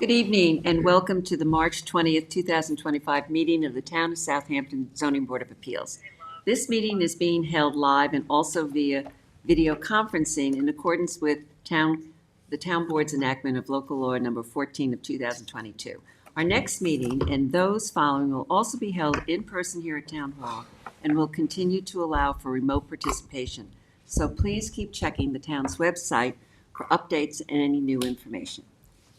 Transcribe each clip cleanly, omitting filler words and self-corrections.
Good evening and welcome to the March 20th, 2025 meeting of the Town of Southampton Zoning Board of Appeals. This meeting is being held live and also via video conferencing in accordance with the Town Board's enactment of Local Law Number 14 of 2022. Our next meeting and those following will also be held in person here at Town Hall and will continue to allow for remote participation. So please keep checking the town's website for updates and any new information.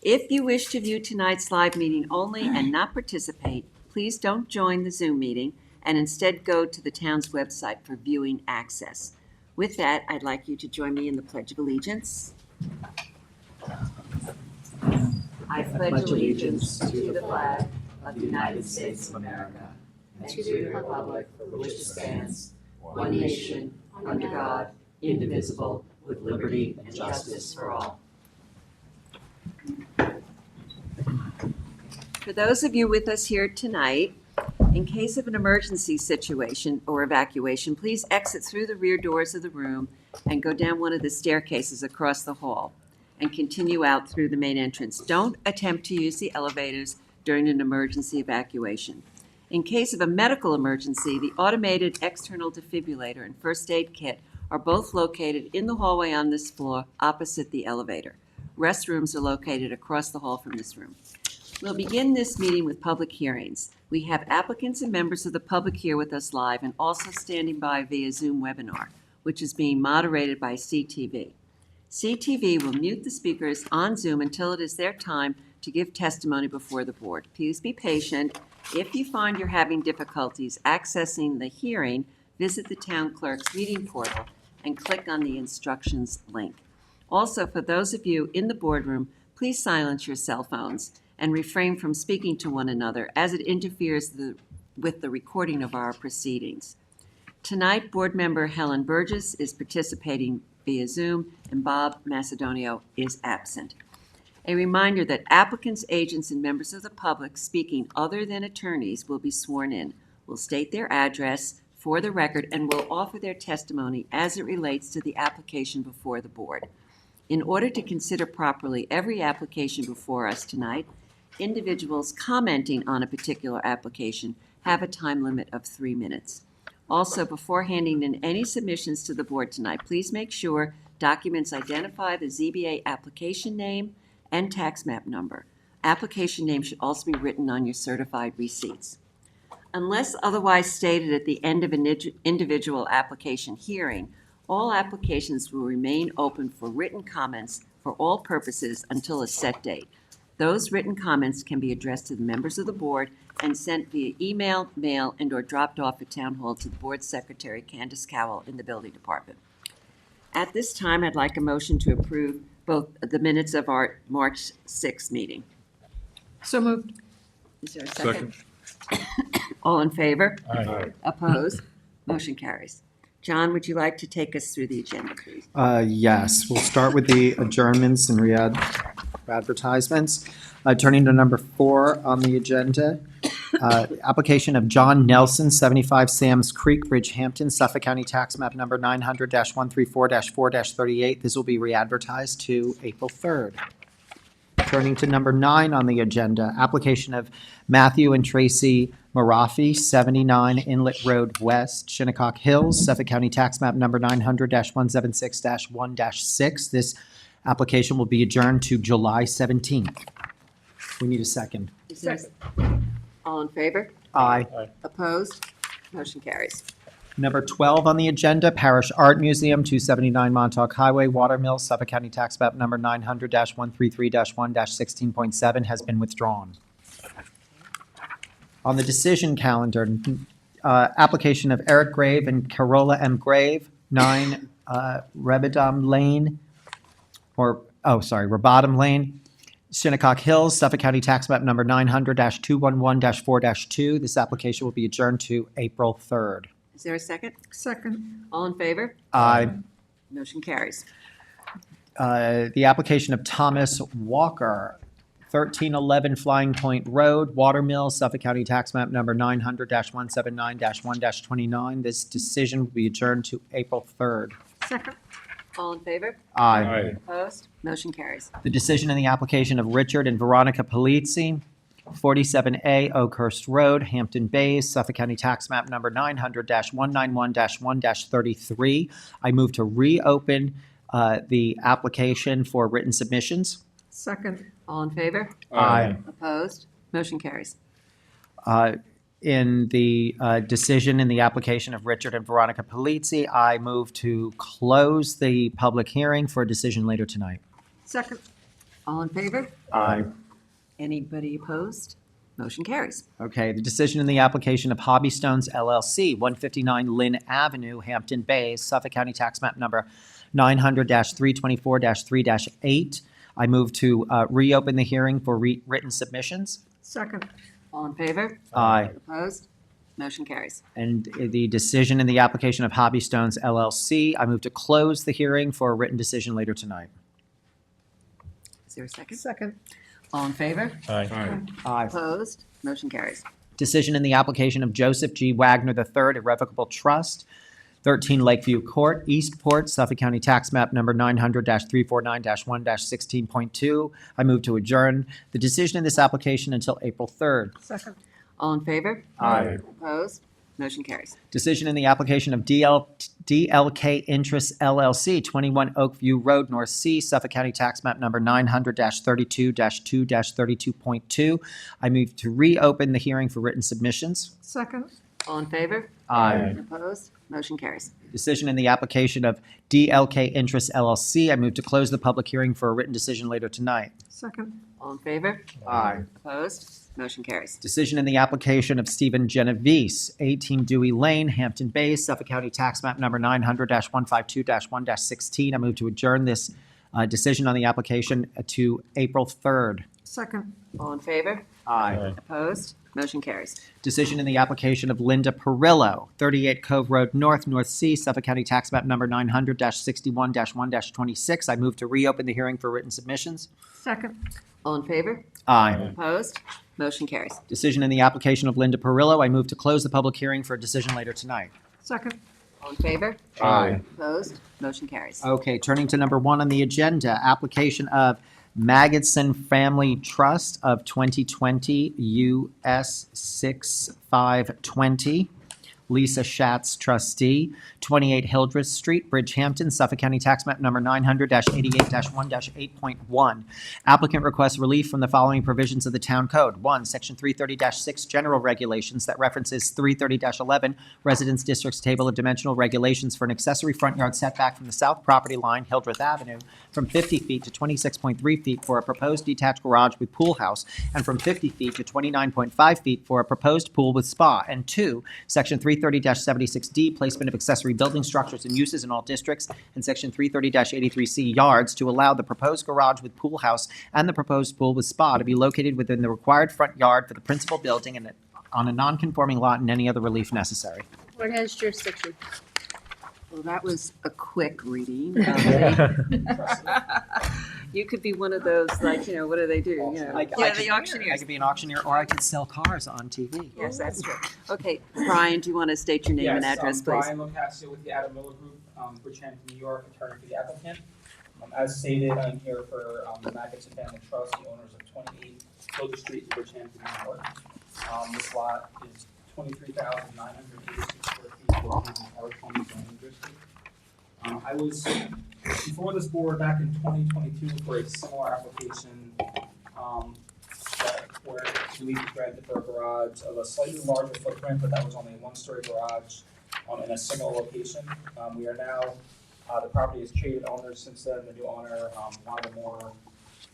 If you wish to view tonight's live meeting only and not participate, please don't join the Zoom meeting and instead go to the town's website for viewing access. With that, I'd like you to join me in the Pledge of Allegiance. I pledge allegiance to the flag of the United States of America and to the republic for which it stands, one nation, under God, indivisible, with liberty and justice for all. For those of you with us here tonight, in case of an emergency situation or evacuation, please exit through the rear doors of the room and go down one of the staircases across the hall and continue out through the main entrance. Don't attempt to use the elevators during an emergency evacuation. In case of a medical emergency, the automated external defibrillator and first aid kit are both located in the hallway on this floor opposite the elevator. Restrooms are located across the hall from this room. We'll begin this meeting with public hearings. We have applicants and members of the public here with us live and also standing by via Zoom webinar, which is being moderated by CTV. CTV will mute the speakers on Zoom until it is their time to give testimony before the board. Please be patient. If you find you're having difficulties accessing the hearing, visit the town clerk's meeting portal and click on the instructions link. Also, for those of you in the boardroom, please silence your cell phones and refrain from speaking to one another as it interferes with the recording of our proceedings. Tonight, board member Helen Burgess is participating via Zoom and Bob Macedonio is absent. A reminder that applicants, agents, and members of the public speaking other than attorneys will be sworn in, will state their address for the record, and will offer their testimony as it relates to the application before the board. In order to consider properly every application before us tonight, individuals commenting on a particular application have a time limit of 3 minutes. Also, before handing in any submissions to the board tonight, please make sure documents identify the ZBA application name and tax map number. Application name should also be written on your certified receipts. Unless otherwise stated at the end of an individual application hearing, all applications will remain open for written comments for all purposes until a set date. Those written comments can be addressed to the members of the board and sent via email, mail, and/or dropped off at Town Hall to the board secretary, Candace Cowell, in the building department. At this time, I'd like a motion to approve both the minutes of our March 6th meeting. So moved. Is there a second? All in favor? Aye. Opposed? Motion carries. John, would you like to take us through the agenda, please? Yes, we'll start with the adjournments and advertisements. Turning to number 4 on the agenda, application of John Nelson, 75 Sam's Creek, Bridgehampton, Suffolk County Tax Map Number 900-134-4-38. This will be re-advertised to April 3rd. Turning to number 9 on the agenda, application of Matthew and Tracy Marafi, 79 Inlet Road West, Shinnecock Hills, Suffolk County Tax Map Number 900-176-1-6. This application will be adjourned to July 17th. We need a second. All in favor? Aye. Opposed? Motion carries. Number 12 on the agenda, Parish Art Museum, 279 Montauk Highway, Watermill, Suffolk County Tax Map Number 900-133-1-16.7 has been withdrawn. On the decision calendar, application of Eric Grave and Carola M. Grave, 9 Rebadum Lane, Rabadum Lane, Shinnecock Hills, Suffolk County Tax Map Number 900-211-4-2. This application will be adjourned to April 3rd. Is there a second? Second. All in favor? Aye. Motion carries. The application of Thomas Walker, 1311 Flying Point Road, Watermill, Suffolk County Tax Map Number 900-179-1-29. This decision will be adjourned to April 3rd. Second. All in favor? Aye. Opposed? Motion carries. The decision in the application of Richard and Veronica Polizzi, 47A Oakhurst Road, Hampton Bays, Suffolk County Tax Map Number 900-191-1-33. I move to reopen the application for written submissions. Second. All in favor? Aye. Opposed? Motion carries. In the decision in the application of Richard and Veronica Polizzi, I move to close the public hearing for a decision later tonight. Second. All in favor? Aye. Anybody opposed? Motion carries. Okay, the decision in the application of Hobby Stones LLC, 159 Lynn Avenue, Hampton Bays, Suffolk County Tax Map Number 900-324-3-8. I move to reopen the hearing for written submissions. Second. All in favor? Aye. Opposed? Motion carries. And the decision in the application of Hobby Stones LLC, I move to close the hearing for a written decision later tonight. Is there a second? Second. All in favor? Aye. Aye. Opposed? Motion carries. Decision in the application of Joseph G. Wagner III Irrevocable Trust, 13 Lakeview Court, Eastport, Suffolk County Tax Map Number 900-349-1-16.2. I move to adjourn the decision in this application until April 3rd. Second. All in favor? Aye. Opposed? Motion carries. Decision in the application of DLK Interests LLC, 21 Oakview Road, North Sea, Suffolk County Tax Map Number 900-32-2-32.2. I move to reopen the hearing for written submissions. Second. All in favor? Aye. Opposed? Motion carries. Decision in the application of DLK Interests LLC. I move to close the public hearing for a written decision later tonight. Second. All in favor? Aye. Opposed? Motion carries. Decision in the application of Stephen Genovese, 18 Dewey Lane, Hampton Bays, Suffolk County Tax Map Number 900-152-1-16. I move to adjourn this decision on the application to April 3rd. Second. All in favor? Aye. Opposed? Motion carries. Decision in the application of Linda Perillo, 38 Cove Road North, North Sea, Suffolk County Tax Map Number 900-61-1-26. I move to reopen the hearing for written submissions. Second. All in favor? Aye. Opposed? Motion carries. Decision in the application of Linda Perillo. I move to close the public hearing for a decision later tonight. Second. All in favor? Aye. Opposed? Motion carries. Okay, turning to number 1 on the agenda, application of Magidson Family Trust of 2020 US 6520. Lisa Schatz, trustee, 28 Hildreth Street, Bridgehampton, Suffolk County Tax Map Number 900-88-1-8.1. Applicant requests relief from the following provisions of the Town Code. 1, Section 330-6, General Regulations that references 330-11, Residence District's Table of Dimensional Regulations for an accessory front yard setback from the south property line, Hildreth Avenue, from 50 feet to 26.3 feet for a proposed detached garage with pool house, and from 50 feet to 29.5 feet for a proposed pool with spa. And 2, Section 330-76D, placement of accessory building structures and uses in all districts, and Section 330-83C, yards, to allow the proposed garage with pool house and the proposed pool with spa to be located within the required front yard for the principal building and on a non-conforming lot and any other relief necessary. Board has jurisdiction. Well, that was a quick reading. You could be one of those, like, what do they do? The I auctioneers. could be an auctioneer, or I could sell cars on TV. Yes, that's true. Okay, Brian, do you want to state your name and address, please? Brian Locascio with the Adam Miller Group, Bridgehampton, New York, attorney for the applicant. As stated, I'm here for the Magidson Family Trust, the owners of 28 Hildreth Street, Bridgehampton, New York. This lot is 23,986 square feet, located in our 20 zoning district. I was before this board back in 2022 for a similar application where relief was granted for a garage of a slightly larger footprint, but that was only a one-story garage in a similar location. We are now, the property has traded owners since then. The new owner wanted a more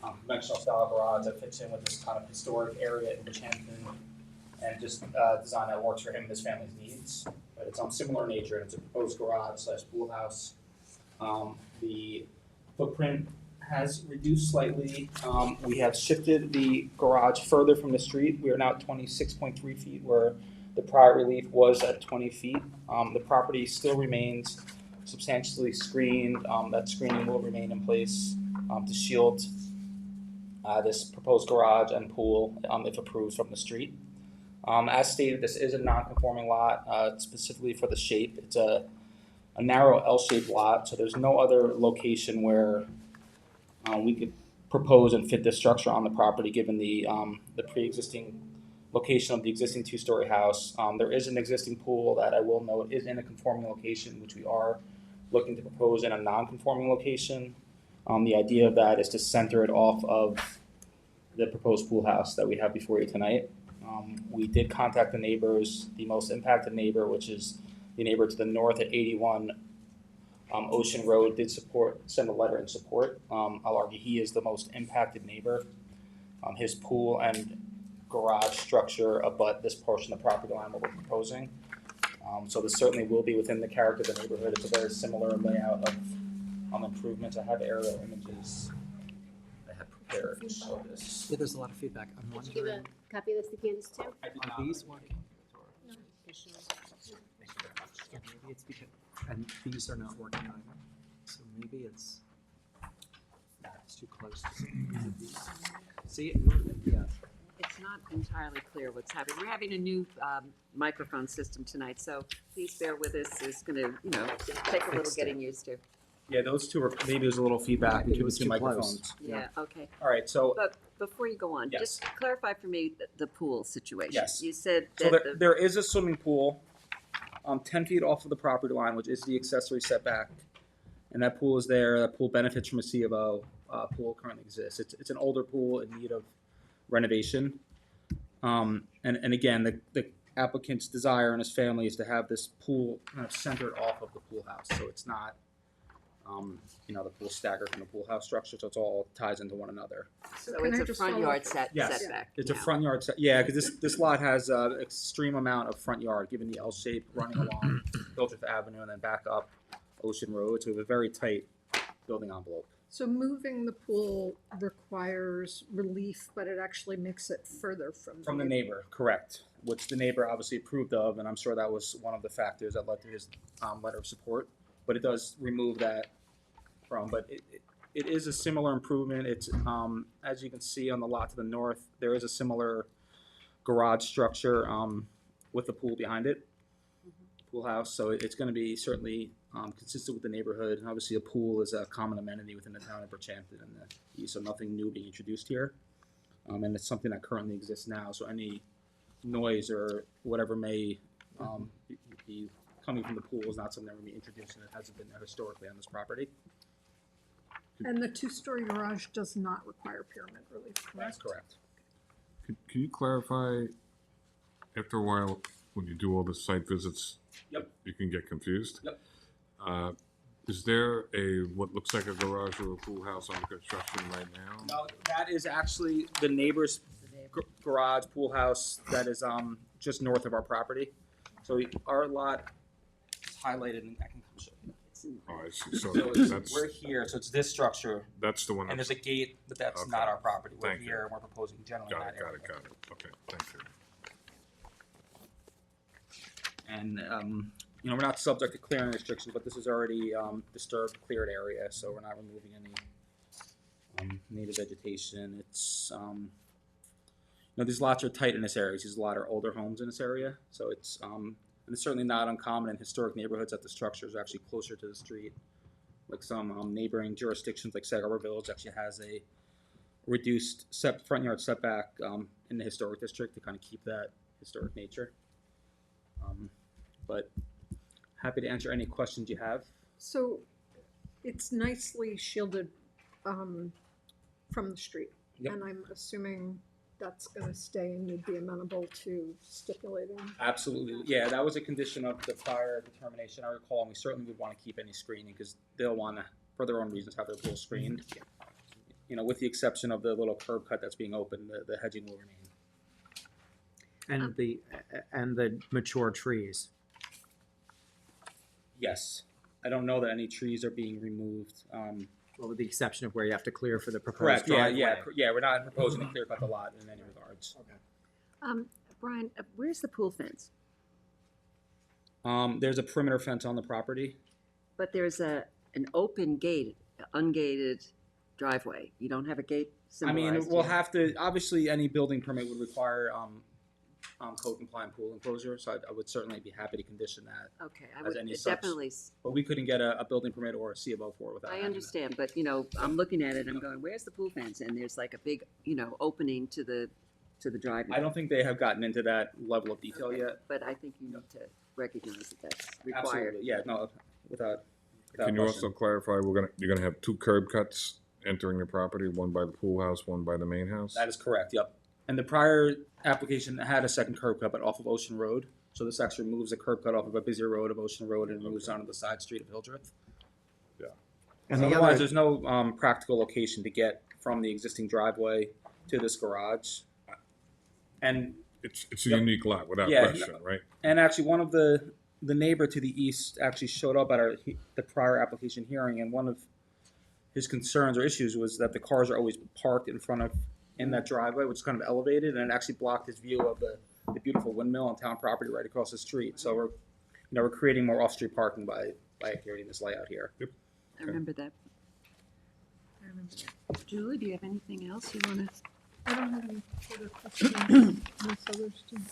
conventional style garage that fits in with this kind of historic area in Bridgehampton and just design that works for him and his family's needs. But it's on similar nature, and it's a proposed garage / pool house. The footprint has reduced slightly. We have shifted the garage further from the street. We are now at 26.3 feet where the prior relief was at 20 feet. The property still remains substantially screened. That screening will remain in place to shield this proposed garage and pool if approved from the street. As stated, this is a non-conforming lot, specifically for the shape. It's a a narrow L-shaped lot, so there's no other location where we could propose and fit this structure on the property, given the pre-existing location of the existing two-story house. There is an existing pool that I will note is in a conforming location, which we are looking to propose in a non-conforming location. The idea of that is to center it off of the proposed pool house that we have before you tonight. We did contact the neighbors, the most impacted neighbor, which is the neighbor to the north at 81 Ocean Road, did send a letter in support. I'll argue he is the most impacted neighbor. His pool and garage structure abut this portion of the property line that we're proposing. So this certainly will be within the character of the neighborhood. It's a very similar layout of improvements. I have aerial images I have prepared to show this. Yeah, there's a lot of feedback. I'm Did you give wondering, a copy of this to Candace too? I did are not- these working? Yeah, maybe it's because, and these are not working either. So maybe it's too close to see. See, yeah. It's not entirely clear what's happening. We're having a new microphone system tonight, so please bear with us. It's going to, take a little Fixed it. getting used to. Yeah, those two are, maybe there's a little feedback Maybe it between the was two too close. microphones. Yeah, okay. All right, so But before you go on, Yes. just clarify for me the pool situation. Yes. You said So that there is a swimming pool 10 feet off of the property line, which is the accessory setback. And that pool is there. That pool benefits from a C of O. Pool currently exists. It's an older pool in need of renovation. And again, the applicant's desire and his family is to have this pool kind of centered off of the pool house. So it's not, the pool staggered from the pool house structure. So it's all ties into one another. so Can it's I a just front follow yard up? Yes. setback. It's a now. front yard set, yeah, because this lot has an extreme amount of front yard, given the L shape running along Hildreth Avenue and then back up Ocean Road. So we have a very tight building envelope. So moving the pool requires relief, but it actually makes it further from. From the neighbor, correct, which the neighbor obviously approved of, and I'm sure that was one of the factors that led to his letter of support. But it does remove that but it is a similar improvement. It's, as you can see on the lot to the north, there is a similar garage structure with the pool behind it, pool house. So it's going to be certainly consistent with the neighborhood. And obviously, a pool is a common amenity within the town of Bridgehampton and the east, so nothing new being introduced here. And it's something that currently exists now. So any noise or whatever may be coming from the pool is not something that will be introduced, and it hasn't been there historically on this property. And the two-story garage does not require pyramid relief, That's correct? correct. Can you clarify, after a while, when you do all the site visits? Yep. You can get confused? Yep. Is there what looks like a garage or a pool house under construction right now? No, that is actually the neighbor's garage, pool house that is just north of our property. So our lot is highlighted, and I can show you. It's in- Oh, I see, so So it's, that's, we're here, so it's this structure, that's the one and that's, there's a gate, but that's Okay. not our property. We're Thank you. here, and we're proposing generally in got that it, area. got it. Okay, thank you. And, we're not subject to clearing restrictions, but this is already disturbed, cleared area, so we're not removing any native vegetation. It's, these lots are tight in this area. These lot are older homes in this area, so it's, and it's certainly not uncommon in historic neighborhoods that the structures are actually closer to the street. Like some neighboring jurisdictions, like Sag Harbor Village, actually has a reduced front yard setback in the historic district to kind of keep that historic nature. But happy to answer any questions you have. So it's nicely shielded from the street. Yep. And I'm assuming that's gonna stay and you'd be amenable to stipulating. Absolutely, yeah, that was a condition of the prior determination, I recall, and we certainly would want to keep any screening, because they'll want to, for their own reasons, have their pool screened. With the exception of the little curb cut that's being opened, the hedging will remain. And the mature trees. Yes, I don't know that any trees are being removed. Well, with the exception of where you have to clear for the proposed Correct, yeah, driveway. yeah, we're not proposing to clear cut the lot in any regards. Brian, where's the pool fence? There's a perimeter fence on the property. But there's an open gate, ungated driveway. You don't have a gate I symbolized mean, we'll here. have to, obviously, any building permit would require code compliant pool enclosure, so I would certainly be happy to condition that. Okay, I As would any such. definitely, But we couldn't get a building permit or a C of O for it without I having that. understand, but, you know, I'm looking at it, I'm going, where's the pool fence? And there's like a big, you know, opening to the driveway. I don't think they have gotten into that level of detail Okay, yet. But I think you need to recognize that that's required. Absolutely, yeah, no, without Can you question. also clarify, you're gonna have two curb cuts entering the property, one by the pool house, one by the main house? That is correct, yep. And the prior application had a second curb cut, but off of Ocean Road. So this actually moves the curb cut off of a busier road of Ocean Road and moves onto the side street of Hildreth. And the Otherwise, other, there's no practical location to get from the existing driveway to this garage. And It's a Yep. unique lot, without Yeah, question, right? actually, one of the neighbor to the east actually showed up at the prior application hearing, and one of his concerns or issues was that the cars are always parked in that driveway, which is kind of elevated, and it actually blocked his view of the beautiful windmill on town property right across the street. So we're creating more off-street parking by creating this layout here. I remember that. Julie, do you have anything else you want to? I don't have any further questions. Ms. Silverstein.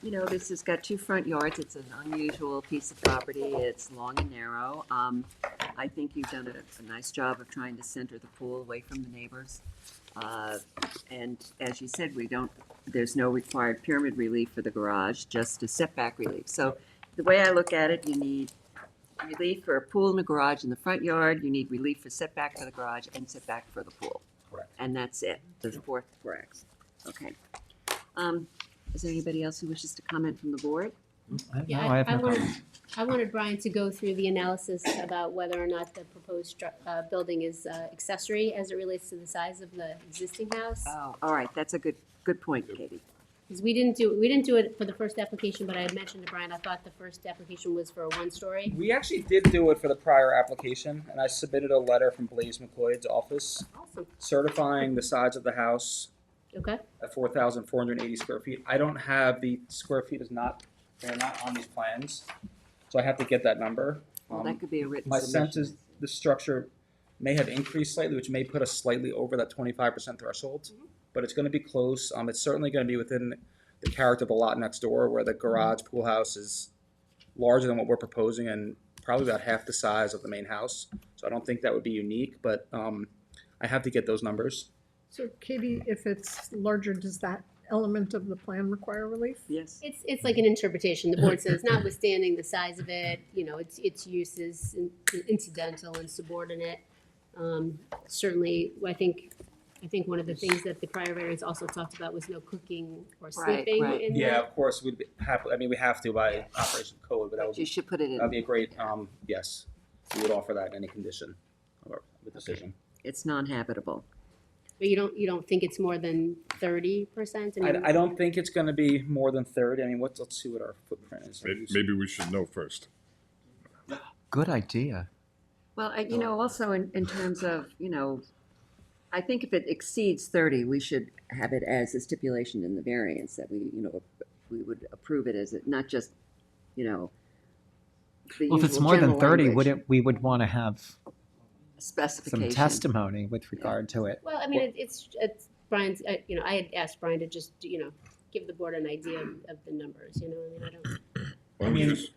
You know, this has got two front yards. It's an unusual piece of property. It's long and narrow. I think you've done a nice job of trying to center the pool away from the neighbors. And as you said, there's no required pyramid relief for the garage, just a setback relief. So the way I look at it, you need relief for a pool in the garage in the front yard, you need relief for setback for the garage and setback for the pool. Correct. And that's it, the fourth corrects. Okay. Is there anybody else who wishes to comment from the board? no, I have no comment. I wanted Brian to go through the analysis about whether or not the proposed building is accessory as it relates to the size of the existing house. Oh, all right, that's a good point, Katie. Because we didn't do it for the first application, but I had mentioned to Brian, I thought the first application was for a one-story. We actually did do it for the prior application, and I submitted a letter from Blaise McCoyd's office Awesome, certifying the size of the house okay. at 4,480 square feet. I don't have the square feet they're not on these plans, so I have to get that number. Well, that could be a written My submission. sense is the structure may have increased slightly, which may put us slightly over that 25% threshold, but it's going to be close. It's certainly going to be within the character of the lot next door, where the garage pool house is larger than what we're proposing and probably about half the size of the main house. So I don't think that would be unique, but I have to get those numbers. So Katie, if it's larger, does that element of the plan require relief? Yes. It's like an interpretation. The board says notwithstanding the size of it, its use is incidental and subordinate. Certainly, I think one of the things that the prior variance also talked about was no cooking or Right, sleeping right. in Yeah, there. of course, we have to by operation code, but You should put it in. that'd be a great, yes, we would offer that in any condition of the decision. It's non-habitable. But you don't think it's more than 30%? I don't think it's gonna be more than 30. I mean, let's see what our footprint is. Maybe we should know first. Good idea. Well, also in terms of, I think if it exceeds 30, we should have it as a stipulation in the variance that we would approve it as, not just, the Well, if it's usual more than general 30, language, we would want to have some specification. testimony with regard to it. Well, I mean, it's Brian's, I had asked Brian to just, give the board an idea of the numbers, I mean, I don't.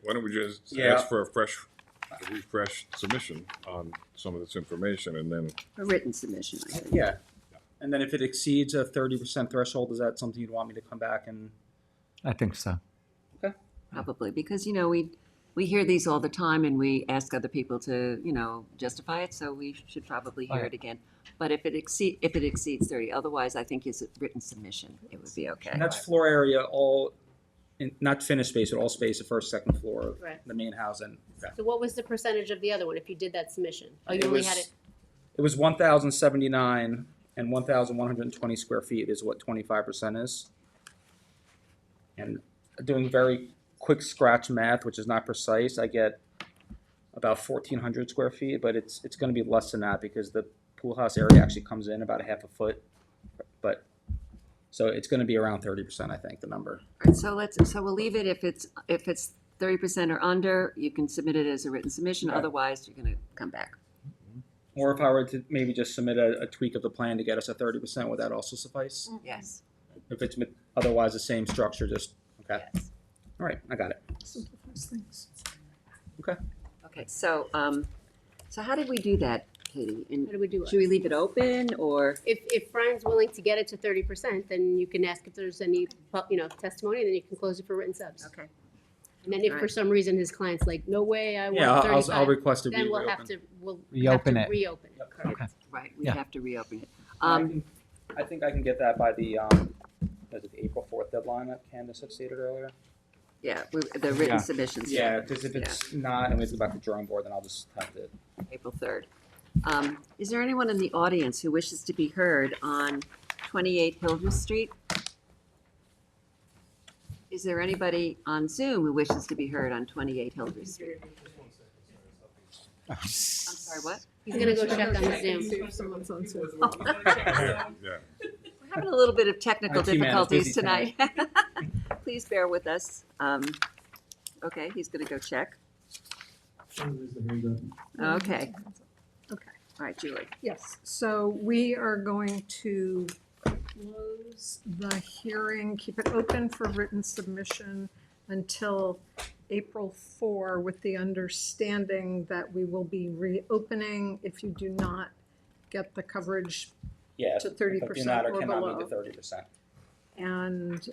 Why don't we just Yeah. ask for a refresh submission on some of this information, and then A written submission, I think. Yeah, and then if it exceeds a 30% threshold, is that something you'd want me to come back and? I think so. Probably, because, we hear these all the time and we ask other people to, justify it, so we should probably hear Right. it again. But if it exceeds 30, otherwise I think it's a written submission, it would be okay. And that's floor area, not finished space, but all space, the first, second floor of Right. the main house. And So what was the percentage of the other one if you did that submission? Oh, you It only was- had it, it was 1,079 and 1,120 square feet is what 25% is. And doing very quick scratch math, which is not precise, I get about 1,400 square feet, but it's going to be less than that because the pool house area actually comes in about a half a foot. But so it's going to be around 30%, I think, the number. All right, so we'll leave it, if it's 30% or under, you can submit it as a written submission, Right. otherwise you're gonna come back. Or if I were to maybe just submit a tweak of the plan to get us a 30%, would that also suffice? Yes. If it's otherwise the same structure, just, okay. Yes. All right, I got it. Simplifies things. Okay, so, so how did we do that, Katie? And How do we do it? should we leave it open, or? If Brian's willing to get it to 30%, then you can ask if there's any, testimony, and then you can close it for written subs. Okay. And then if for Alright. some reason his client's like, no way, I Yeah, want I'll 35, request to be then we'll have reopened. to, we'll have to Reopen it. reopen it. Yep. Correct. Okay. Right, we Yeah. have to reopen it. I think I can get that by the, was it the April 4th deadline that Candace had stated earlier? Yeah, the written Yeah. submissions. Yeah, because if it's not, and we have to go back to the drawing board, then I'll just have to. April 3rd. Is there anyone in the audience who wishes to be heard on 28 Hildreth Street? Is there anybody on Zoom who wishes to be heard on 28 Hildreth Street? I'm sorry, what? He's gonna go check on the Zoom. See if someone's on Zoom. Yeah. We're having a little bit of technical IT man is difficulties busy tonight. Please bear with us. Okay, he's gonna go check. Okay, Okay, all right, Julie. yes, so we are going to close the hearing, keep it open for written submission until April 4, with the understanding that we will be reopening if you do not get the coverage. Yeah, To if 30% you're not or or cannot below. meet the 30%. And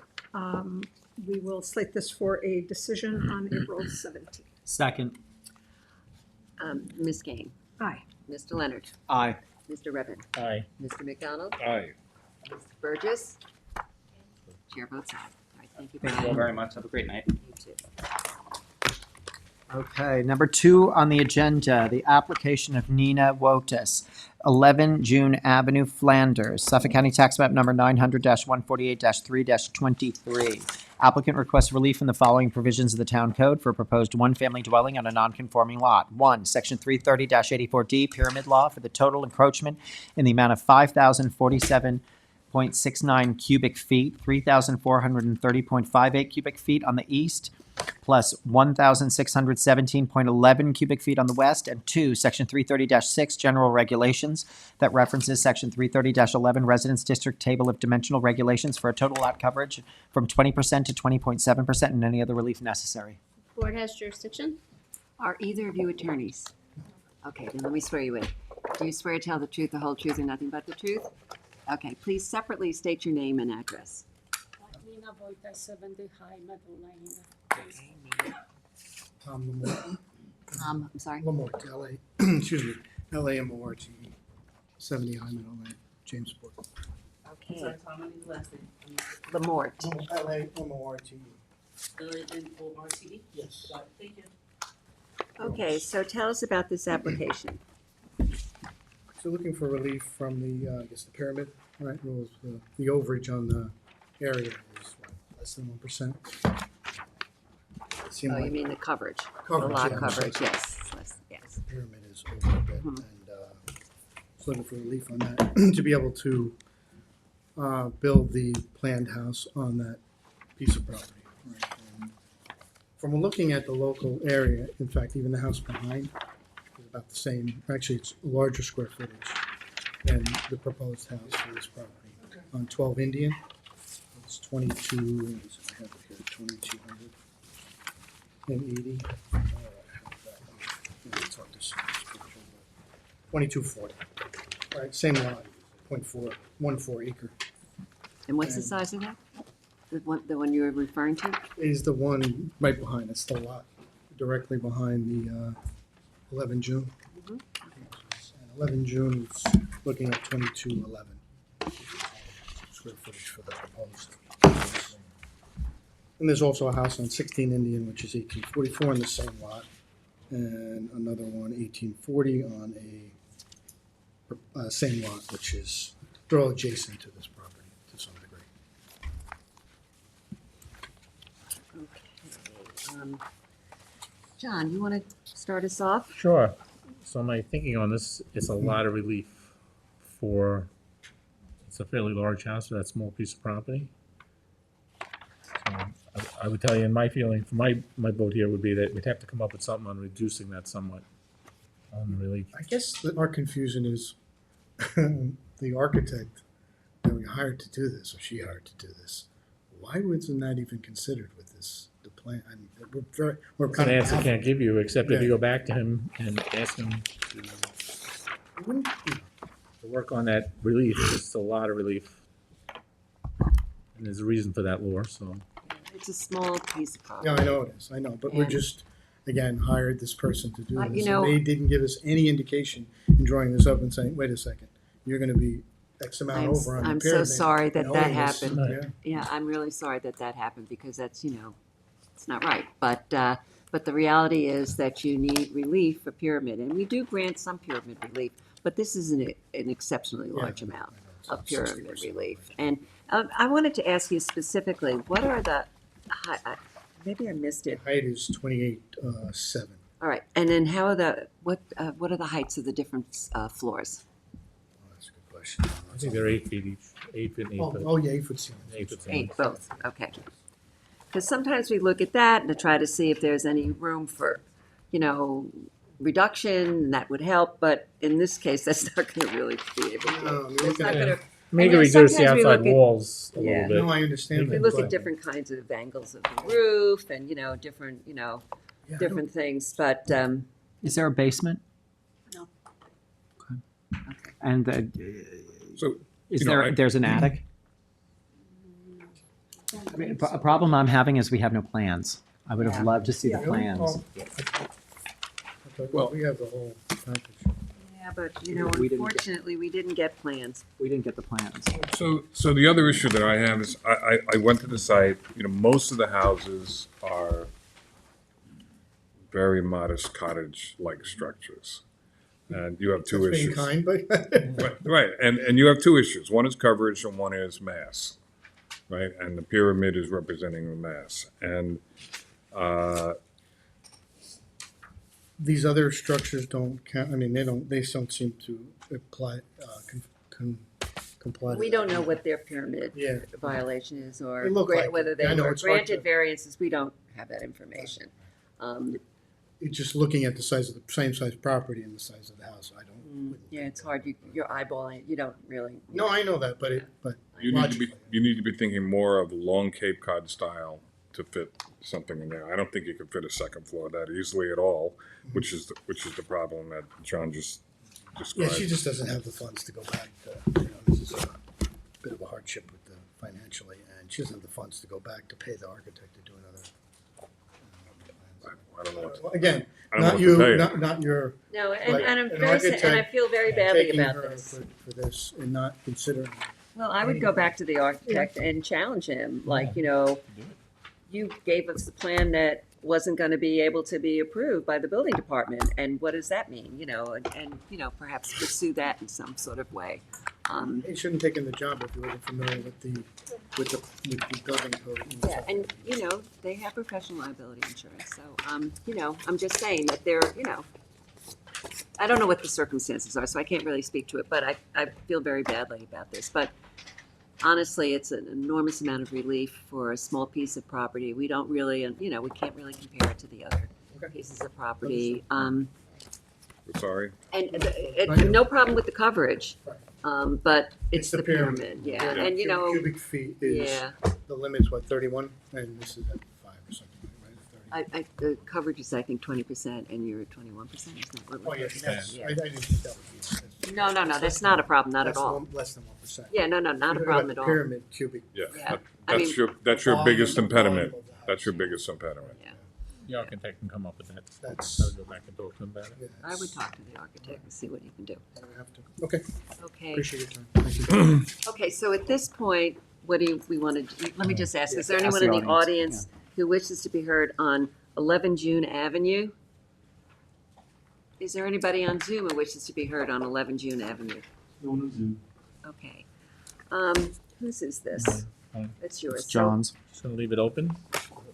we will slate this for a decision on April 17th. Second. Ms. Kane, Aye. Mr. Leonard, Aye. Mr. Revan, Aye. Mr. McDonald, Aye. Mr. Burgess. Chair votes aye. All right, thank you. Thank you all very much. Have a great night. You too. Okay, number 2 on the agenda, the application of Nina Wotus, 11 June Avenue, Flanders, Suffolk County Tax Map number 900-148-3-23. Applicant requests relief from the following provisions of the Town Code for a proposed one-family dwelling on a non-conforming lot. 1, Section 330-84D, Pyramid Law, for the total encroachment in the amount of 5,047.69 cubic feet, 3,430.58 cubic feet on the east, plus 1,617.11 cubic feet on the west, and 2, Section 330-6, General Regulations, that references Section 330-11, Residence District Table of Dimensional Regulations for a total lot coverage from 20% to 20.7% and any other relief necessary. Board has jurisdiction? Are either of you attorneys? Okay, then let me swear you in. Do you swear to tell the truth, the whole truth, and nothing but the truth? Okay, please separately state your name and address. Nina Voita, 70 High Meadow Lane. Tom Lamort, I'm sorry. Lamort, L.A., excuse me, L-A-M-O-R-T-E, 70 High Meadow Lane, Jamesport. Okay. Lamort. L-A-M-O-R-T-E. Yes. Thank you. Okay, so tell us about this application. So looking for relief from the, I guess, the pyramid, right, rules, the overage on the area is what, less than 1%? Seemed Oh, you like mean the coverage? The Coverage, lot yeah. coverage, yes, yes. the pyramid is over a bit, Mhm. and just looking for relief on that, to be able to build the planned house on that piece of property. Right? And from looking at the local area, in fact, even the house behind is about the same, actually, it's a larger square footage than the proposed house for this property. On 12 Indian, it's 22, what is it? I have it here, 2,200 and 80. I have that one. It's hard to see in this picture, but 2240. Right, same lot, 0.414 acre. And what's the size of that? The one you were referring to? Is the one right behind, it's the lot directly behind the 11 June. Mhm. And 11 June is looking at 2211 square footage for the proposed. And there's also a house on 16 Indian, which is 1844 in the same lot, and another one 1840 on a same lot, which is, they're all adjacent to this property to some degree. John, you want to start us off? Sure. So my thinking on this is a lot of relief for, it's a fairly large house for that small piece of property. So I would tell you, in my feeling, for my vote here would be that we'd have to come up with something on reducing that somewhat on the relief. I guess that our confusion is the architect that we we hired to do this, or she hired to do this, why wasn't that even considered with the plan? I mean, we're It's an kind of. answer I can't give you, except if you go back to him and ask him Wouldn't- to work on that relief. It's a lot of relief. And there's a reason for that, Laura, so. It's a small piece of property. Yeah, I know it is, I know, but we're And- just, again, hired this person to do You this. know- And they didn't give us any indication in drawing this up and saying, wait a second, you're gonna be X amount I'm over on the I'm pyramid. so sorry that and that owing us- happened. Yeah. Yeah, I'm really sorry that that happened because that's, it's not right. But the reality is that you need relief for pyramid, and we do grant some pyramid relief, but this is an exceptionally large Yeah, amount I know, it's of like pyramid 60%. relief. And I wanted to ask you specifically, what are the, maybe I missed it. Height is 28.7. All right, and then what are the heights of the different floors? That's a good question. I think they're 8 feet each, 8 feet and 8 foot. Oh, yeah, 8 foot ceiling. 8 foot ceiling. 8, both, okay. Because sometimes we look at that and to try to see if there's any room for, reduction, and that would help, but in this case, that's not gonna really be able to. No, you're It's looking not at- gonna, Maybe know, reduce the sometimes we outside look at- walls a Yeah. little No, bit. I understand we that. look at but- different kinds of angles of the roof and, different, Yeah, I different things, but, Is there a basement? No. Okay. And So, is you know, there, I- there's an attic? I mean, a problem I'm having is we have no plans. I would have Yeah. loved to see the Really? plans. Oh, okay, well, we have the whole package. yeah, but, We didn't get- unfortunately, we didn't get plans. We didn't get the plans. so the other issue that I have is I went to the site, most of the houses are very modest cottage-like structures. And you have two That's being issues. kind, but. Right, and you have two issues. One is coverage and one is mass, right? And the pyramid is representing the mass. And These other structures don't count, I mean, they don't seem to apply, comply. to We that. don't know what their pyramid Yeah. violation is or They look like it. whether they I know, were it's hard granted to- variances. We don't have that information. It's just looking at the size of the same size property and the size of the house, I don't. wouldn't Yeah, think it's that. hard. You're eyeballing it. You don't really. No, I know that, but you logically. need to be thinking more of long Cape Cod style to fit something in there. I don't think you could fit a second floor that easily at all, which is the problem that John just Yeah, described. she just doesn't have the funds to go back to, this is a bit of a hardship with the financially, and she doesn't have the funds to go back to pay the architect to do another. I don't know what to, Again, I don't know not what to you, pay. not your No, and, Right. and I'm An very sad, and I architect feel very badly taking about her this. for this and not considering. Well, I would go back to the architect and challenge him, like, you gave us the plan that wasn't gonna be able to be approved by the building department, and what does that mean, and perhaps pursue that in some sort of way. He shouldn't have taken the job if he wasn't familiar with the building code. Yeah, and, they have professional liability insurance, so, I'm just saying that they're, I don't know what the circumstances are, so I can't really speak to it, but I feel very badly about this, but honestly, it's an enormous amount of relief for a small piece of property. We don't really, we can't really compare it to the other Okay. pieces of property. sorry. No problem with the coverage, but it's the pyramid, yeah, and Cubic feet is, yeah. the limit's what, 31, and this is at 5 or something, right? 30. The coverage is, I think, 20%, and you're at 21%, isn't that what Oh, we're? yeah, yes, Yeah. I didn't think that would be. No, that's not a problem, not at all. Less than 1%. Yeah, no, not a You're talking problem about at the all. Pyramid cubic. Yeah, Yeah, that's your volume- biggest the volume impediment. of the house. That's your biggest impediment. Yeah. The architect can come up with that. That's- I'll go back and talk to him about it. Yeah, I would it's- talk to the architect and see what he can do. I don't have to. Okay, Okay, appreciate your time. Thank you. okay, so at this point, what do we want to do? Let me just ask, is there Ask anyone the in the audience, audience who wishes to be heard on 11 June Avenue? Is there anybody on Zoom who wishes to be heard on 11 June Avenue? No one on Zoom. Okay. Whose is this? It's yours. It's So John's. Just gonna leave it open.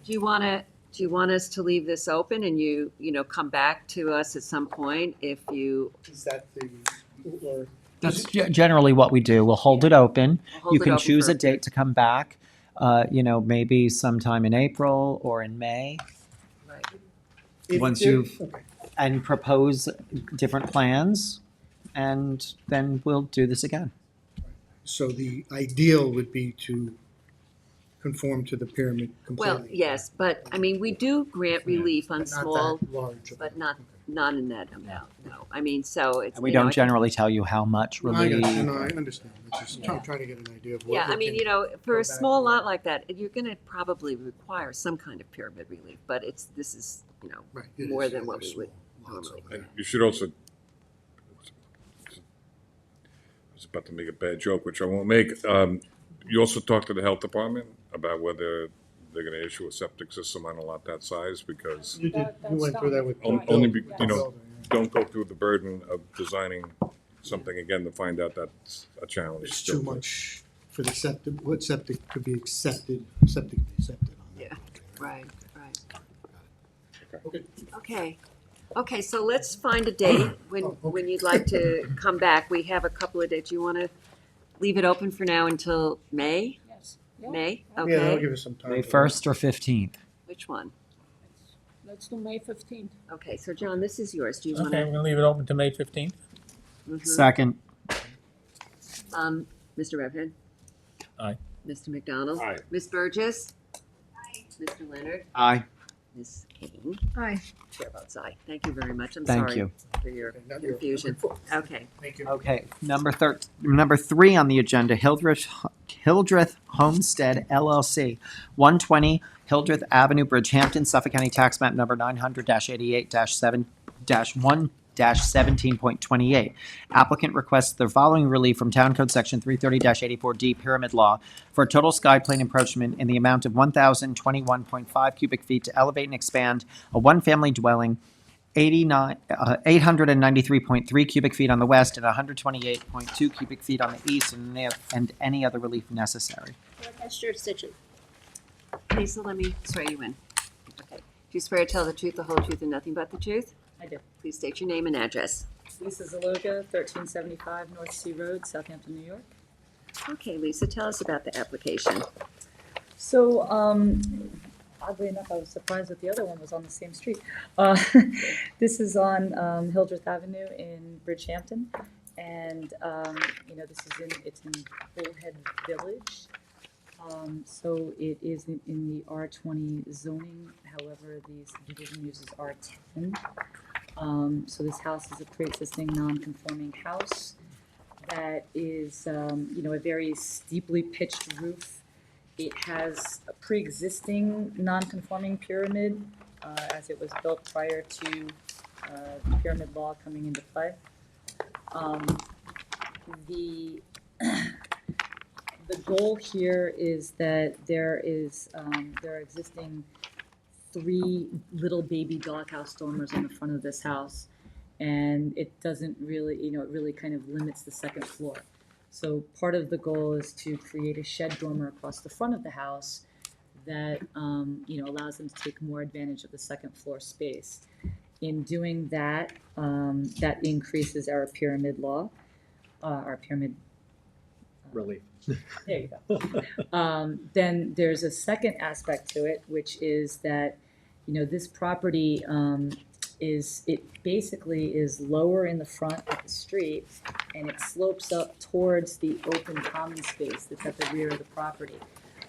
do you want us to leave this open and you come back to us at some point if you Is that or? That's generally what we do. We'll hold it open. hold You it can open choose for a date to come back, maybe sometime in April or in May, Right. Once you've- and propose different plans, and then we'll do this again. So the ideal would be to conform to the pyramid completely. Well, yes, but, I mean, we do grant relief on But not small, that large. but not in that amount, no. I mean, so it's, And we you know, I don't think- generally tell you how much No, I relief. got you. No, I understand. It's just trying to get an idea of what. Yeah, I what mean, can- you know, for go a back small and- lot like that, you're gonna probably require some kind of pyramid relief, but this is, you know, Right, it more is, than yeah, what they're we would small lots normally. over And there. you should also, I was about to make a bad joke, which I won't make. You also talked to the health department about whether they're gonna issue a septic system on a lot that size, because You did, you went through that with. On- Bill, only be- with you know, the builder, yeah. don't go through the burden of designing something again to find out that's a challenge. It's still. too much for the septic, what septic could be accepted on that. Yeah. property, Right, right. Okay. Okay, so let's find a date when, Oh, okay. when you'd like to come back. We have a couple of dates. You wanna leave it open for now until May? Yes. Yeah. May, Yeah, that'll okay. give us some time. May 1st or 15th? Which one? Let's do May 15th. Okay, so John, this is yours. Do you Okay, wanna? we're gonna leave it open to May 15th. Mhm. Second. Mr. Redhead? Aye. Mr. McDonald? Aye. Ms. Burgess? Mr. Leonard? Aye. Ms. Kane? Aye. Chair votes aye. Thank you very much. I'm Thank sorry you. for your Okay, now you're- confusion. Okay. Thank you. Okay, number 3 on the agenda, Hildreth Homestead LLC, 120 Hildreth Avenue, Bridgehampton, Suffolk County Tax Map number 900-88-7-1-17.28. Applicant requests the following relief from Town Code Section 330-84D Pyramid Law for a total sky plane encroachment in the amount of 1,021.5 cubic feet to elevate and expand a one-family dwelling 893.3 cubic feet on the west and 128.2 cubic feet on the east, and any other relief necessary. That's jurisdiction. Okay, so let me swear you in. Okay. Do you swear to tell the truth, the whole truth, and nothing but the truth? I do. Please state your name and address. Lisa Zaloga, 1375 North Sea Road, Southampton, New York. Okay, Lisa, tell us about the application. So, oddly enough, I was surprised that the other one was on the same street. This is on Hildreth Avenue in Bridgehampton, and this is it's in Bullhead Village. So it is in the R20 zoning. However, the subdivision uses R10. So this house is a pre-existing non-conforming house that is, a very steeply pitched roof. It has a pre-existing non-conforming pyramid, as it was built prior to the pyramid law coming into play. The goal here is that there are existing 3 little baby doghouse dormers on the front of this house, and it doesn't really, it really kind of limits the second floor. So part of the goal is to create a shed dormer across the front of the house that, allows them to take more advantage of the second floor space. In doing that, that increases our pyramid law, our pyramid. Relief. There you go. Then there's a second aspect to it, which is that, this property basically is lower in the front of the street, and it slopes up towards the open common space that's at the rear of the property.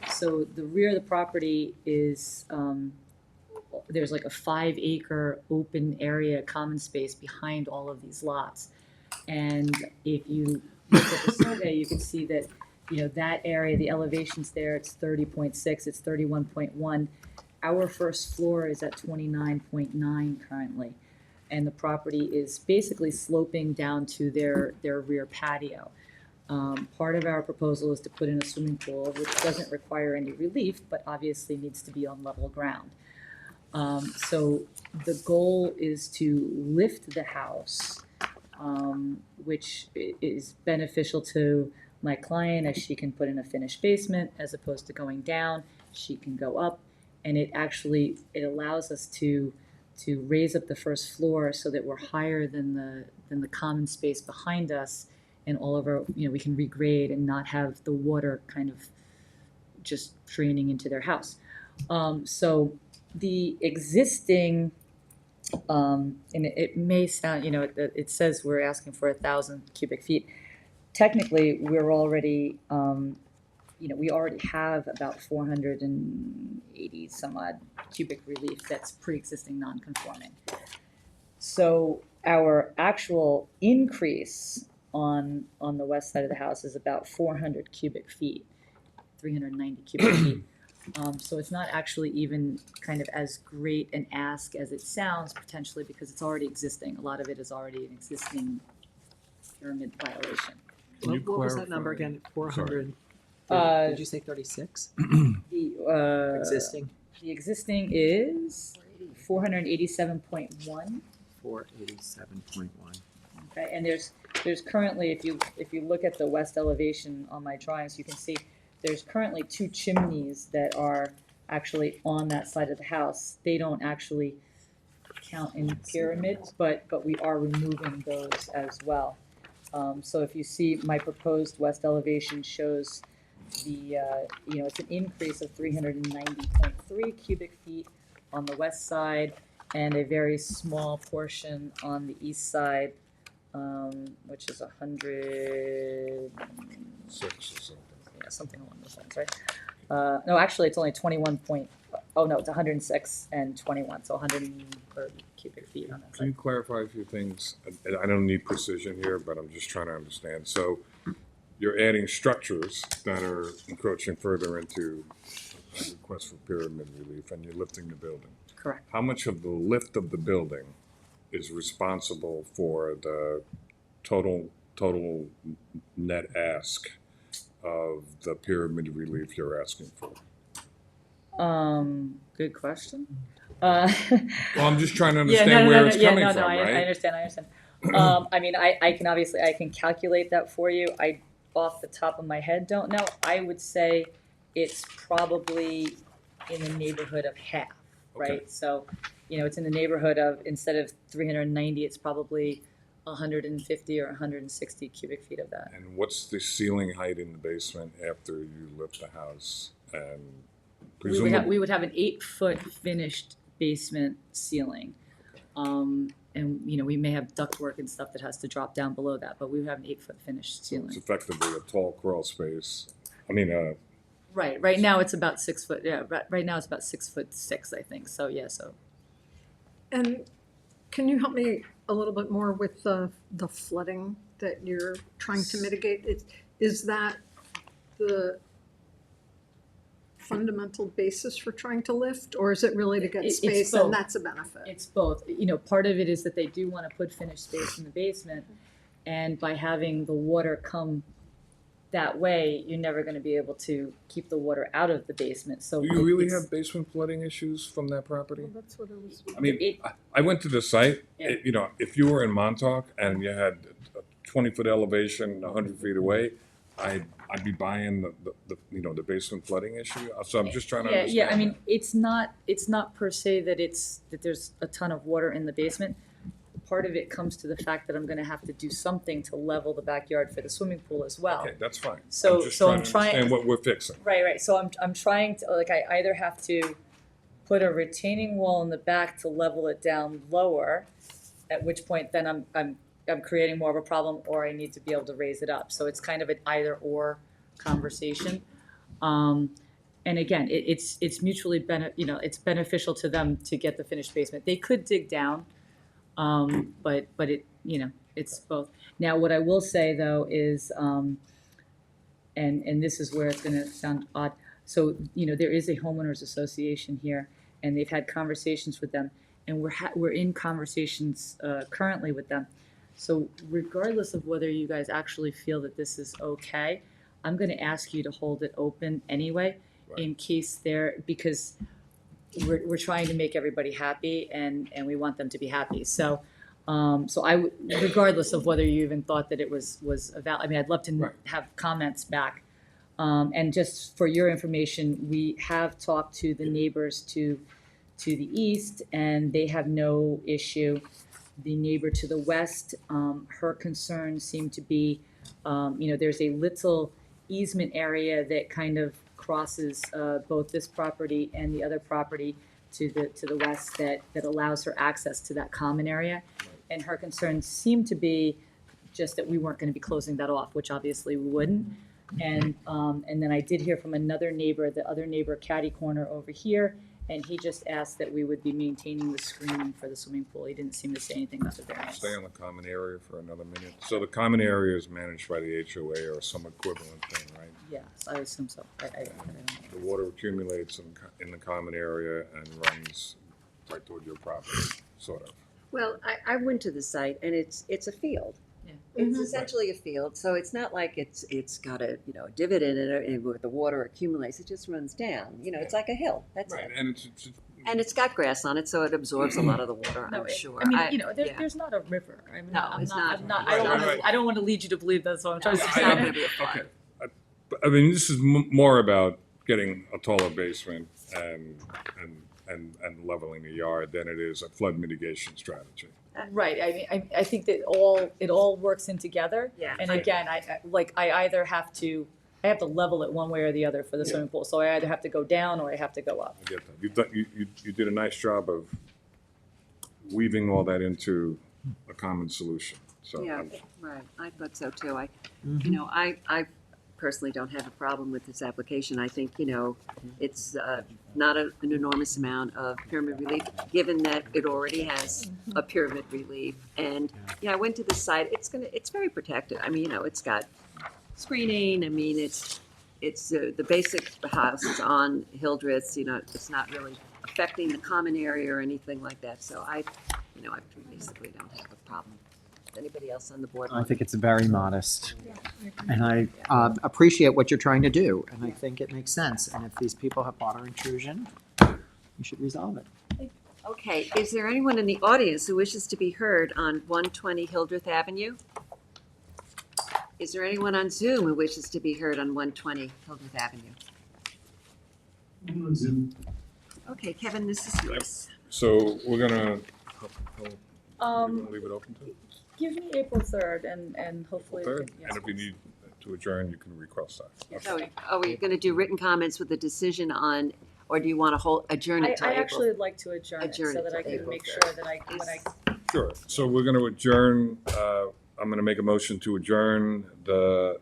So the rear of the property is, there's like a 5-acre open area, common space behind all of these lots. And if you look at the survey, you can see that, that area, the elevation's there, it's 30.6, it's 31.1. Our first floor is at 29.9 currently. And the property is basically sloping down to their rear patio. Part of our proposal is to put in a swimming pool, which doesn't require any relief, but obviously needs to be on level ground. So the goal is to lift the house, which is beneficial to my client, as she can put in a finished basement as opposed to going down. She can go up, and it allows us to raise up the first floor so that we're higher than the common space behind us, and all of our, we can regrade and not have the water kind of just draining into their house. So the existing, and it may sound, it says we're asking for 1,000 cubic feet. technically, we're already, we already have about 480 some odd cubic relief that's pre-existing non-conforming. So our actual increase on the west side of the house is about 400 cubic feet, 390 cubic feet. So it's not actually even kind of as great an ask as it sounds, potentially, because it's already existing. A lot of it is already an existing pyramid violation. Can you What was that clarify- number again? 400? Uh, Did you say 36? The Existing? The existing is 487.1. 487.1. Okay, and there's currently, if you look at the west elevation on my drawings, you can see there's currently 2 chimneys that are actually on that side of the house. They don't actually count in pyramids, but we are removing those as well. So if you see, my proposed west elevation shows the, it's an increase of 390.3 cubic feet on the west side and a very small portion on the east side, which is 100, 6 or something. yeah, something along those lines, right? No, actually, it's only 21 point, oh no, it's 106 and 21, so 130 cubic feet on that Can you side. clarify a few things? I don't need precision here, but I'm just trying to understand. So you're adding structures that are encroaching further into a request for pyramid relief, and you're lifting the building. Correct. How much of the lift of the building is responsible for the total net ask of the pyramid relief you're asking for? Good question. Well, I'm just trying to Yeah, understand where it's coming no, from, I right? understand. I mean, I can obviously, I can calculate that for you. I, off the top of my head, don't know. I would say it's probably in the neighborhood of half, right? Okay. So, it's in the neighborhood of, instead of 390, it's probably 150 or 160 cubic feet of that. And what's the ceiling height in the basement after you lift the house? And presumably, We would have an 8-foot finished basement ceiling. And, we may have ductwork and stuff that has to drop down below that, but we would have an 8-foot finished it's ceiling. effectively a tall crawl space. I mean, Right now it's about 6 foot, yeah, right now it's about 6'6", I think, so, yeah, so. And can you help me a little bit more with the flooding that you're trying to mitigate? Is that the fundamental basis for trying to lift, or is it really to get It's space both. and that's a benefit? It's both. Part of it is that they do want to put finished space in the basement, and by having the water come that way, you're never going to be able to keep the water out of the basement. So do you really it's- have basement flooding issues from that property? Well, that's what I was. I mean, It- I went to the site. Yeah. If you were in Montauk and you had a 20-foot elevation, 100 feet away, I'd be buying the basement flooding issue. So I'm just trying to understand. Yeah, I mean, it's not per se that there's a ton of water in the basement. Part of it comes to the fact that I'm gonna have to do something to level the backyard for the swimming pool as well. Okay, that's fine. So- I'm just so trying I'm to trying- understand what we're fixing. Right, so I'm trying to, I either have to put a retaining wall in the back to level it down lower, at which point then I'm creating more of a problem, or I need to be able to raise it up. So it's kind of an either or conversation. And again, it's mutually it's beneficial to them to get the finished basement. They could dig down, but it, it's both. Now, what I will say though is, and this is where it's gonna sound odd. So, there is a homeowners association here, and they've had conversations with them, and we're in conversations currently with them. So regardless of whether you guys actually feel that this is okay, I'm gonna ask you to hold it open anyway, in case because we're trying to make everybody happy, and we want them to be happy. So, regardless of whether you even thought that it was I'd love to Right. have comments back. And just for your information, we have talked to the neighbors to the east, and they have no issue. The neighbor to the west, her concerns seem to be, there's a little easement area that kind of crosses both this property and the other property to the west that allows her access to that common area. And her concerns seem to be just that we weren't gonna be closing that off, which obviously we wouldn't. And then I did hear from another neighbor, the other neighbor catty corner over here, and he just asked that we would be maintaining the screening for the swimming pool. He didn't seem to say anything about the variance. Stay on the common area for another minute. So the common area is managed by the HOA or some equivalent thing, right? Yes, I assume so. I don't know. The water accumulates in the common area and runs right toward your property, sort of. Well, I went to the site and it's a field. Yeah. It's essentially a field, so it's not like it's got a divot in it and where the water accumulates. It just runs down. It's like a hill. That's Right, it. and And it's got grass on it, so it absorbs a lot of the water. No, I'm sure. I mean, yeah. there's not a river. I mean, No, I'm it's not. not. I don't want to lead you to believe that's what I'm trying to It's say. not gonna be a farm. Okay. I mean, this is more about getting a taller basement and leveling the yard than it is a flood mitigation strategy. Right. I mean, I think that it all works in together. Yeah. And again, I either have to level it one way or the other for the swimming pool. So I either have to go down or I have to go up. I get that. You did a nice job of weaving all that into a common solution. So Yeah, right. I thought so too. I personally don't have a problem with this application. I think, it's not an enormous amount of pyramid relief, given that it already has a pyramid relief. And, I went to the site. It's very protected. I mean, it's got screening. I mean, it's the basic house is on Hildreth. It's not really affecting the common area or anything like that. So I basically don't have a problem. Anybody else on the board? I think it's very modest. And I appreciate what you're trying to do, and I think it makes sense. And if these people have water intrusion, you should resolve it. Okay, is there anyone in the audience who wishes to be heard on 120 Hildreth Avenue? Is there anyone on Zoom who wishes to be heard on 120 Hildreth Avenue? Okay, Kevin, this is yours. So we're gonna leave it open to Give me April 3rd and hopefully. third, yes. and if you need to adjourn, you can request that. So are we going to do written comments with the decision on, or do you want to adjourn it till I April? actually would like to adjourn it Adjourn so it that I till can April make 3rd. sure that I Sure. So we're gonna adjourn. I'm gonna make a motion to adjourn the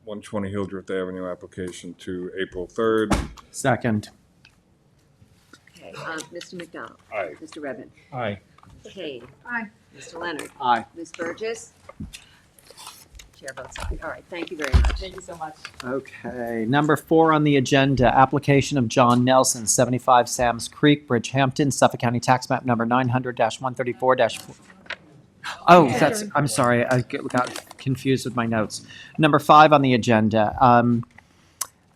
120 Hildreth Avenue application to April 3rd. Second. Okay, Mr. McDonald. Aye. Mr. Redmond. Aye. Kate. Aye. Mr. Leonard. Aye. Ms. Burgess. Chair votes aye. All right, thank you very much. Thank you so much. Okay, number 4 on the agenda, application of John Nelson, 75 Sam's Creek, Bridgehampton, Suffolk County Tax Map number 900-134-4. Oh, I'm sorry, I got confused with my notes. Number 5 on the agenda,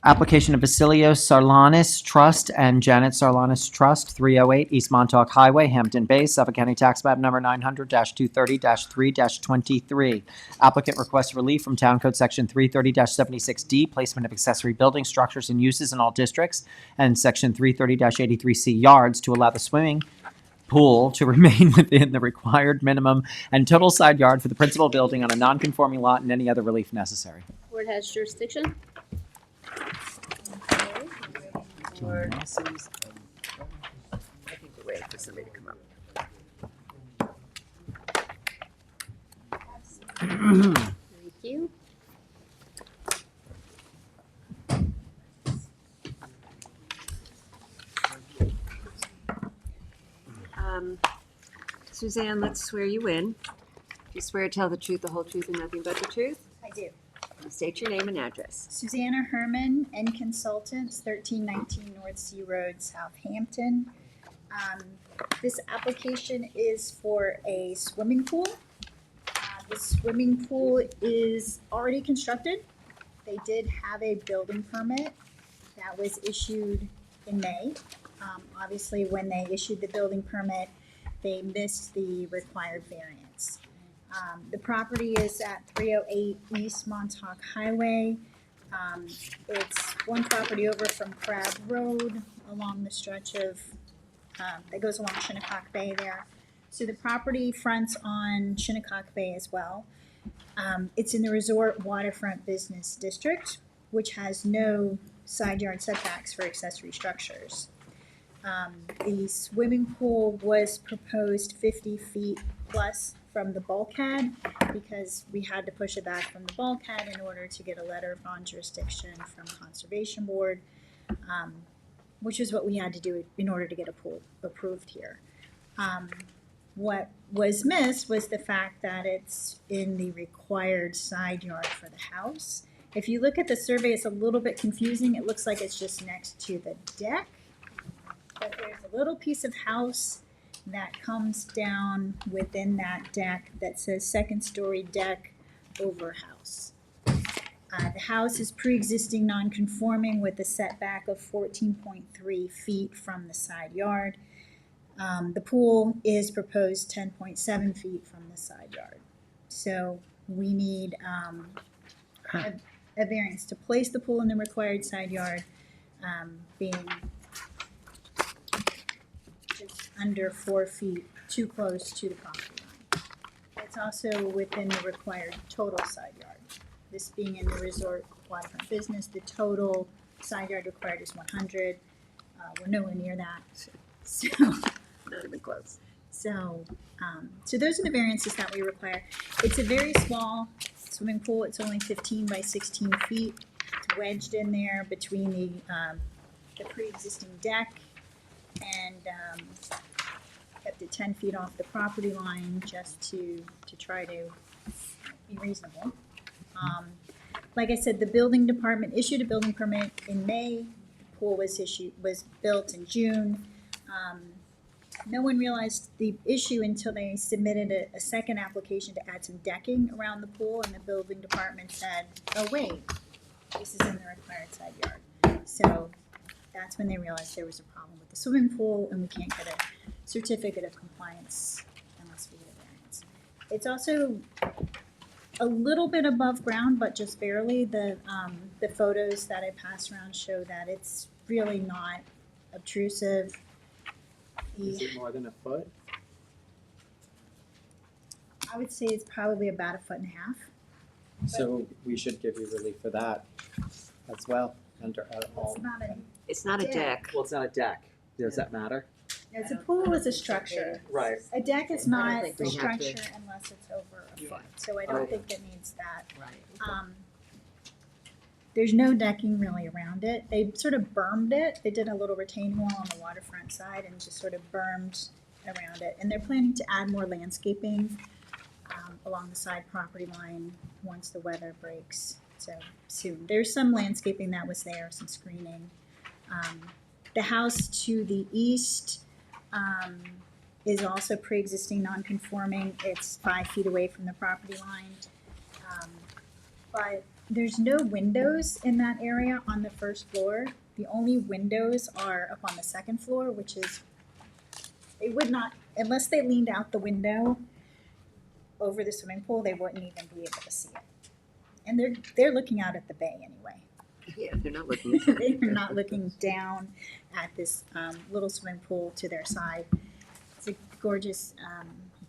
application of Vasilio Sarlanis Trust and Janet Sarlanis Trust, 308 East Montauk Highway, Hampton Bays, Suffolk County Tax Map number 900-230-3-23. Applicant requests relief from Town Code Section 330-76D, placement of accessory building structures and uses in all districts, and Section 330-83C yards to allow the swimming pool to remain within the required minimum and total side yard for the principal building on a non-conforming lot and any other relief necessary. Board has jurisdiction. Or Susan. I think we're waiting for somebody to come up. Thank you. Suzanne, let's swear you in. Do you swear to tell the truth, the whole truth, and nothing but the truth? I do. State your name and address. Susanna Herman and Consultants, 1319 North Sea Road, Southampton. This application is for a swimming pool. The swimming pool is already constructed. They did have a building permit that was issued in May. Obviously, when they issued the building permit, they missed the required variance. The property is at 308 East Montauk Highway. It's one property over from Crab Road along the stretch of, that goes along Shinnecock Bay there. So the property fronts on Shinnecock Bay as well. It's in the Resort Waterfront Business District, which has no side yard setbacks for accessory structures. The swimming pool was proposed 50 feet plus from the bulkhead because we had to push it back from the bulkhead in order to get a letter of non-jurisdiction from Conservation Board, which is what we had to do in order to get a pool approved here. What was missed was the fact that it's in the required side yard for the house. If you look at the survey, it's a little bit confusing. It looks like it's just next to the deck. But there's a little piece of house that comes down within that deck that says second story deck over house. The house is pre-existing non-conforming with a setback of 14.3 feet from the side yard. The pool is proposed 10.7 feet from the side yard. So we need a variance to place the pool in the required side yard, being just under 4 feet too close to the property line. It's also within the required total side yard. This being in the resort waterfront business, the total side yard required is 100. We're nowhere near that. So, Not even close. so those are the variances that we require. It's a very small swimming pool. It's only 15 by 16 feet. It's wedged in there between the pre-existing deck and kept it 10 feet off the property line just to try to be reasonable. Like I said, the building department issued a building permit in May. The pool was built in June. No one realized the issue until they submitted a second application to add some decking around the pool, and the building department said, oh wait, this is in the required side yard. So that's when they realized there was a problem with the swimming pool, and we can't get a certificate of compliance unless we get a variance. It's also a little bit above ground, but just barely. The photos that I passed around show that it's really not obtrusive. Is it more than a foot? I would say it's probably about 1.5 feet. So we should give you relief for that as well, under all. It's not a, It's not a deck. Well, it's not a deck. Does that matter? it's a pool is a structure. Right. A deck is I not don't think a we have to- structure unless it's over a foot, so I don't think it needs that. Right. There's no decking really around it. They sort of bermed it. They did a little retaining wall on the waterfront side and just sort of bermed around it. And they're planning to add more landscaping along the side property line once the weather breaks. So soon. There's some landscaping that was there, some screening. The house to the east is also pre-existing non-conforming. It's 5 feet away from the property line. But there's no windows in that area on the first floor. The only windows are up on the second floor, which is, they would not, unless they leaned out the window over the swimming pool, they wouldn't even be able to see it. And they're looking out at the bay anyway. Yeah, they're not looking. They're not looking down at this little swimming pool to their side. It's a gorgeous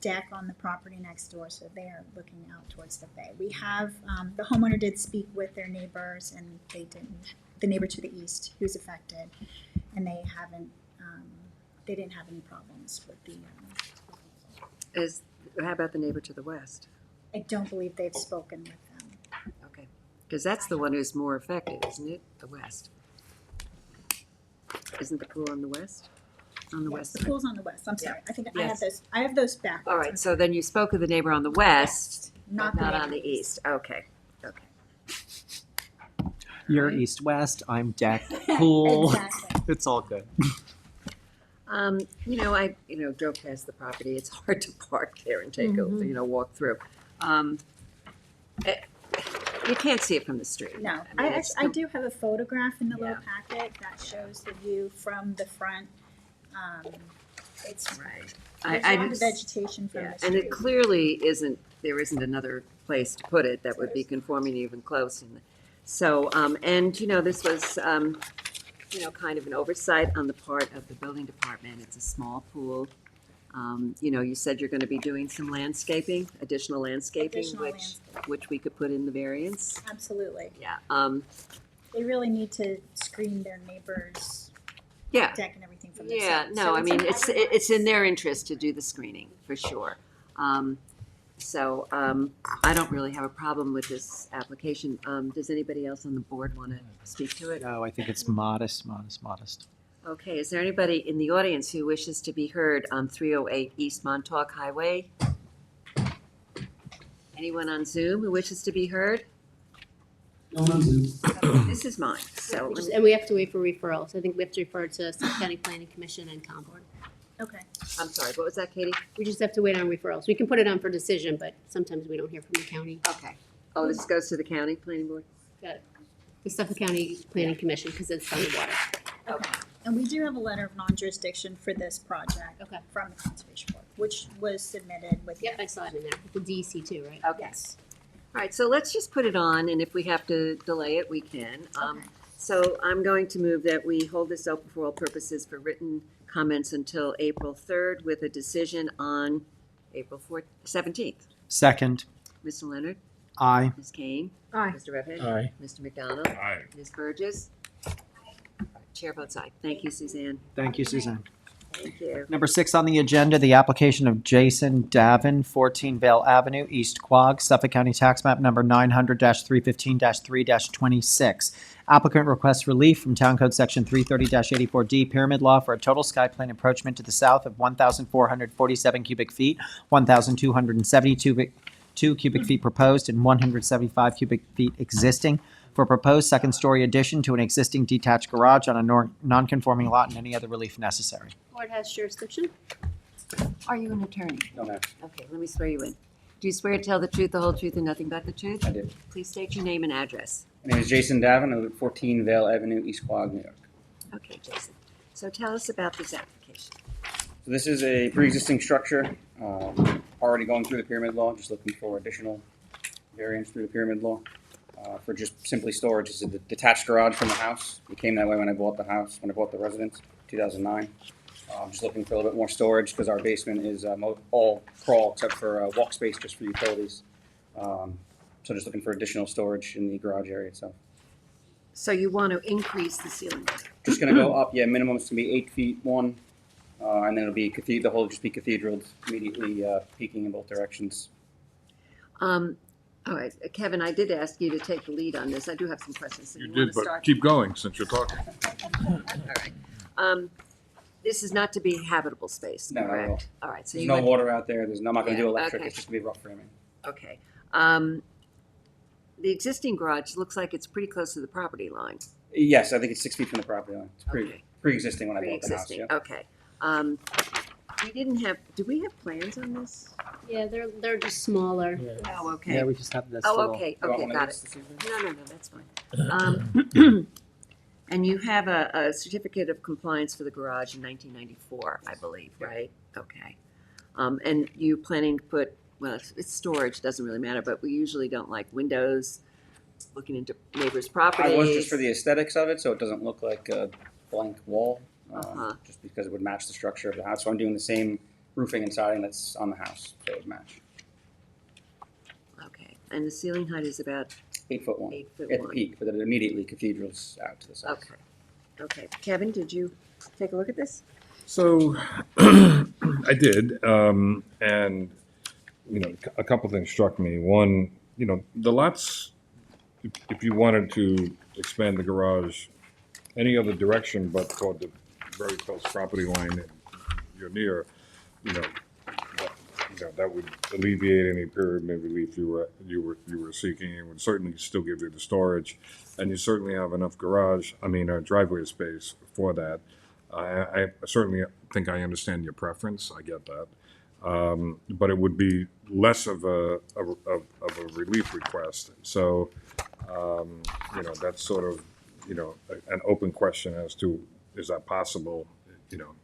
deck on the property next door, so they are looking out towards the bay. We have, the homeowner did speak with their neighbors, and they didn't, the neighbor to the east who's affected, and they didn't have any problems with the, How about the neighbor to the west? I don't believe they've spoken with them. Okay. Because that's the one who's more affected, isn't it? The west. Isn't the pool on the west? On the Yes, west the side? pool's on the west, I'm sorry, I think Yes. I have those backwards. All I'm right, so sorry. then you spoke of the neighbor on the west, Not but the not neighbor on the east. Okay, okay. You're east-west, I'm deck, pool. Exactly. It's all good. I drove past the property. It's hard to park there and take a, walk through. You can't see it from the street. No, I mean, it's I do have a photograph in the Yeah. little packet that shows the view from the front. It's, Right. there's a lot of vegetation from Yeah, the and street. it clearly there isn't another place to put it that would be conforming even close. So, this was, kind of an oversight on the part of the building department. It's a small pool. You said you're gonna be doing some landscaping, additional landscaping, Additional which, landscaping. which we could put in the variance. Absolutely. Yeah, They really need to screen their neighbors' yeah. deck and everything from the Yeah, sun. no, So I mean, in it's in their interest to do the screening, for sure. So I don't really have a problem with this application. Does anybody else on the board want to speak to it? No, I think it's modest. Okay, is there anybody in the audience who wishes to be heard on 308 East Montauk Highway? Anyone on Zoom who wishes to be heard? No one's in. This is mine, so. And we have to wait for referrals. I think we have to refer to Suffolk County Planning Commission and Com Board. Okay. I'm sorry, what was that, Katie? We just have to wait on referrals. We can put it on for decision, but sometimes we don't hear from the county. Okay. Oh, this goes to the county planning board? Got it. The Suffolk County Planning Commission, because it's on the water. Okay. And we do have a letter of non-jurisdiction for this project. Okay. From the Conservation Board, which was submitted with. Yep, I saw it in there. The DEC too, right? Okay. All right, so let's just put it on, and if we have to delay it, we can. Okay. So I'm going to move that we hold this open for all purposes for written comments until April 3rd with a decision on April 17th. Second, Mr. Leonard? aye. Ms. Kane? Aye. Mr. Redhead? Aye. Mr. McDonald? Aye. Ms. Burgess? Chair votes aye. Thank you, Suzanne. Thank you, Suzanne. Thank you. Number 6 on the agenda, the application of Jason Davin, 14 Vale Avenue, East Quogue, Suffolk County Tax Map Number 900-315-3-26. Applicant requests relief from Town Code Section 330-84D Pyramid Law for a total sky plane encroachment to the south of 1,447 cubic feet, 1,272 cubic feet proposed, and 175 cubic feet existing, for a proposed second-story addition to an existing detached garage on a non-conforming lot, and any other relief necessary. Board has jurisdiction. Are you an attorney? No, ma'am. Okay, let me swear you in. Do you swear to tell the truth, the whole truth, and nothing but the truth? I did. Please state your name and address. My name is Jason Davin. I live at 14 Vale Avenue, East Quogue, New York. Okay, Jason. So tell us about this application. So this is a pre-existing structure, already going through the pyramid law, just looking for additional variance through the pyramid law. For just simply storage. It's a detached garage from the house. It came that way when I bought the house, when I bought the residence, 2009. I'm just looking for a little bit more storage because our basement is all crawl except for walk space just for utilities. So just looking for additional storage in the garage area itself. So you want to increase the ceiling height? Just gonna go up, yeah, minimum is gonna be 8 feet one, and then it'll be the whole will just be cathedraled, immediately peaking in both directions. All right, Kevin, I did ask you to take the lead on this. I do have some questions. So You wanna did, but start? keep going since you're talking. All right. This is not to be habitable space, No, not at all. correct? All right, so There's you no would, water out there, I'm not gonna do Yeah, electric, okay. it's just gonna be rough framing. okay. The existing garage looks like it's pretty close to the property line. Yes, I think it's 6 feet from the property line. It's Okay. pre-existing when I bought the house, Pre-existing, yeah. okay. We didn't have, do we have plans on this? Yeah, they're just smaller. Oh, okay. Yeah, we just have this Oh, little. okay, You want okay, one of got these it. this evening? No, that's fine. And you have a certificate of compliance for the garage in 1994, I believe, right? Okay. And you planning to put, well, it's storage, doesn't really matter, but we usually don't like windows looking into neighbors' properties. I was just for the aesthetics of it, so it doesn't look like a blank wall, Uh-huh. just because it would match the structure of the house. So I'm doing the same roofing and siding that's on the house, so it would match. Okay, and the ceiling height is about 8 foot one 8 foot at the 1. peak, but it immediately cathedrals out to the side. Okay, okay. Kevin, did you take a look at this? So, I did, and, you know, a couple things struck me. One, you know, the lots, if you wanted to expand the garage any other direction but toward the very close property line that you're near, that would alleviate any pyramid relief you were seeking. It would certainly still give you the storage, and you certainly have enough driveway space for that. I certainly think I understand your preference. I get that, but it would be less of a relief request. So, that's sort of an open question as to is that possible?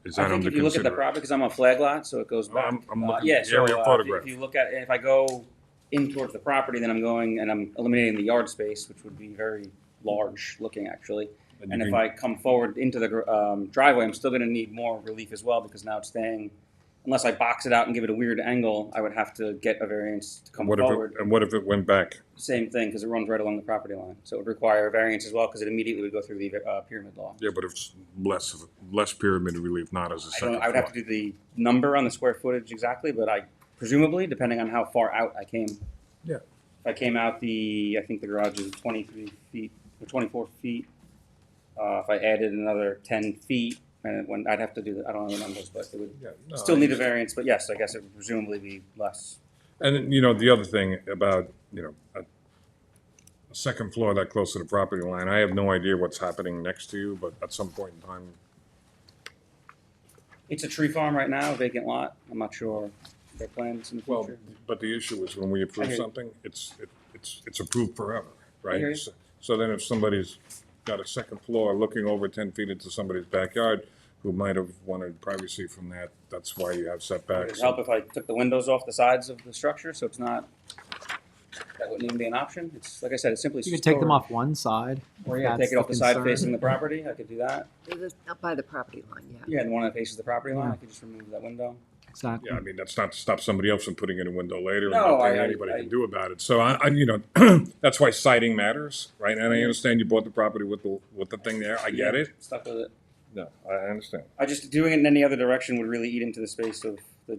Is that I think under if you look at the consideration? property, because I'm on flag lot, so it goes back. I'm looking Yeah, at the so aerial photograph. if you look at, if I go in towards the property, then I'm going and I'm eliminating the yard space, which would be very large looking actually. And if I come forward into the driveway, I'm still going to need more relief as well because now it's staying. Unless I box it out and give it a weird angle, I would have to get a variance to come forward. What if it went back? Same thing, because it runs right along the property line. So it would require a variance as well, because it immediately would go through the pyramid law. Yeah, but if it's less pyramid relief, not as a second I would have to do the number on the square footage exactly, but Presumably, depending on how far out I came. Yeah. If I came out I think the garage is 23 feet, or 24 feet. If I added another 10 feet, and when I'd have to do that, I don't know the numbers, but it would Yeah, no, still I need a understand. variance, but yes, I guess it would presumably be less. And then, you know, the other thing about, you know, a second floor that close to the property line, I have no idea what's happening next to you, but at some point in time, It's a tree farm right now, vacant lot. I'm not sure their plans in the well, future. but the issue is when we I approve hear you. something, it's approved forever, I hear right? you. So then if somebody's got a second floor looking over 10 feet into somebody's backyard, who might have wanted privacy from that, that's why you have Would setbacks. it help if I took the windows off the sides of the structure, so it's not, that wouldn't even be an option? It's, like I said, it's simply. You could take them storage. off one side. Or if yeah, that's take it off the side concern. facing the property, I could do that. Up by the property line, yeah. Yeah, and the one that faces the property line, Yeah. I could just remove that window. Exactly. Yeah, I mean, that's not to stop somebody else from putting in a window later, and No, nothing I- anybody I- can do about it. So I, you know, that's why siding matters, right? And I understand you bought the property with the thing there, I get Yeah, it. Stuck with it. No, I understand. I just, doing it in any other direction would really eat into the space of the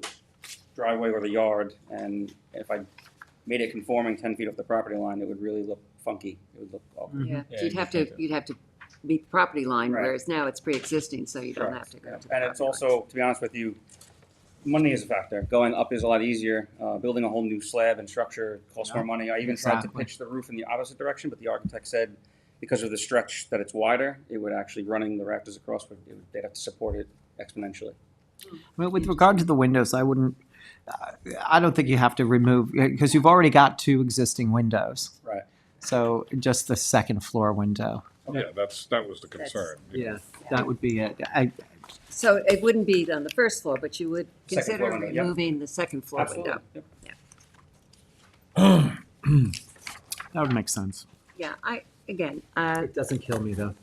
driveway or the yard, and if I made it conforming 10 feet off the property line, it would really look funky. It would look awkward. Yeah, Yeah, you'd have to meet the property line, Right. whereas now it's pre-existing, so you don't Correct. have to go Yeah. to the And it's property line. also, to be honest with you, money is a factor. Going up is a lot easier. Building a whole new slab and structure costs more money. I even tried to Exactly. pitch the roof in the opposite direction, but the architect said because of the stretch that it's wider, it would actually, running the rafters across, they'd have to support it exponentially. Well, with regard to the windows, I wouldn't, I don't think you have to remove, because you've already got two existing windows. Right. So just the second floor window. Okay. Yeah, that was the concern. you know. That would be it. So it wouldn't be on the first floor, but you would Second floor consider window, yep. removing the second floor Absolutely. window. Yep. That would make sense. Yeah, again, It doesn't kill me though.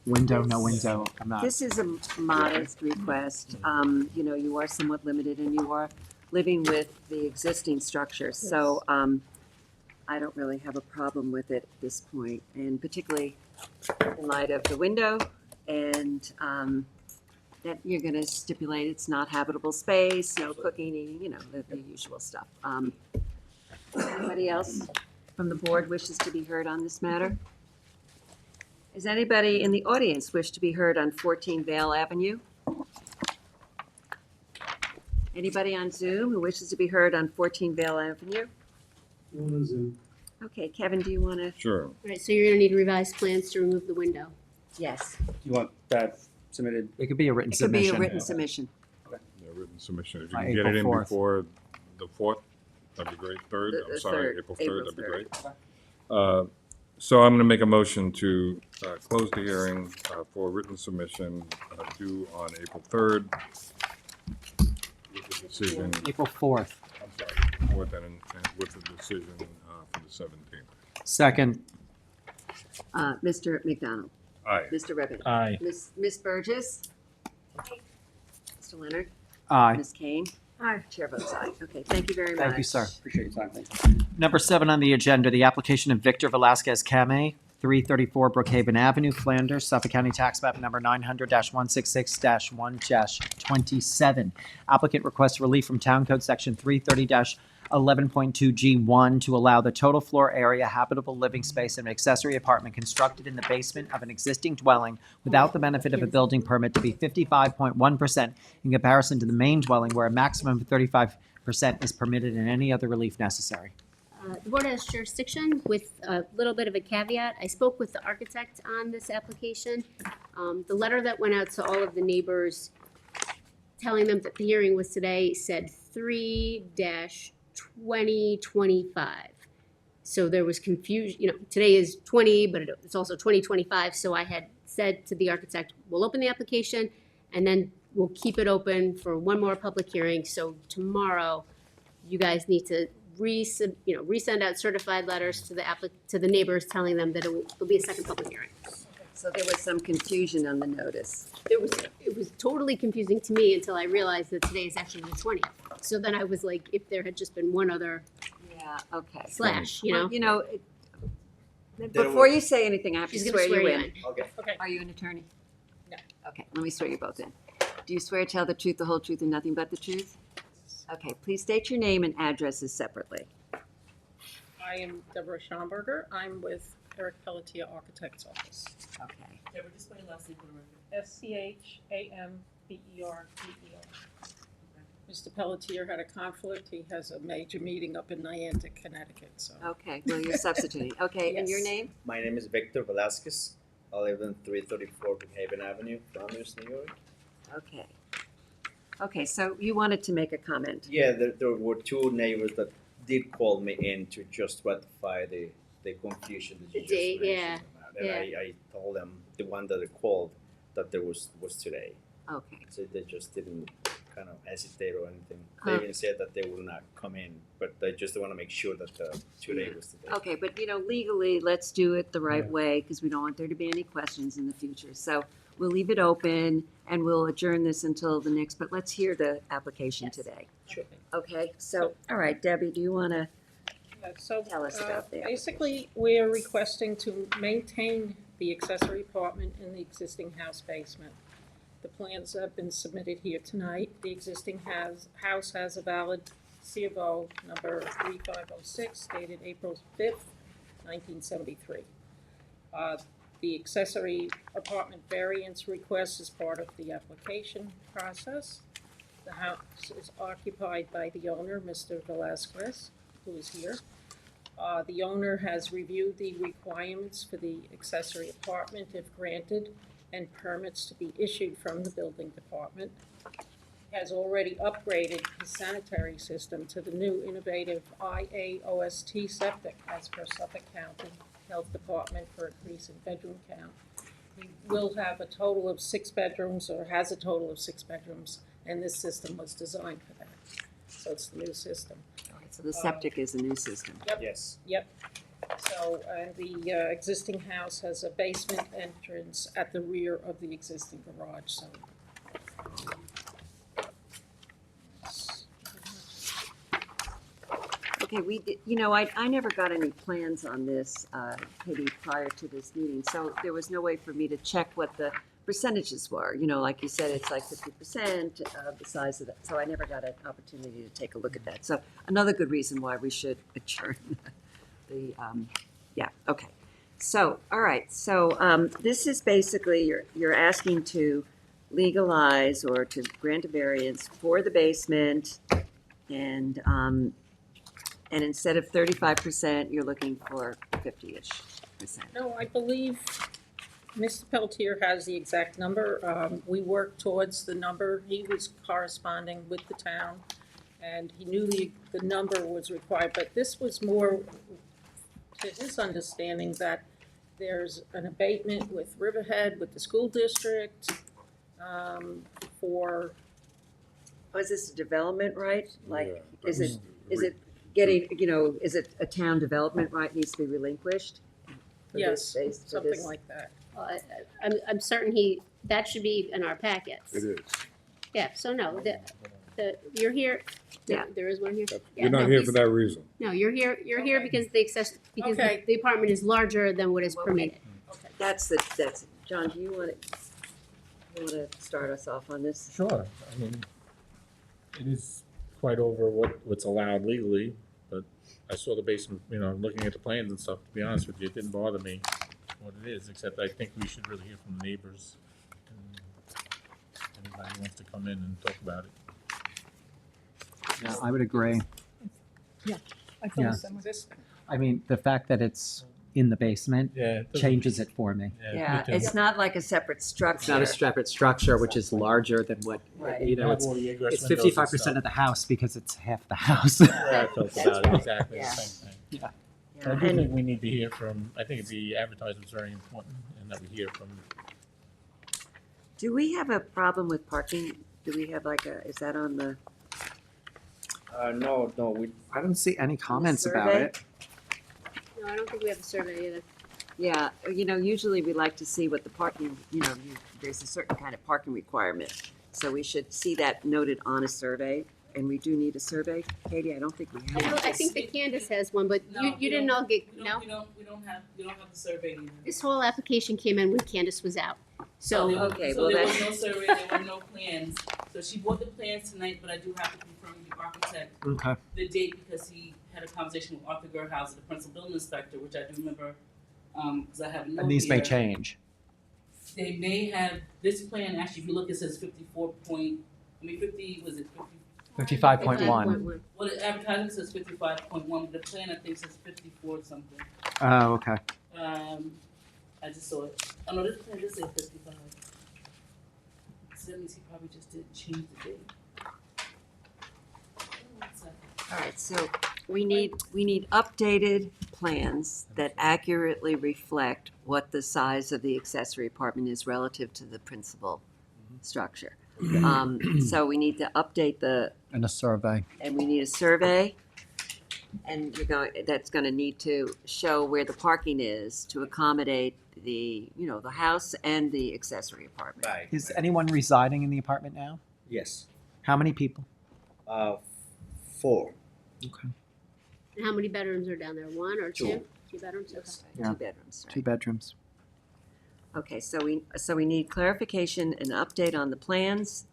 Window, no window, I'm not. this is a modest request. You know, you are somewhat limited and you are living with the existing structure. So I don't really have a problem with it at this point, and particularly in light of the window and that you're going to stipulate it's not habitable space, no cooking, eating, you know, the usual stuff. Anybody else from the board wishes to be heard on this matter? Does anybody in the audience wish to be heard on 14 Vale Avenue? Anybody on Zoom who wishes to be heard on 14 Vale Avenue? Okay, Kevin, do you want to? Sure. All right, so you're gonna need revised plans to remove the window. Yes, You want that submitted? It could be a written it could be a submission. written submission. Yeah, written submission. If you By can get it in April 4th. before the 4th, that'd be great. 3rd, The I'm sorry, 3rd, April April 3rd, that'd be 3rd. great. So I'm going to make a motion to close the hearing for written submission due on April 3rd. With the decision, April 4th. I'm sorry, 4th and with the decision for the 17th. Second, Mr. McDonald, Aye. Mr. Ribbon. Aye. Miss Burgess? Mr. Leonard? aye. Ms. Kane? Aye. Chair votes aye. Okay, thank you very much. Thank you, sir. Appreciate your time. Thank you. Number 7 on the agenda, the application of Victor Velasquez Came, 334 Brookhaven Avenue, Flanders, Suffolk County Tax Map Number 900-166-1-27. Applicant requests relief from Town Code Section 330-11.2G1 to allow the total floor area, habitable living space, and accessory apartment constructed in the basement of an existing dwelling without the benefit of a building permit to be 55.1% in comparison to the main dwelling where a maximum of 35% is permitted and any other relief necessary. The board has jurisdiction with a little bit of a caveat. I spoke with the architect on this application. The letter that went out to all of the neighbors telling them that the hearing was today said 3-2025. So there was confusion, you know, today is 20, but it's also 2025. So I had said to the architect, we'll open the application and then we'll keep it open for one more public hearing. So tomorrow, you guys need to resend out certified letters to the neighbors telling them that there'll be a second public hearing. So there was some confusion on the notice. It was totally confusing to me until I realized that today is actually the 20th. So then I was like, if there had just been one other Yeah, okay. slash, you Well, know? you know, before you say anything, I have to She's gonna swear swear you you in. in. Okay. Are you an attorney? No. Okay, let me swear you both in. Do you swear to tell the truth, the whole truth, and nothing but the truth? Okay, please state your name and addresses separately. I am Deborah Schomburger. I'm with Eric Pelletier Architect's Office. Okay. Deborah, just spell your last name for the record. SCHAMBERDER. Mr. Pelletier had a conflict. He has a major meeting up in Niantic, Connecticut, so. Okay, well, you're substituting. Okay, and your Yes. name? My name is Victor Velasquez. I live in 334 Brookhaven Avenue, Flanders, New York. Okay. Okay, so you wanted to make a comment. Yeah, there were two neighbors that did call me in to just ratify the confusion that you The just date, mentioned about. And I told them, the one that called, that there was today. Okay. So they just didn't kind of hesitate or anything. They Huh. even said that they will not come in, but they just want to make sure that today was today. Okay, but legally, let's do it the right Yeah. way because we don't want there to be any questions in the future. So we'll leave it open and we'll adjourn this until the next, but let's hear the application Yes. today. Sure. Okay, so, all right, Debbie, do you want to So, tell us about that? basically, we're requesting to maintain the accessory apartment in the existing house basement. The plans have been submitted here tonight. The existing house has a valid C of O number 3506 dated April 5th, 1973. The accessory apartment variance request is part of the application process. The house is occupied by the owner, Mr. Velasquez, who is here. The owner has reviewed the requirements for the accessory apartment if granted, and permits to be issued from the building department. Has already upgraded his sanitary system to the new innovative IAOST septic as per Suffolk County Health Department for increase in bedroom count. He will have a total of 6 bedrooms, or has a total of 6 bedrooms, and this system was designed for that. So it's the new system. So the septic is a new system. Yes. Yep. So, and the existing house has a basement entrance at the rear of the existing garage, so. Okay, we did, I never got any plans on this, Katie, prior to this meeting, so there was no way for me to check what the percentages were. Like you said, it's like 50% of the size of that, so I never got an opportunity to take a look at that. So another good reason why we should adjourn yeah, okay. So, all right, so this is basically, you're asking to legalize or to grant a variance for the basement, and instead of 35%, you're looking for 50-ish percent. No, I believe Mr. Pelletier has the exact number. We worked towards the number. He was corresponding with the town, and he knew the number was required, but this was more to his understanding that there's an abatement with Riverhead, with the school district, for. Oh, is this a development right? Like, Yeah, is it that was- getting, is it a town development right needs to be relinquished? for this Yes, space, for something this? like that. I'm certain that should be in our packets. It is. Yeah, so no, you're here, Yeah. there is one here. Yeah, You're not no, here he's- for that reason. No, you're here Okay. because because Okay. the apartment is larger than what is permitted. Okay. That's, John, do you want to start us off on this? Sure, I mean, it is quite over what's allowed legally, but I saw the basement, looking at the plans and stuff, to be honest with you, it didn't bother me what it is, except I think we should really hear from the neighbors. And anybody who wants to come in and talk about it. Yeah, I would agree. I feel Yeah. the same way. Existing. I mean, the fact that it's in the basement Yeah. it doesn't- changes it for me. Yeah, me too. it's not like a separate structure. It's not a separate structure, which is larger than what, Right. it's All the egress it's windows and 55% of the house because it's half the house. stuff. Yeah, I felt That's about right. it, exactly the Yeah. same thing. Yeah. I Yeah, do and- think we need to hear from, I think the advertisement is very important, and that we hear from. Do we have a problem with parking? Do we have is that on the No, we I don't see any comments about survey? it. No, I don't think we have a survey either. Yeah, usually we like to see what the parking, there's a certain kind of parking requirement. So we should see that noted on a survey, and we do need a survey. Katie, I don't think we have. I think that Candace has one, but you didn't all get, no? We don't have the survey either. This whole application came in when Candace was out. So, Okay, So well, there that- was no survey, there were no plans. So she bought the plans tonight, but I do have to confirm with the architect Okay. the date because he had a conversation with Arthur Gerhauser, the principal building inspector, which I do remember, because I have a note And these may here. change. They may have, this plan, actually, if you look, it says 50, was it 50? 55.1. Well, the advertising says 55.1, but the plan, I think, says 54 something. Oh, okay. I just saw it. Oh, no, this plan does say 55. So that means he probably just didn't change the date. All right, so we need updated plans that accurately reflect what the size of the accessory apartment is relative to the principal structure. So we need to update And a survey. and we need a survey. And that's gonna need to show where the parking is to accommodate the house and the accessory apartment. Right. Is anyone residing in the apartment now? Yes. How many people? 4. Okay. And how many bedrooms are down there? One or two? 2 bedrooms? Okay. Yeah. 2 bedrooms, right? 2 bedrooms. Okay, so we need clarification and update on the plans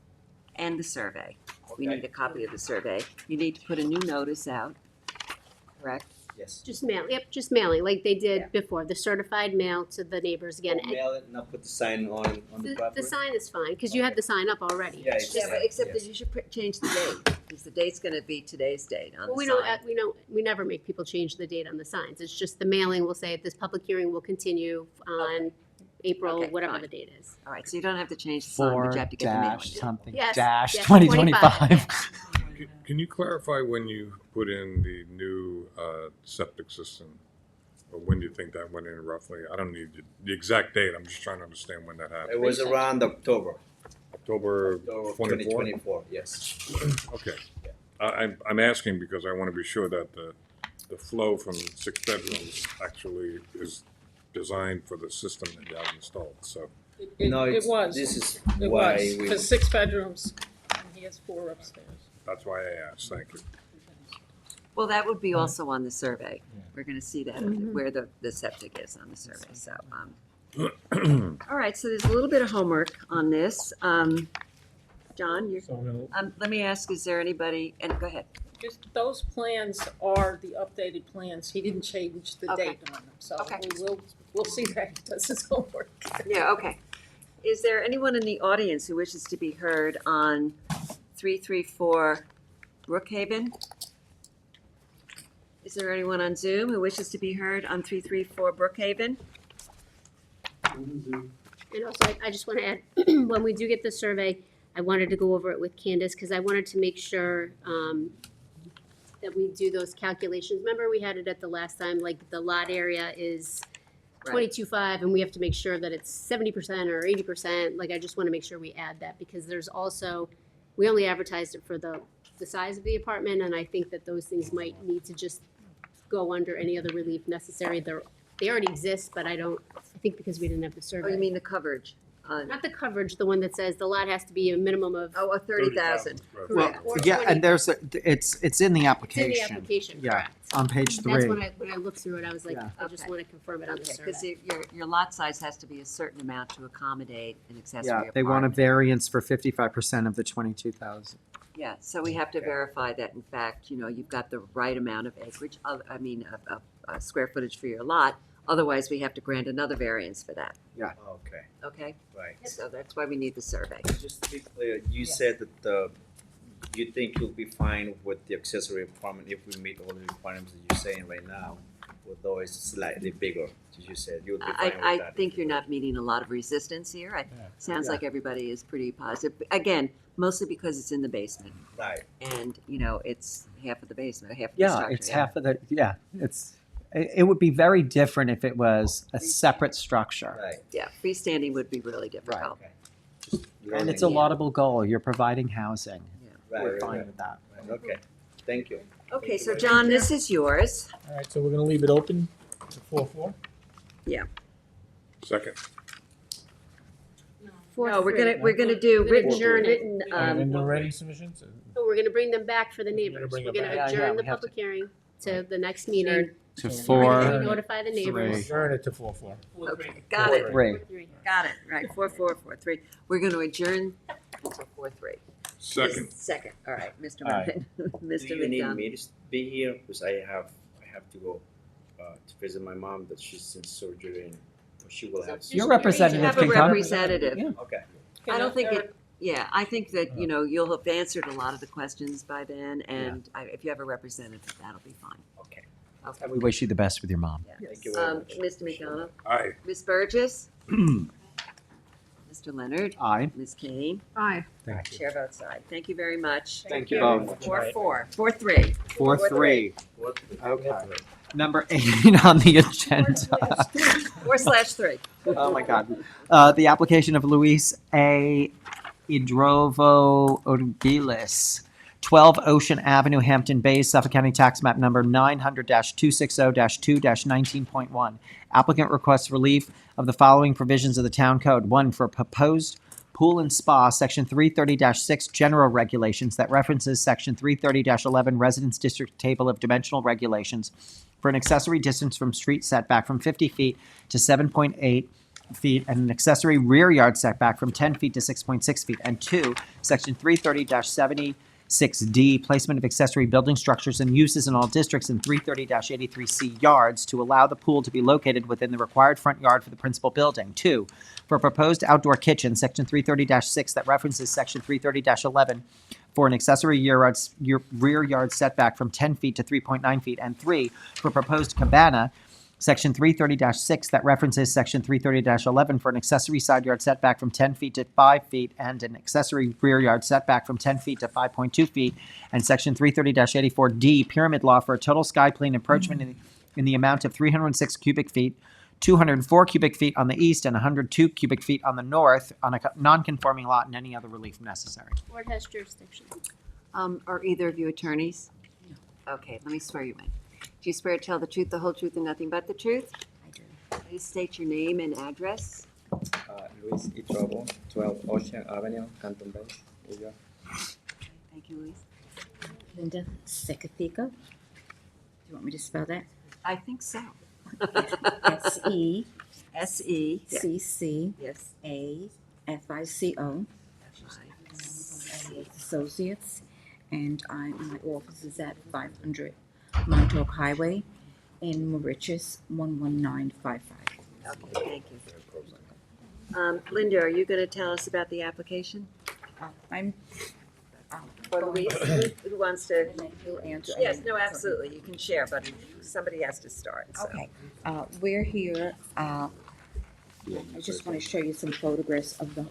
and the survey. We need a copy of the survey. You need to put a new notice out, correct? Yes. Just mailing, like they did before, the certified mail to the neighbors again. Or mail it, not put the sign on the property. The sign is fine, because you have the sign up already. Yeah, It's it's just- Yeah, but except that you should change the date, because the date's gonna be today's date on Well, the sign. we never make people change the date on the signs. It's just the mailing will say this public hearing will continue on April, Okay, whatever fine. the date is. All right, so you don't have to change the sign, 4 but you have to get the mailing. dash something Yes, dash yes, 2025. Can you clarify when you put in the new septic system? Or when do you think that went in roughly? I don't need the exact date, I'm just trying to understand when that It happened. was around October. October October 24? 2024, yes. Okay. I'm asking because I want to be sure that the flow from 6 bedrooms actually is designed for the system that you have installed, so. No, It it's, was. this is It why was, we. for 6 bedrooms, and he has 4 upstairs. That's why I asked, thank you. Well, that would be also on the survey. We're gonna see that, where the septic is on the survey, so. All right, so there's a little bit of homework on this. John, So I'm gonna, let me ask, is there anybody, and go ahead. Just, those plans are the updated plans. He didn't change the Okay. date on them, so Okay. we'll see that he does his homework. Yeah, okay. Is there anyone in the audience who wishes to be heard on 334 Brookhaven? Is there anyone on Zoom who wishes to be heard on 334 Brookhaven? And also, I just want to add, when we do get the survey, I wanted to go over it with Candace, because I wanted to make sure that we do those calculations. Remember, we had it at the last time, like the lot area is Right. 22.5, and we have to make sure that it's 70% or 80%. Like, I just want to make sure we add that, because there's also, we only advertised it for the size of the apartment, and I think that those things might need to just go under any other relief necessary. They already exist, but I think because we didn't have the Oh, survey. you mean the coverage? Not the coverage, the one that says the lot has to be a minimum of. Oh, 30,000. Right. Correct. Or Yeah, 20. and it's in the It's in application. the application, Yeah, correct. on page 3. That's when I looked through it, I was like, Yeah. I just Okay. want to confirm it on the Okay, survey. because your lot size has to be a certain amount to accommodate an accessory Yeah, apartment. they want a variance for 55% of the 22,000. Yeah, so we have to verify that, in fact, you've got the right amount of acreage, square footage for your lot. Otherwise, we have to grant another variance for that, Okay, okay? right. So that's why we need the survey. Just to be clear, you said that you think you'll be fine with the accessory apartment if we meet all the requirements that you're saying right now, although it's slightly bigger, as you said, you'll be fine with I that. think you're not meeting a lot of resistance here. Sounds Yeah. like everybody is pretty positive. Again, mostly because it's in the basement, Right, and, it's half of the basement, half of the Yeah, structure. it's half of the, it would be very different if it was a separate structure. right, Yeah, freestanding would be really difficult. okay. Just And it's a learning. laudable goal. You're providing housing. Right, We're right, fine right. with that. Right, okay, thank you. Okay, so John, this is yours. all right, so we're gonna leave it open to 4-4. Second, No, we're gonna do written, adjourn it. written, And the ready submissions? So we're gonna bring them back for the gonna neighbors. bring We're them gonna back. Yeah, adjourn the we have public hearing to the next meeting. To We're 4, gonna notify the neighbors. Adjourn it to 4-4. okay, got it, 3. Three. got it, right, 4-4-4-3. We're gonna adjourn until 4-3. Second. Second, all right, Mr. Aye. Martin, Mr. Do you need McDonald. me to be here? Because I have to go to visit my mom that she's in surgery and she will have. Your You representative have a can come. representative. Yeah. Okay. I don't think Eric- it, yeah, I think that, you know, you'll have answered a lot of the questions by then, and if you have a representative, that'll be fine. Okay. Okay. We wish you the best with your mom. Thank you very much. Mr. McDonald, Aye. Ms. Burgess, Mr. Leonard, Aye. Ms. Kane, Aye. chair votes aye. Thank you very much. Thank you both. 4-4, 4-3. 4-3. Okay. Number 8 on the agenda. 4/3. Oh my God. The application of Luis A. Idrovo Orgiles, 12 Ocean Avenue, Hampton Bays, Suffolk County Tax Map Number 900-260-2-19.1. Applicant requests relief of the following provisions of the Town Code. 1, for proposed pool and spa, Section 330-6 General Regulations that references Section 330-11 Residence District Table of Dimensional Regulations for an accessory distance from street setback from 50 feet to 7.8 feet and an accessory rear yard setback from 10 feet to 6.6 feet. And 2, Section 330-76D, placement of accessory building structures and uses in all districts in 330-83C yards to allow the pool to be located within the required front yard for the principal building. 2, for a proposed outdoor kitchen, Section 330-6 that references Section 330-11 for an accessory rear yard setback from 10 feet to 3.9 feet. And 3, for a proposed cabana, Section 330-6 that references Section 330-11 for an accessory side yard setback from 10 feet to 5 feet and an accessory rear yard setback from 10 feet to 5.2 feet, and Section 330-84D Pyramid Law for a total sky plane encroachment in the amount of 306 cubic feet, 204 cubic feet on the east and 102 cubic feet on the north on a non-conforming lot, and any other relief necessary. Board has jurisdiction. Are either of you attorneys? Okay, let me swear you in. Do you swear to tell the truth, the whole truth, and nothing but the truth? I do. Please state your name and address. Luis Itrobo, 12 Ocean Avenue, Canton Bays, New York. Thank you, Luis. Linda Secatheka. Do you want me to spell that? I think so. S-E. S-E. C-C. Yes. A-F-I-C-O. Associates. And my office is at 500 Montauk Highway in Mauritius, 11955. Okay, thank you. Linda, are you going to tell us about the application? I'm. Or Luis, who wants to? And then he'll answer. Yes, no, absolutely, you can share, but somebody has to start, so. Okay, we're here, I just want to show you some photographs of the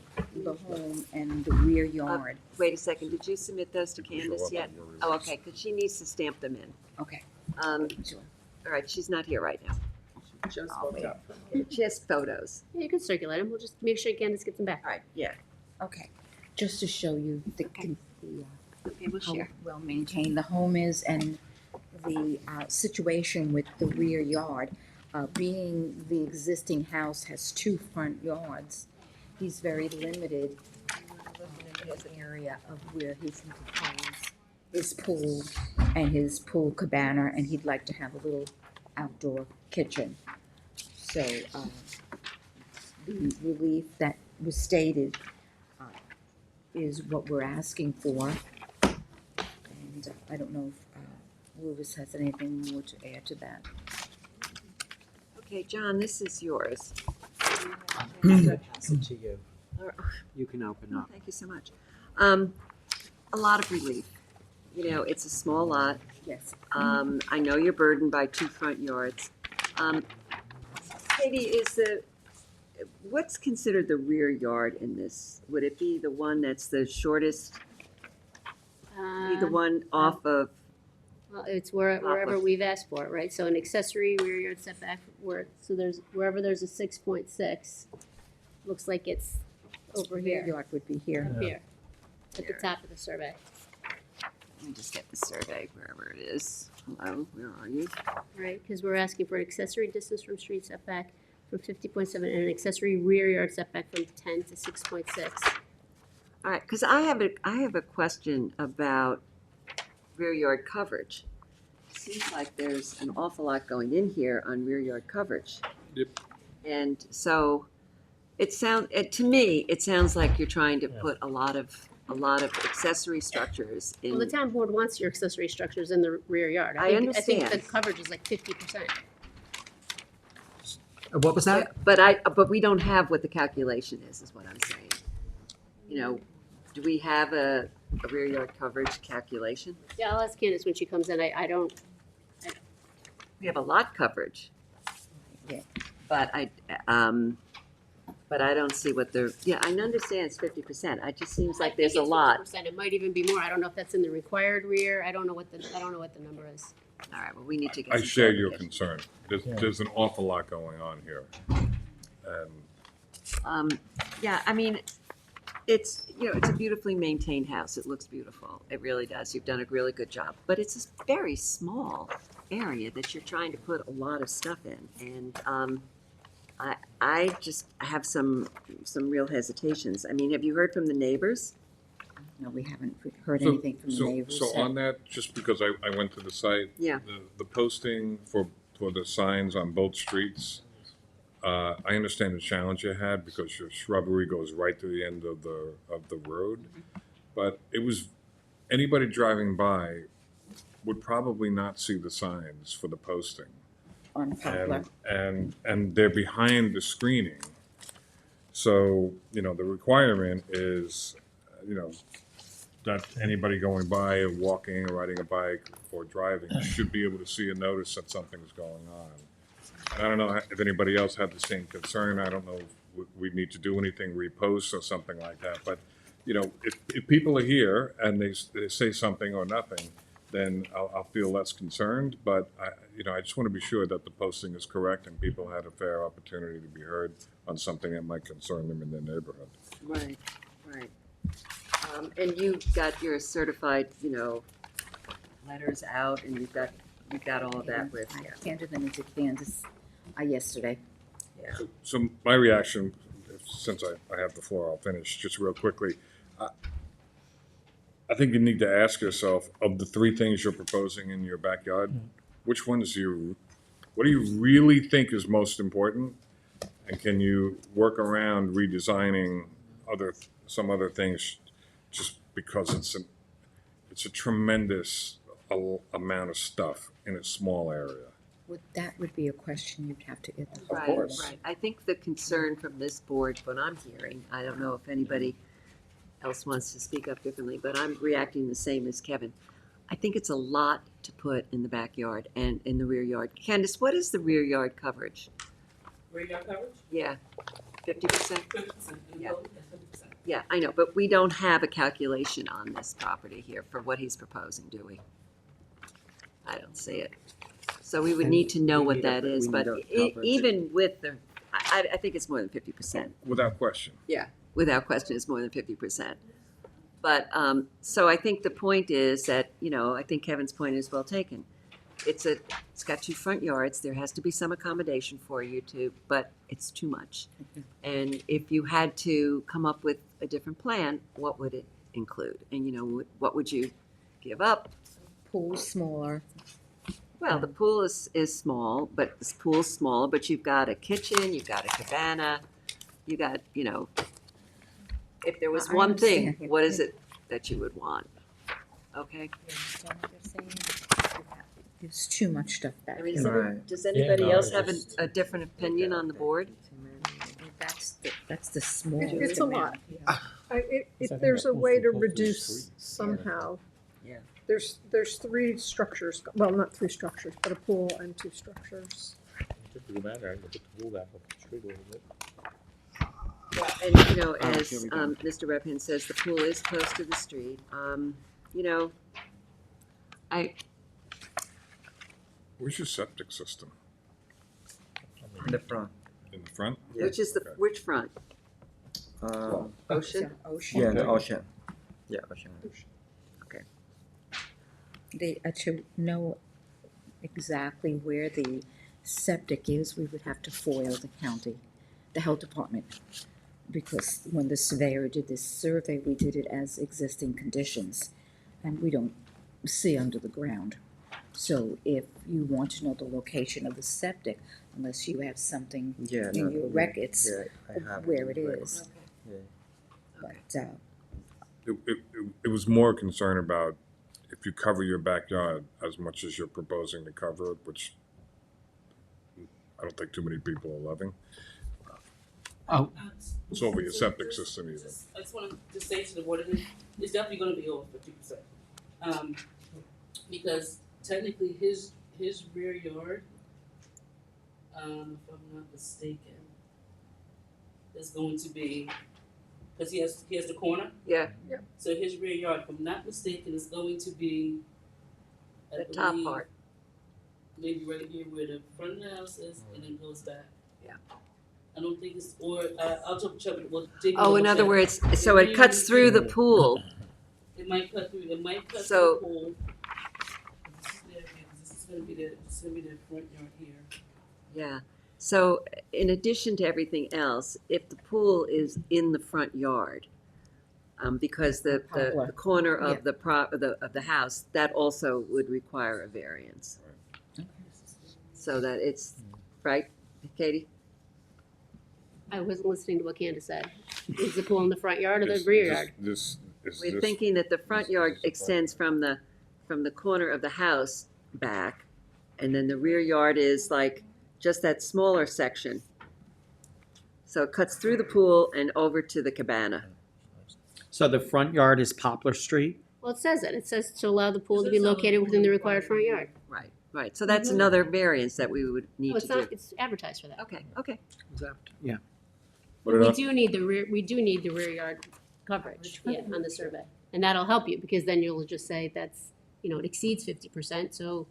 home and the rear yard. Wait a second, did you submit those to Candace yet? Oh, okay, because she needs to stamp them in. Okay, Sure. All right, she's not here right now. I'll wait. She has photos. Yeah, you can circulate them. We'll just make sure Candace gets them back. All right, yeah. Okay, just to show you Okay, we'll how share. well maintained the home is and the situation with the rear yard. Being the existing house has 2 front yards, he's very limited in his area of where he can propose his pool and his pool cabana, and he'd like to have a little outdoor kitchen. So the relief that was stated is what we're asking for. And I don't know if Louis has anything more to add to that. Okay, John, this is yours. Pass it to you. You can open up. Thank you so much. A lot of relief. You know, it's a small lot. Yes. I know you're burdened by 2 front yards. Katie, what's considered the rear yard in this? Would it be the one that's the shortest, be the one off of, Well, it's wherever we've asked for it, right? So an accessory rear yard setback wherever there's a 6.6, looks like it's over Rear here, yard would be here. up here, at the top of the survey. let me just get the survey, wherever it is. Hello, where are you? Right, because we're asking for an accessory distance from street setback from 50.7 and an accessory rear yard setback from 10 to 6.6. All right, because I have a question about rear yard coverage. Seems like there's an awful lot going in here on rear yard coverage. Yep. And so to me, it sounds like you're trying to put a lot of a lot of accessory structures in. Well, the town board wants your accessory structures in the rear yard. I think the understand. coverage is like 50%. What was that? But we don't have what the calculation is what I'm saying. You know, do we have a rear yard coverage calculation? Yeah, I'll ask Candace when she comes in. I don't, We have a lot coverage. Yeah. But I don't see what the, yeah, I understand it's 50%. It just seems like there's a lot. It might even be more. I don't know if that's in the required rear. I don't know what the number is. All right, well, we need to get I some share your clarification. concern. There's an awful lot going on here. And Yeah, I mean, it's, you know, it's a beautifully maintained house. It looks beautiful. It really does. You've done a really good job. But it's a very small area that you're trying to put a lot of stuff in. And I just have some real hesitations. I mean, have you heard from the neighbors? No, we haven't heard So- anything from the so- neighbors. So on that, just because I went to the site. Yeah. The posting for the signs on both streets, I understand the challenge you had because your shrubbery goes right to the end of the road. But it was, anybody driving by would probably not see the signs for the posting. On Poplar. And they're behind the screening. So, you know, the requirement is, you know, that anybody going by or walking or riding a bike or driving should be able to see a notice that something's going on. And I don't know if anybody else had the same concern. I don't know if we need to do anything, repost or something like that. But, you know, if people are here and they say something or nothing, then I'll feel less concerned. But I just want to be sure that the posting is correct and people had a fair opportunity to be heard on something that might concern them in their neighborhood. Right, right. And you got your certified, you know, letters out, and you've got all of that with you. I handed them into Candace yesterday. Yeah. So my reaction, since I have the floor, I'll finish just real quickly. I think you need to ask yourself, of the three things you're proposing in your backyard, which one is what do you really think is most important? And can you work around redesigning some other things just because it's a tremendous amount of stuff in a small area? That would be a question you'd have to get. Right, right. I think the concern from this board, what I'm hearing, I don't know if anybody else wants to speak up differently, but I'm reacting the same as Kevin. I think it's a lot to put in the backyard and in the rear yard. Candace, what is the rear yard coverage? Rear yard coverage? Yeah, 50%? 50%. Yeah. 50%. Yeah, I know, but we don't have a calculation on this property here for what he's proposing, do we? I don't see it. So we would need to know what that is, but even with the, I think it's more than 50%. Without question. Yeah, without question, it's more than 50%. But, so I think the point is that, you know, I think Kevin's point is well taken. It's got two front yards, there has to be some accommodation for you to, but it's too much. And if you had to come up with a different plan, what would it include? And, you know, what would you give up? Pool smaller. Well, the pool is small, but this pool's small, but you've got a kitchen, you've got a cabana, you got, you know, if there was I one thing, understand. what is it that you would want? Okay? There's too much stuff back I mean, there. does anybody no, else it's have just- a different opinion on the board? That's the small. It's a lot. think If there's a that way to goes to the reduce street. somehow. Yeah. There's three structures, well, not three structures, but a pool and two structures. And, you know, Oh, as here we go. Mr. Repin says, the pool is close to the street. You know, Where's your septic system? In the front. In the front? which front? Ocean? Yeah, the ocean. Yeah, ocean. They to know exactly where the septic is, we would have to FOIL the county, the health department. Because when the surveyor did this survey, we did it as existing conditions, and we don't see under the ground. So if you want to know the location of the septic, unless you have something Yeah, in your records Yeah, I have where it but- is. Yeah. But It was more concern about if you cover your backyard as much as you're proposing to cover it, which I don't think too many people are loving. Oh. It's over your septic system even. I just want to say to the board, it's definitely going to be over 50%. Because technically his rear yard, if I'm not mistaken, is going to be, because he has the corner. Yeah, So his rear yard, if I'm not mistaken, is going to be the I top believe, part. maybe right here where the front of the house is, and then goes back. Yeah. I don't think it's, or I'll check it. Well, Jake Oh, will in other check. words, so it cuts through the pool. It might cut through. It might cut So- through the pool. This is gonna be the front yard here. Yeah, so in addition to everything else, if the pool is in the front yard, because the corner of of the house, that also would require a variance. So that it's, right, Katie? I wasn't listening to what Candace said. Is the pool in the front yard or the This- rear this- yard? This is We're this. thinking that the front this yard is the front extends from the corner of the house back, and then the rear yard is like just that smaller section. So it cuts through the pool and over to the cabana. So the front yard is Poplar Street? Well, it says it. It says to allow the pool to be located within the required front yard. Right, right. So that's another variance that we would need No, to it's do. not, it's advertised for that. Okay, okay. Yeah. But We it- do need the rear yard coverage, yeah, on the survey. And that'll help you, because then you'll just say that's, it exceeds 50%, so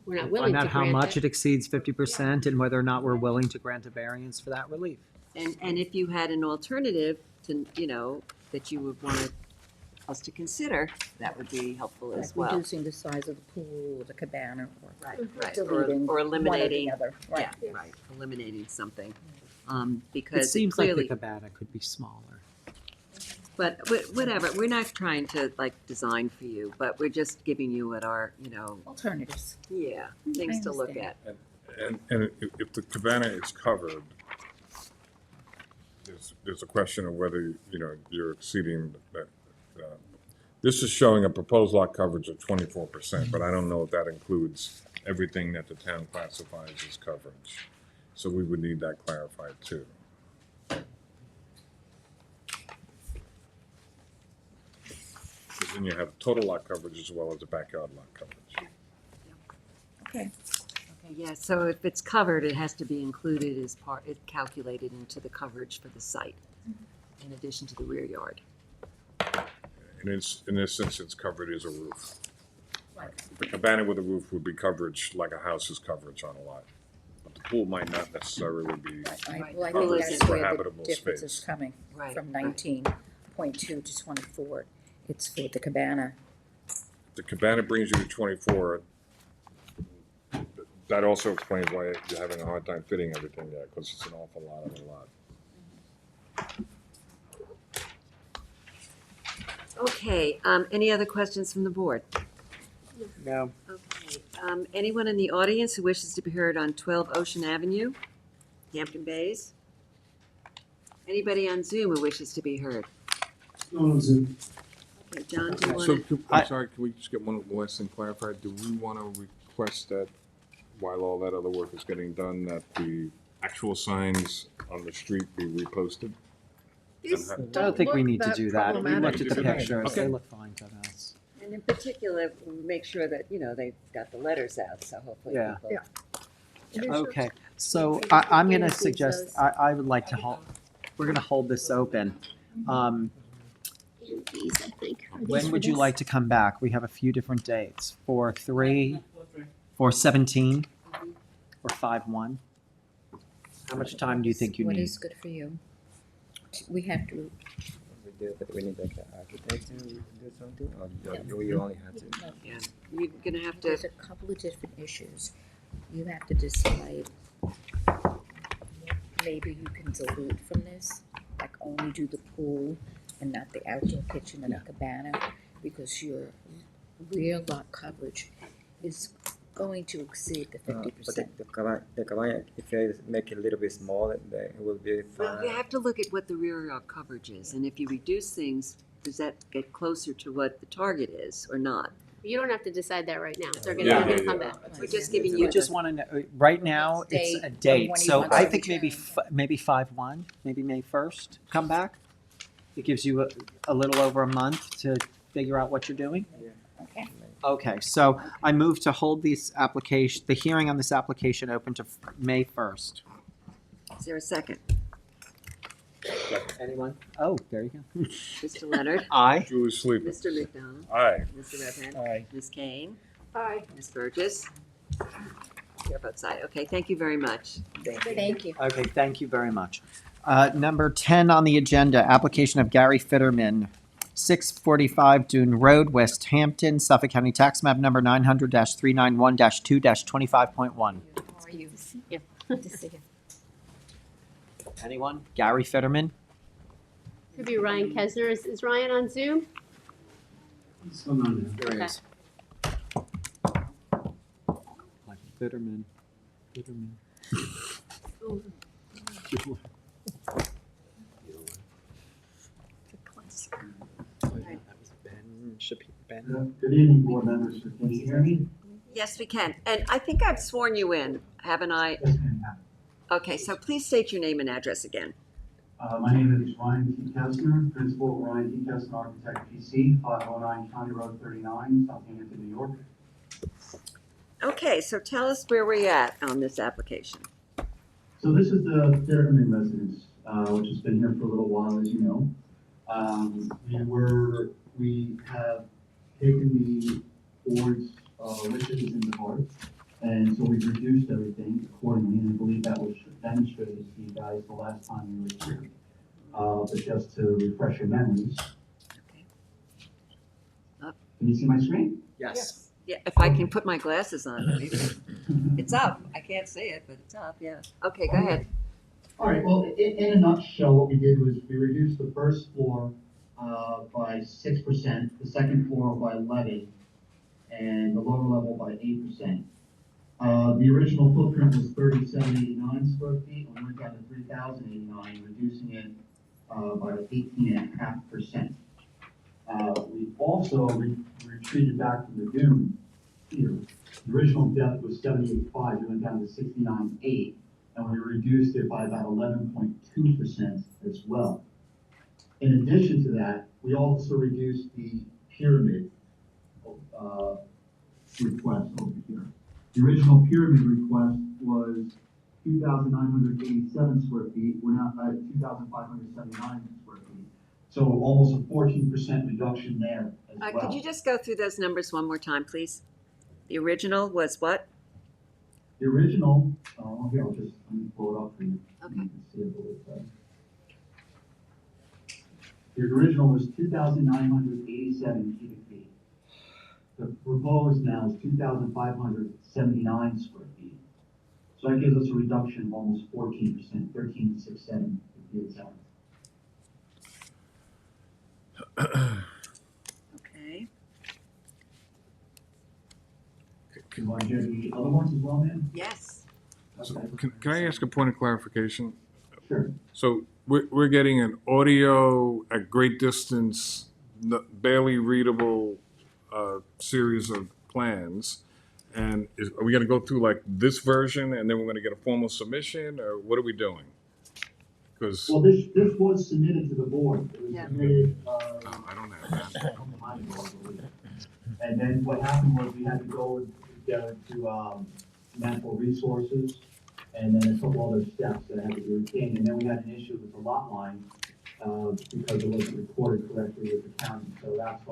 we're not willing Find to out how grant much it. it exceeds 50% and whether or not we're willing to grant a variance for that relief. And if you had an alternative to, that you would want us to consider, that would be helpful as Like well. reducing the size of the pool, or the cabana, or Right, right. deleting Or one or the eliminating, other. Right. yeah, right, eliminating something. It Because seems like the clearly, cabana could be smaller. but whatever, we're not trying to like design for you, but we're just giving you what our, Alternatives. yeah, things to look understand. at. And if the cabana is covered, there's a question of whether, you're exceeding that. This is showing a proposed lot coverage of 24%, but I don't know if that includes everything that the town classifies as coverage. So we would need that clarified too. Because then you have total lot coverage as well as the backyard lot coverage. Okay. Okay, yeah, so if it's covered, it has to be included as part, it calculated into the coverage for the site, in addition to the rear yard. In this instance, covered is a roof. The cabana with a roof would be coverage like a house is coverage on a lot. But the pool might not necessarily be. Right. Well, I Well, think it's that's for where the habitable difference is space. coming, Right, from right. 19.2 to 24. It's for the cabana. The cabana brings you to 24. That also explains why you're having a hard time fitting everything there, because it's an awful lot of a lot. Okay, any other questions from the board? No. Okay, anyone in the audience who wishes to be heard on 12 Ocean Avenue, Hampton Bays? Anybody on Zoom who wishes to be heard? Okay, John, do you So, want to? I'm sorry, can we just get one last thing clarified? Do we want to request that while all that other work is getting done, that the actual signs on the street be reposted? These I I don't don't think we look need to that do that. We problematic looked at the to me. pictures. They Okay. look fine to us. And in particular, make sure that, they've got the letters out, so hopefully Yeah. people. Yeah. Okay, so I'm gonna Includes suggest, those. I would like to hold, we're gonna hold this open. And these, I think. Are these When for would you this? like to come back? We have a few different dates. 4/3, 4/17, or 5/1? How much time do you think you What need? is good for you? We have to, We need like an architect to do something, or you only have to? Yeah, you're gonna have to, there's a couple of different issues. You have to decide, maybe you can delete from this, like only do the pool and not the outdoor kitchen and the cabana, because your rear lot coverage is going to exceed the 50%. But the cabana, if I make it a little bit smaller, then it will be well, fine. you have to look at what the rear yard coverage is, and if you reduce things does that get closer to what the target is or not? You don't have to decide that right now. They're Yeah, gonna yeah, come yeah. back. We're just giving We you just the, want to know, right now, it's Date a of date, when he so wants I to think maybe, return. maybe 5/1, maybe May 1st, come back. It gives you a little over a month to figure out what you're doing. Okay. Okay, so I move to hold this application, the hearing on this application open to May 1st. is there a second? Anyone? Oh, there you go. Mr. Leonard? Aye. Julie's sleeping. Mr. McDonald? Aye. Mr. Redhand? Aye. Ms. Kane? Aye. Ms. Burgess? Chair votes aye. Okay, thank you very much. Thank you. Okay, thank you very much. Number 10 on the agenda, application of Gary Fitterman, 645 Dune Road, West Hampton, Suffolk County Tax Map number 900-391-2-25.1. Good to see you. Anyone? Gary Fitterman? Could be Ryan Kesner. Is Ryan on Zoom? There he Okay. is. Fitterman. Fitterman. Ooh. Good evening, board members. Can you hear me? Yes, we can. And I think I've sworn you in, haven't I? Yes, ma'am. Okay, so please state your name and address again. My name is Ryan T. Kessner, Principal Ryan T. Kessner Architect PC, 509 County Road 39, Southampton, New York. Okay, so tell us where we're at on this application. So this is the Fitterman residence, which has been here for a little while, as you know. We have taken the board's wishes into heart, and so we've reduced everything accordingly, and I believe that was demonstrated to you guys the last time you were here. But just to refresh your memories. Okay. Up. Can you see my screen? Yes. Yeah, if I can put my glasses on. Maybe. It's up. I can't see it, but it's up, yeah. Okay, go ahead. All right, well, in a nutshell, what we did was we reduced the first floor by 6%, the second floor by 11%, and the lower level by 8%. The original footprint was 3,789 square feet, and we went down to 3,089, reducing it by 18.5%. We also retreated back from the dune here. The original depth was 78.5, we went down to 69.8, and we reduced it by about 11.2% as well. In addition to that, we also reduced the pyramid request over here. The original pyramid request was 2,987 square feet. We're now at 2,579 square feet. So almost a 14% reduction there as well. Could you just go through those numbers one more time, please? The original was what? The original, here, let me pull it up for you. Okay. You can see it a little bit. The original was 2,987 cubic feet. The proposed now is 2,579 square feet. So that gives us a reduction of almost 14%, 13.67 to be exact. Okay. Do you want to hear the other ones as well, ma'am? Yes. Okay. Can I ask a point of clarification? Sure. So we're getting an audio at great distance, barely readable series of plans. And are we gonna go through like this version and then we're gonna get a formal submission, or what are we doing? Because Well, this was submitted to the board. It was Yeah. submitted, I don't have that. And then what happened was we had to go to natural resources, and then a couple other steps that had to be retained. And then we had an issue with the lot line, because it wasn't recorded correctly with the county. So that's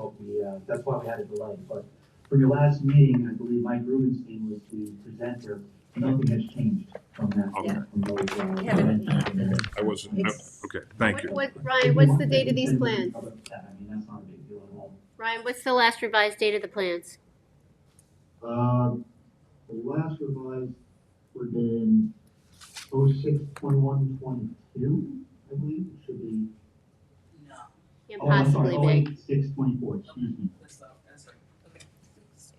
why we had a delay. But from your last meeting, I believe Mike Rubenstein was the presenter. Nothing has changed from that. Okay. From those, Yeah, but- I wasn't, It's- okay, thank you. Ryan, what's the date of these plans? I mean, that's not a big deal at all. Ryan, what's the last revised date of the plans? The last revised would have been 06/21/22, I believe, it should be. Can't Oh, I'm sorry, possibly be. 08/6/24, excuse me. That's right, okay.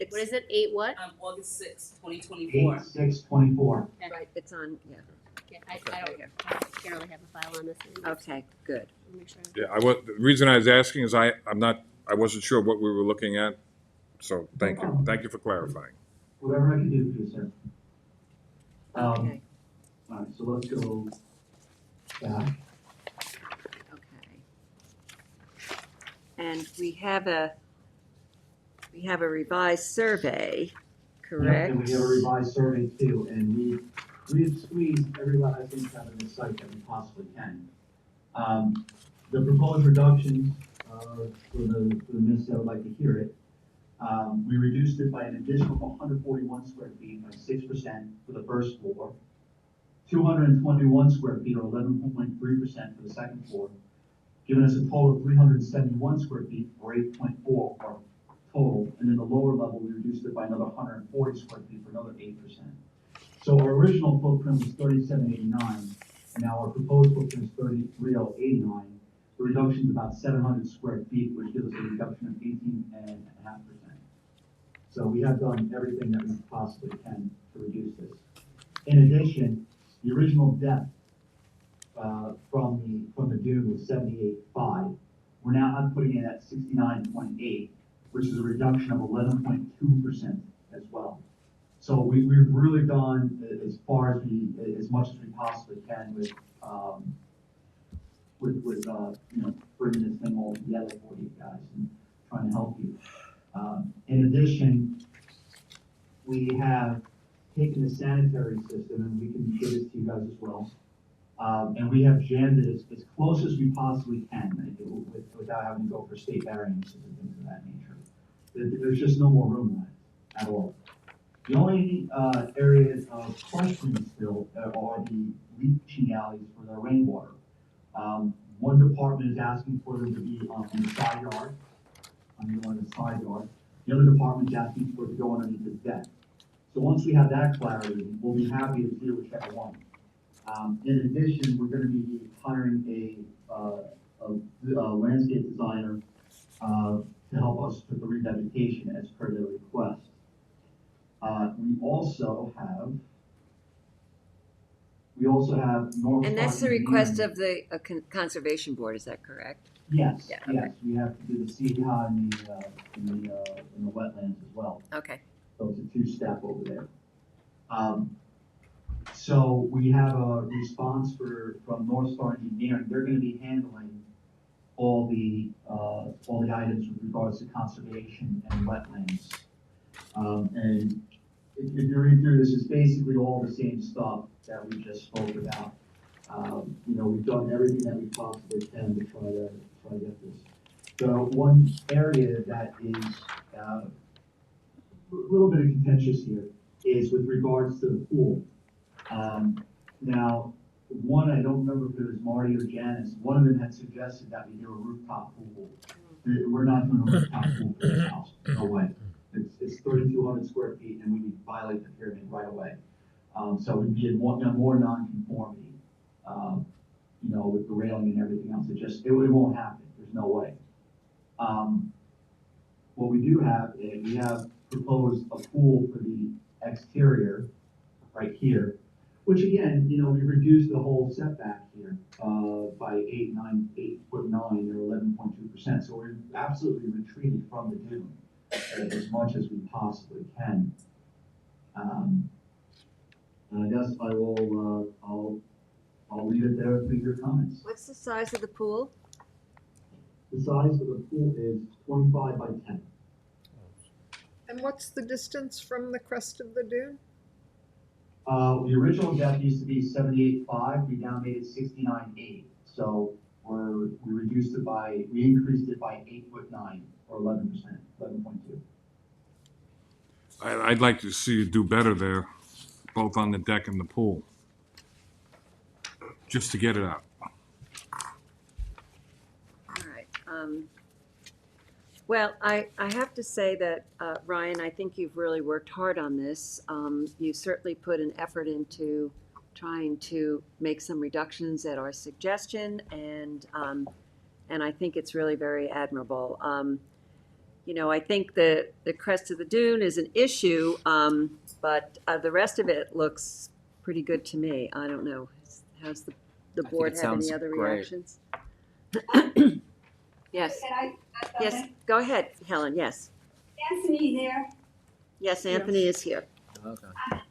It's, What is it, 8 what? August sixth, 2024. 8/6/24. right, it's on, yeah. Yeah, I don't, Carol, I have a file on this. Okay, good. Make sure. Yeah, the reason I was asking is I wasn't sure what we were looking at, so thank you. Thank you for clarifying. Whatever I can do for you, sir. Okay, All right, so let's go back. okay. And we have a revised survey, correct? And we have a revised survey too, and we have squeezed every last inch out of this site that we possibly can. The proposed reductions, for the minutes that would like to hear it, we reduced it by an additional 141 square feet by 6% for the first floor, 221 square feet or 11.3% for the second floor, giving us a total of 371 square feet or 8.4 for total. And then the lower level, we reduced it by another 140 square feet for another 8%. So our original footprint was 3789, and now our proposed footprint is 33089. The reduction is about 700 square feet, which gives us a reduction of 18.5%. So we have done everything that we possibly can to reduce this. In addition, the original depth from the dune was 78.5. We're now putting it at 69.8, which is a reduction of 11.2% as well. So we've really gone as far as much as we possibly can with bringing this thing all together for you guys and trying to help you. In addition, we have taken the sanitary system, and we can give this to you guys as well. And we have jammed it as close as we possibly can without having to go for state variances and things of that nature. There's just no more room left at all. The only areas of question still are the leaching alleys for the rainwater. One department is asking for them to be on the side yard, on the side yard. The other department is asking for it to go underneath the deck. So once we have that clarity, we'll be happy to do whichever one. In addition, we're going to be hiring a landscape designer to help us with the revegetation as per their request. We also have North. And that's the request of the Conservation Board, is that correct? Yes, Yeah, yes, we have to do the CDI in the wetlands as well. Okay. So it's a two-step over there. So we have a response from North Star Engineering. They're going to be handling all the items with regards to conservation and wetlands. And if you read through this, it's basically all the same stuff that we just spoke about. We've done everything that we possibly can to try to get this. So one area that is a little bit of contentious here is with regards to the pool. Now, one, I don't remember if it was Marty or Janice, one of them had suggested that we do a rooftop pool. We're not doing a rooftop pool for this house, no way. It's 3,200 square feet and we violate the pyramid right away. So we'd be in more non-conformity, with the railing and everything else. It won't happen. There's no way. What we do have is we have proposed a pool for the exterior right here, which again, we reduced the whole setback here by 8'9" or 11.2%. So we're absolutely retreating from the dune as much as we possibly can. And I guess I'll leave it there for your comments. What's the size of the pool? The size of the pool is 25 by 10. And what's the distance from the crest of the dune? The original depth used to be 78.5. We now made it 69.8. So we increased it by 8'9" or 11%, 11.2. I'd like to see you do better there, both on the deck and the pool, just to get it out. All right. Well, I have to say that, Ryan, I think you've really worked hard on this. You certainly put an effort into trying to make some reductions at our suggestion, and I think it's really very admirable. I think the crest of the dune is an issue, but the rest of it looks pretty good to me. I don't know. How's the the think board it have any sounds other great. reactions? Yes, Can I add yes, something? go ahead, Helen, yes. Anthony there, Yes, Anthony is here. Okay.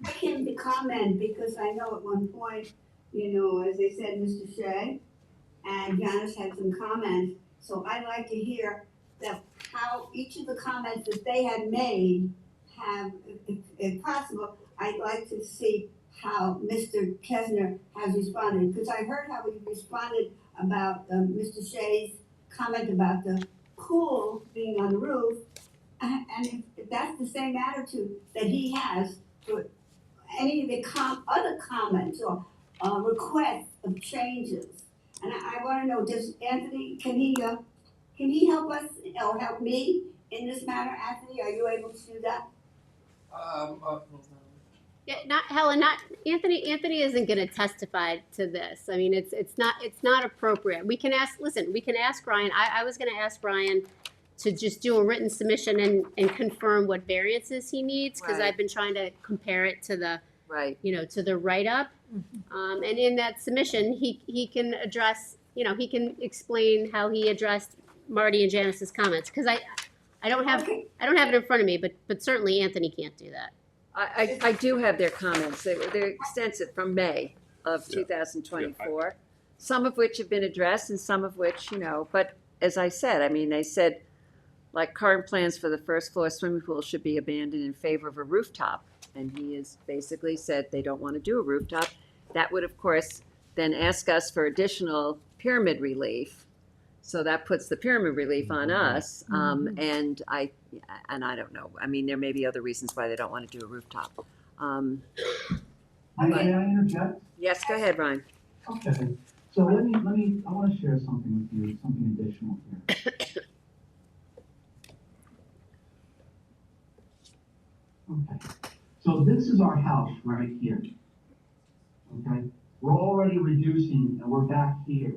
I came to comment because I know at one point, as they said, Mr. Shea and Janice had some comments. So I'd like to hear that how each of the comments that they had made have, if possible, I'd like to see how Mr. Kesner has responded. Because I heard how he responded about Mr. Shea's comment about the pool being on the roof. And if that's the same attitude that he has for any of the other comments or requests of changes. And I wanna know, does Anthony, can he help us or help me in this matter? Anthony, are you able to do that? Yeah, not Helen, not Anthony. Anthony isn't going to testify to this. I mean, it's not appropriate. We can ask. Listen, we can ask Ryan. I was going to ask Ryan to just do a written submission and confirm what variances he needs, because Right. I've been trying to compare it to the Right. to the write up, and in that submission he can address he can explain how he addressed Marty and Janice's comments, because I don't have it in front of me, but certainly Anthony can't do that. I do have their comments. They're extensive from May of 2024, some of which have been addressed and some of which, but as I said, I mean, they said, like, current plans for the first floor swimming pool should be abandoned in favor of a rooftop. And he has basically said they don't want to do a rooftop. That would, of course, then ask us for additional pyramid relief. So that puts the pyramid relief on us. And I don't know. I mean, there may be other reasons why they don't want to do a rooftop. May I interject? Yes, go ahead, Ryan. Okay, so I want to share something with you, something additional here. Okay, so this is our house right here. Okay, we're already reducing, and we're back here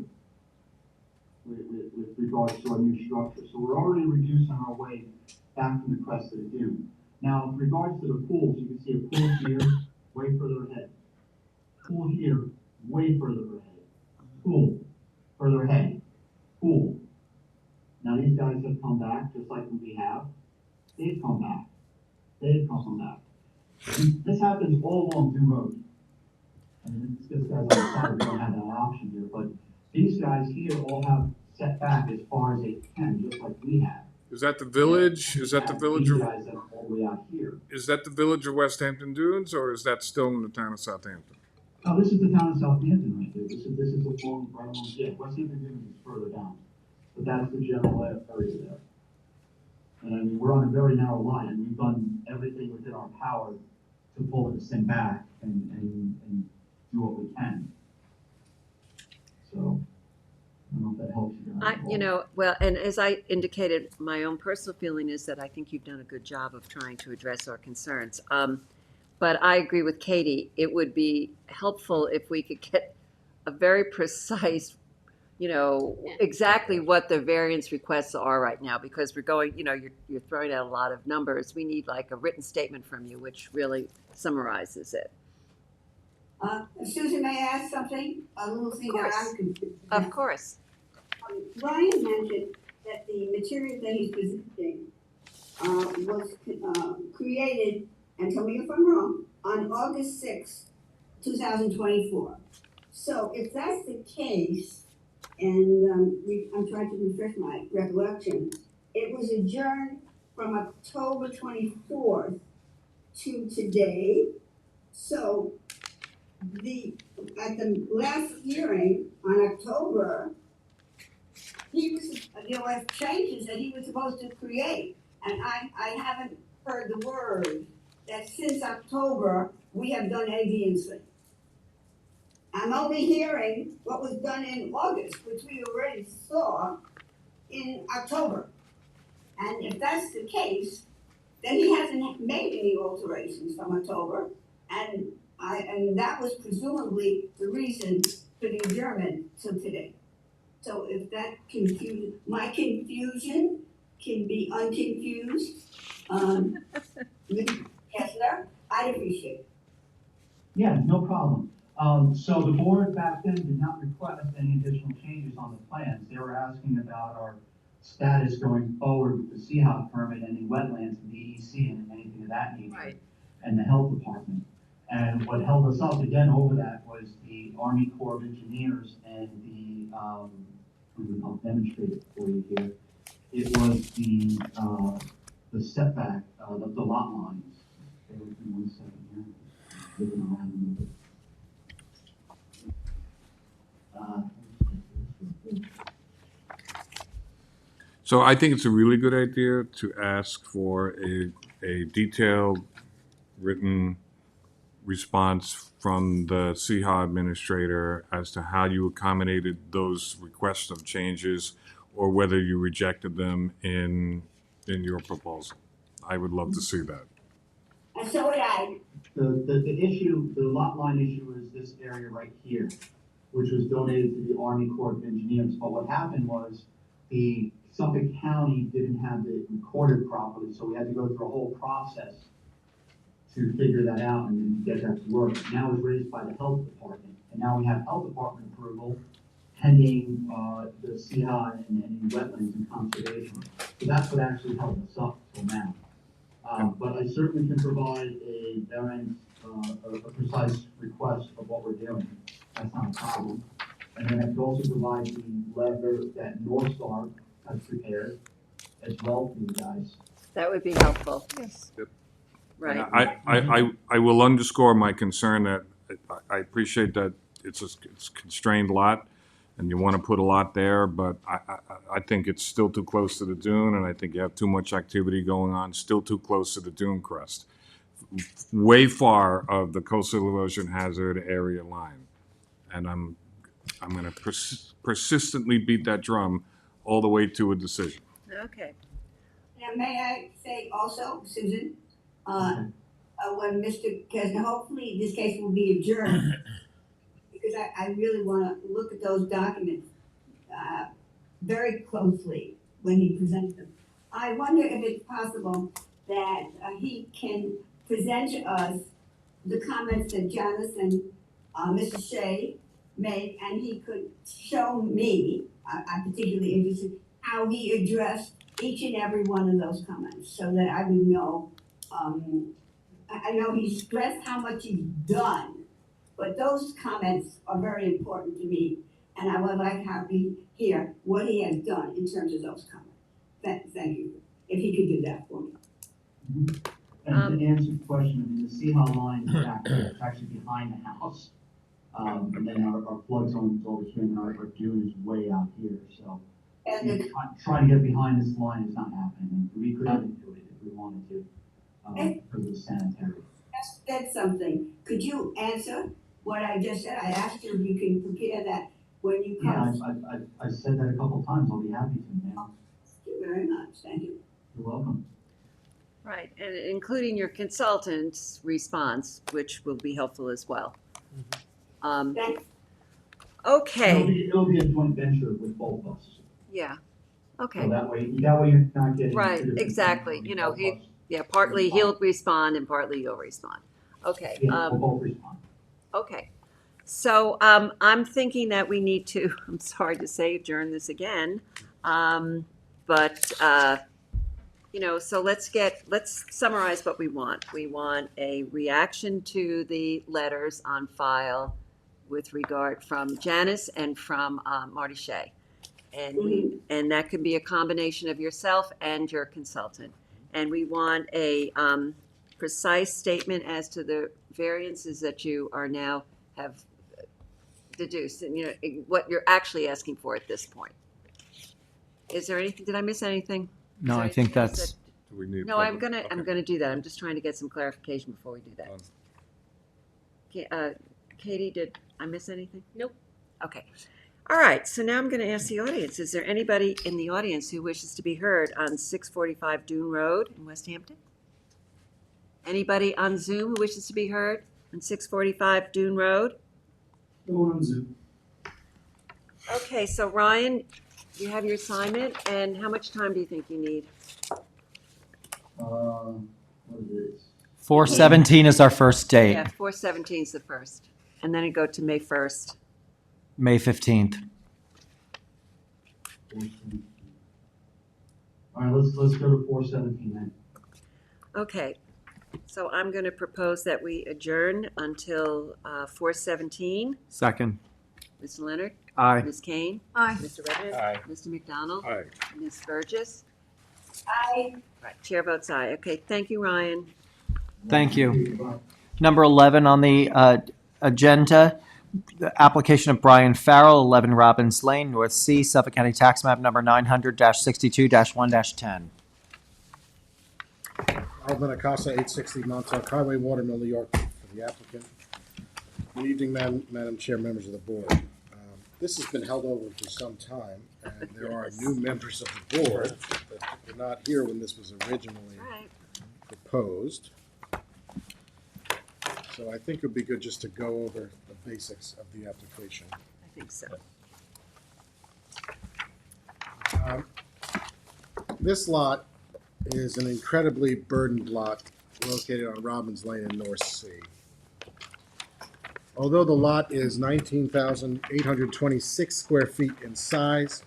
with regards to our new structure. So we're already reducing our way back from the crest of the dune. Now, with regards to the pools, you can see a pool here, way further ahead. Pool here, way further ahead. Pool, further ahead. Pool. Now these guys have come back, just like we have. They've come back. They've come back. And this happens all along Dune Road. I mean, this guy's on the side, we don't have that option here, but these guys here all have set back as far as they can, just like we have. Is that the village? Is that the village? These guys are all the way out here. Is that the village of West Hampton Dunes, or is that still in the town of Southampton? Oh, this is the town of Southampton right there. This is a long, right along, yeah, West Hampton Dunes is further down. But that's the general area there. And I mean, we're on a very narrow line, and we've done everything within our power to pull this thing back and do what we can. So, I don't know if that helps you guys. Well, and as I indicated, my own personal feeling is that I think you've done a good job of trying to address our concerns. But I agree with Katie. It would be helpful if we could get a very precise, exactly what the variance requests are right now, because we're going, you're throwing out a lot of numbers. We need like a written statement from you, which really summarizes it. Susan, may I ask something? A little thing that I'm confused. Of course. Ryan mentioned that the material that he's presenting was created, and tell me if I'm wrong, on August 6th, 2024. So if that's the case, and I'm trying to refresh my recollection, it was adjourned from October 24th to today. So at the last hearing on October, there were changes that he was supposed to create, and I haven't heard the word that since October we have done A, B, and C. I'm only hearing what was done in August, which we already saw in October. And if that's the case, then he hasn't made any alterations from October, and that was presumably the reason for the adjournment till today. So if that my confusion can be unconfused, Ms. Kessler, I'd appreciate it. Yeah, no problem. So the board back then did not request any additional changes on the plans. They were asking about our status going forward with the CHOP permit, any wetlands and DEC and anything of that nature. Right. And the health department. And what held us up again over that was the Army Corps of Engineers and I'll demonstrate it for you here. It was the setback, the lot lines. Bear with me 1 second here. Moving around a little bit. So I think it's a really good idea to ask for a detailed written response from the CHA administrator as to how you accommodated those requests of changes or whether you rejected them in your proposal. I would love to see that. And so would I. The issue, the lot line issue is this area right here, which was donated to the Army Corps of Engineers. But what happened was the Suffolk County didn't have it recorded properly, so we had to go through a whole process to figure that out and get that to work. Now it's raised by the health department, and now we have health department approval pending the CI and any wetlands and conservation. So that's what actually held us up till now. But I certainly can provide a variance, a precise request of what we're doing. That's not a problem. And then I could also provide the letter that North Star has prepared as well for you guys. That would be helpful. Yes. Right. I will underscore my concern that I appreciate that it's a constrained lot and you want to put a lot there, but I think it's still too close to the dune, and I think you have too much activity going on, still too close to the dune crest. Way far of the coastal erosion hazard area line. And I'm going to persistently beat that drum all the way to a decision. Okay. Now, may I say also, Susan, when Mr. Kesner, hopefully this case will be adjourned, because I really want to look at those documents very closely when he presents them. I wonder if it's possible that he can present to us the comments that Janice and Mr. Shea made, and he could show me, I'm particularly interested, how he addressed each and every one of those comments, so that I would know. I know he stressed how much he's done, but those comments are very important to me, and I would like to hear what he has done in terms of those comments. Thank you, if he could do that for me. And to answer the question, I mean, the CHA line is back there, it's actually behind the house. And then our flood zone is over here, and our dune is way out here, so. Trying to get behind this line is not happening, we could even do it if we wanted to, because it's sanitary. That's something. Could you answer what I just said? I asked you if you can prepare that when you come. Yeah, I said that a couple times, I'll be happy to, ma'am. Thank you very much, thank you. You're welcome. Right, and including your consultant's response, which will be helpful as well. Thanks. Okay. It'll be a joint venture with both of us. Yeah. Okay. So that way you're not getting. Right, exactly. You know, partly he'll respond and partly you'll respond. Okay. Yeah, we'll both respond. Okay. So I'm thinking that we need to, I'm sorry to say, adjourn this again. But so let's summarize what we want. We want a reaction to the letters on file with regard from Janice and from Marty Shea. And that could be a combination of yourself and your consultant. And we want a precise statement as to the variances that you are now have deduced, and what you're actually asking for at this point. Is there anything? Did I miss anything? No, I think that's. Do we need? No, I'm gonna do that. I'm just trying to get some clarification before we do that. Katie, did I miss anything? Nope. Okay. All right, so now I'm going to ask the audience, is there anybody in the audience who wishes to be heard on 645 Dune Road in West Hampton? Anybody on Zoom who wishes to be heard on 645 Dune Road? No one on Zoom. Okay, so Ryan, you have your assignment, and how much time do you think you need? What is it? 4/17 is our first date. Yeah, 4/17 is the first. and then it go to May 1st. May 15th. All right, let's go to 417 then. Okay, so I'm going to propose that we adjourn until 4:17. Second. Mr. Leonard? Aye. Ms. Kane? Aye. Mr. Redmond? Aye. Mr. McDonald? Aye. Ms. Burgess? I Right, chair votes aye. Okay, thank you, Ryan. Thank you. Number 11 on the agenda, the application of Brian Farrell, 11 Robbins Lane, North Sea, Suffolk County Tax Map Number 900-62-1-10. Alvin Acasa, 860 Montauk Highway, Watermill, New York, for the applicant. Good evening, Madam Chair, members of the board. This has been held over for some time, and there are new members of the board that were not here when this was originally Right. proposed. So I think it would be good just to go over the basics of the application. I think so. This lot is an incredibly burdened lot located on Robbins Lane in North Sea. Although the lot is 19,826 square feet in size,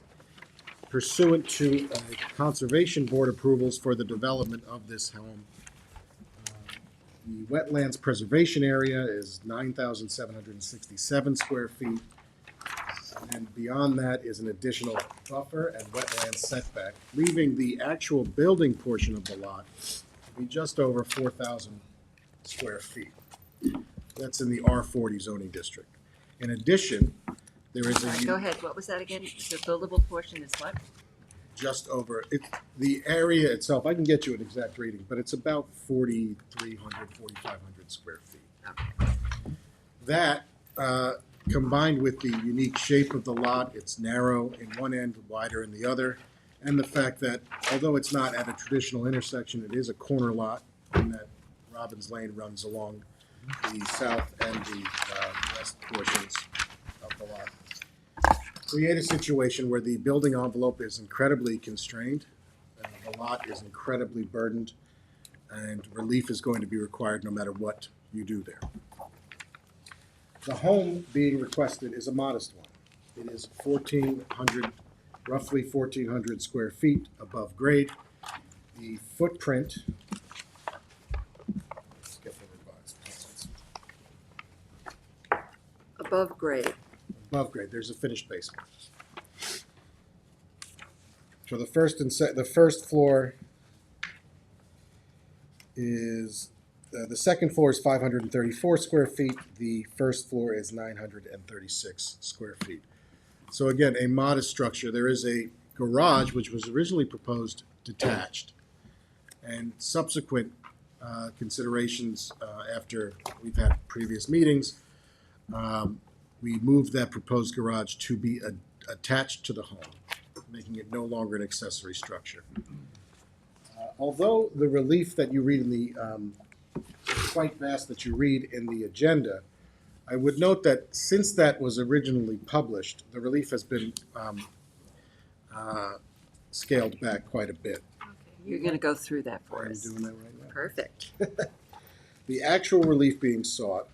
pursuant to Conservation Board approvals for the development of this home, the wetlands preservation area is 9,767 square feet. And beyond that is an additional buffer and wetland setback, leaving the actual building portion of the lot to be just over 4,000 square feet. That's in the R40 zoning district. In addition, there is All right, a go ahead. What was that again? The buildable portion is what? just over, the area itself, I can get you an exact reading, but it's about 4,300, 4,500 square feet. That, combined with the unique shape of the lot, it's narrow in one end, wider in the other, and the fact that although it's not at a traditional intersection, it is a corner lot, and that Robbins Lane runs along the south and the west portions of the lot. Create a situation where the building envelope is incredibly constrained, and the lot is incredibly burdened, and relief is going to be required no matter what you do there. The home being requested is a modest one. It is 1,400, roughly 1,400 square feet above grade. The footprint, let's get the revised plans. Above grade. Above grade, there's a finished basement. So the first the first floor is, the second floor is 534 square feet. The first floor is 936 square feet. So again, a modest structure. There is a garage which was originally proposed detached, and subsequent considerations after we've had previous meetings, we moved that proposed garage to be attached to the home, making it no longer an accessory structure. Although the relief that you read in the, quite vast that you read in the agenda, I would note that since that was originally published, the relief has been scaled back quite a bit. You're going to go through that for I'm us. doing that right now. Perfect. The actual relief being sought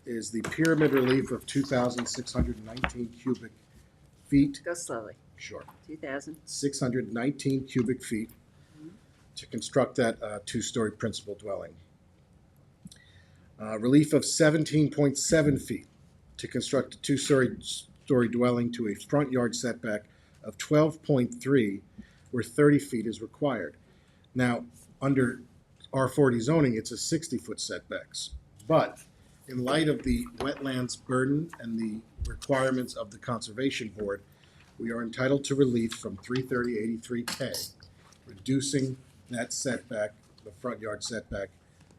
is the pyramid relief of 2,619 cubic feet. Go slowly. Sure. 2,000. 619 cubic feet to construct that two-story principal dwelling. Relief of 17.7 feet to construct a two-story dwelling to a front yard setback of 12.3, where 30 feet is required. Now, under R40 zoning, it's a 60-foot setbacks. But in light of the wetlands burden and the requirements of the Conservation Board, we are entitled to relief from 330.83K, reducing that setback, the front yard setback,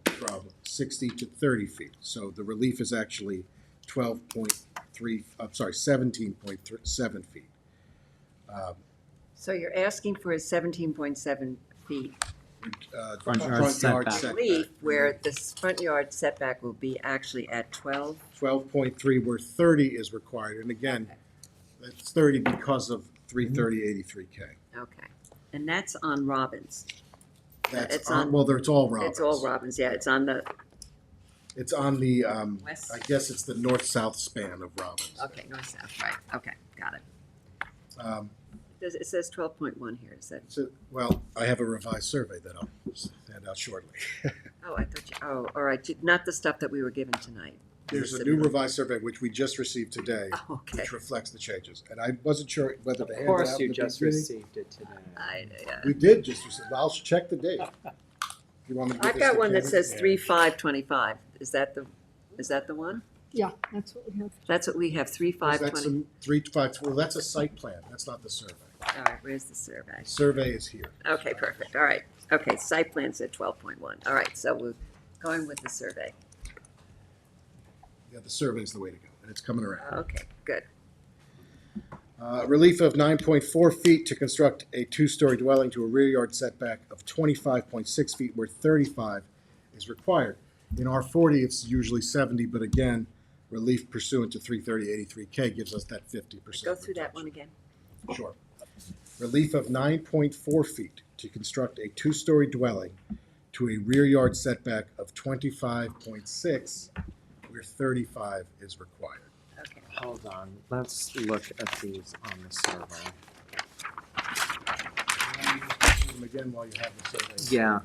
from 60 to 30 feet. So the relief is actually 17.7 feet. So you're asking for a 17.7 feet Front yard setback. relief where this front yard setback will be actually at 12? 12.3, where 30 is required. And again, that's 30 because of 330.83K. Okay. And that's on Robbins. That's It's on, well, it's all Robbins. It's all Robbins, yeah. It's on the It's on the, West? I guess it's the north-south span of Robbins. Okay, north-south, right, okay, got it. Um, It says 12.1 here, is that? So, well, I have a revised survey that I'll hand out shortly. Oh, I thought you, all right, not the stuff that we were given tonight. There's a new revised survey which we just received today, Oh, okay. which reflects the changes. And I wasn't sure whether to hand Of it course out you in the just beginning. received it today. We did just receive, I'll check the date. You want me to give I've this got to one that Katie? says 3/5/25. Is that the one? Yeah, that's what we have. That's what we have, Is that 3/5/20. some 3-5, well, that's a site plan, that's not the survey. All right, where's the survey? Survey is here. Okay, perfect, all right. Okay, site plan said 12.1. All right, so we're going with the survey. Yeah, the survey's the way to go, and it's coming around. Okay, good. Relief of 9.4 feet to construct a two-story dwelling to a rear yard setback of 25.6 feet where 35 is required. In R40, it's usually 70, but again, relief pursuant to 330-83K gives us that 50%. Go through that one again. Sure. Relief of 9.4 feet to construct a two-story dwelling to a rear yard setback of 25.6 where 35 is required. Okay. Hold on, let's look at these on the survey. Do them again while you have the survey. Yeah,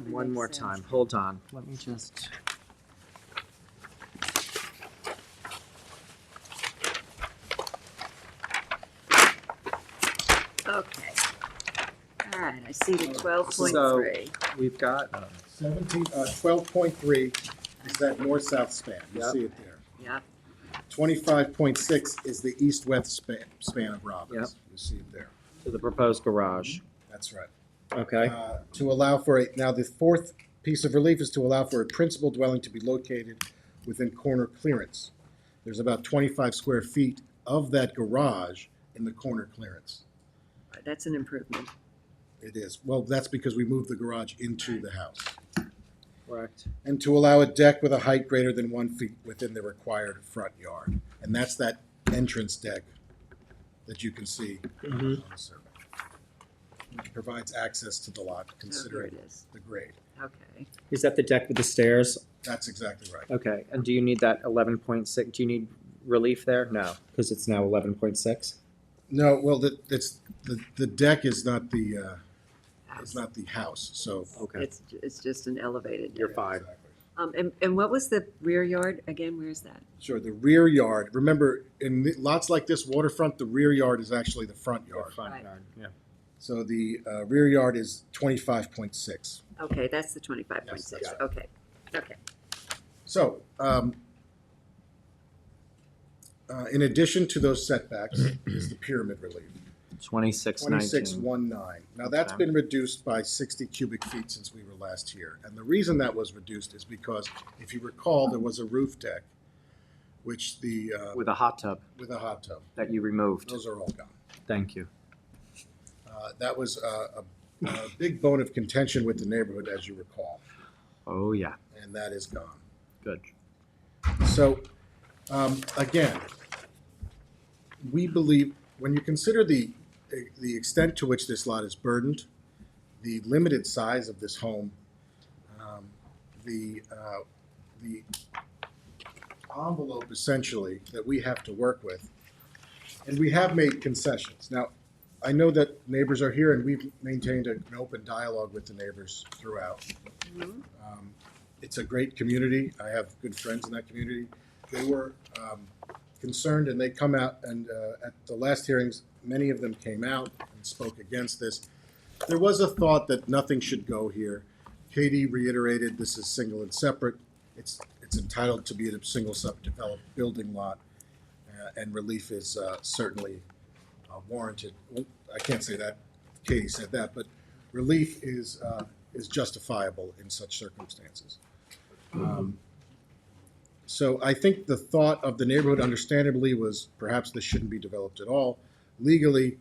one more time, hold on, let me just. Okay. All right, I see the 12.3. We've got, 12.3 is that north-south span. You Yep. see it there. Yeah, 25.6 is the east-west span of Robbins. Yep. You see it there. to the proposed garage, That's right. okay? To allow for now the fourth piece of relief is to allow for a principal dwelling to be located within corner clearance. There's about 25 square feet of that garage in the corner clearance. that's an improvement. It is. Well, that's because we moved the garage into the house. Correct. And to allow a deck with a height greater than 1 feet within the required front yard. And that's that entrance deck that you can see on the survey. It provides access to the lot considering it is. the grade. Okay. Is that the deck with the stairs? That's exactly right. Okay, and do you need that 11.6, do you need relief there? No, because it's now 11.6? No, well, the deck is not the house, so. Okay, It's just an elevated. you're fine. And what was the rear yard again? Where's that? Sure, the rear yard, remember, in lots like this waterfront, the rear yard is actually the front yard. Front Right. yard, yeah. So the rear yard is 25.6. Okay, that's the 25.6. Yes, that's Okay, okay. So, in addition to those setbacks is the pyramid relief. 2619. 2619. Now, that's Okay. been reduced by 60 cubic feet since we were last here. And the reason that was reduced is because, if you recall, there was a roof deck, which the, With a hot tub with a hot tub. that you removed. Those are all gone. Thank you. That was a big bone of contention with the neighborhood, as you recall, Oh, yeah, and that is gone. good. So, again, we believe, when you consider the extent to which this lot is burdened, the limited size of this home, the envelope essentially that we have to work with, and we have made concessions. Now, I know that neighbors are here, and we've maintained an open dialogue with the neighbors throughout. It's a great community. I have good friends in that community. They were concerned, and they come out, and at the last hearings, many of them came out and spoke against this. There was a thought that nothing should go here. Katie reiterated this is single and separate. It's entitled to be a single subdeveloped building lot, and relief is certainly warranted. Well, I can't say that. Katie said that, but relief is justifiable in such circumstances. So I think the thought of the neighborhood, understandably, was perhaps this shouldn't be developed at all. Legally,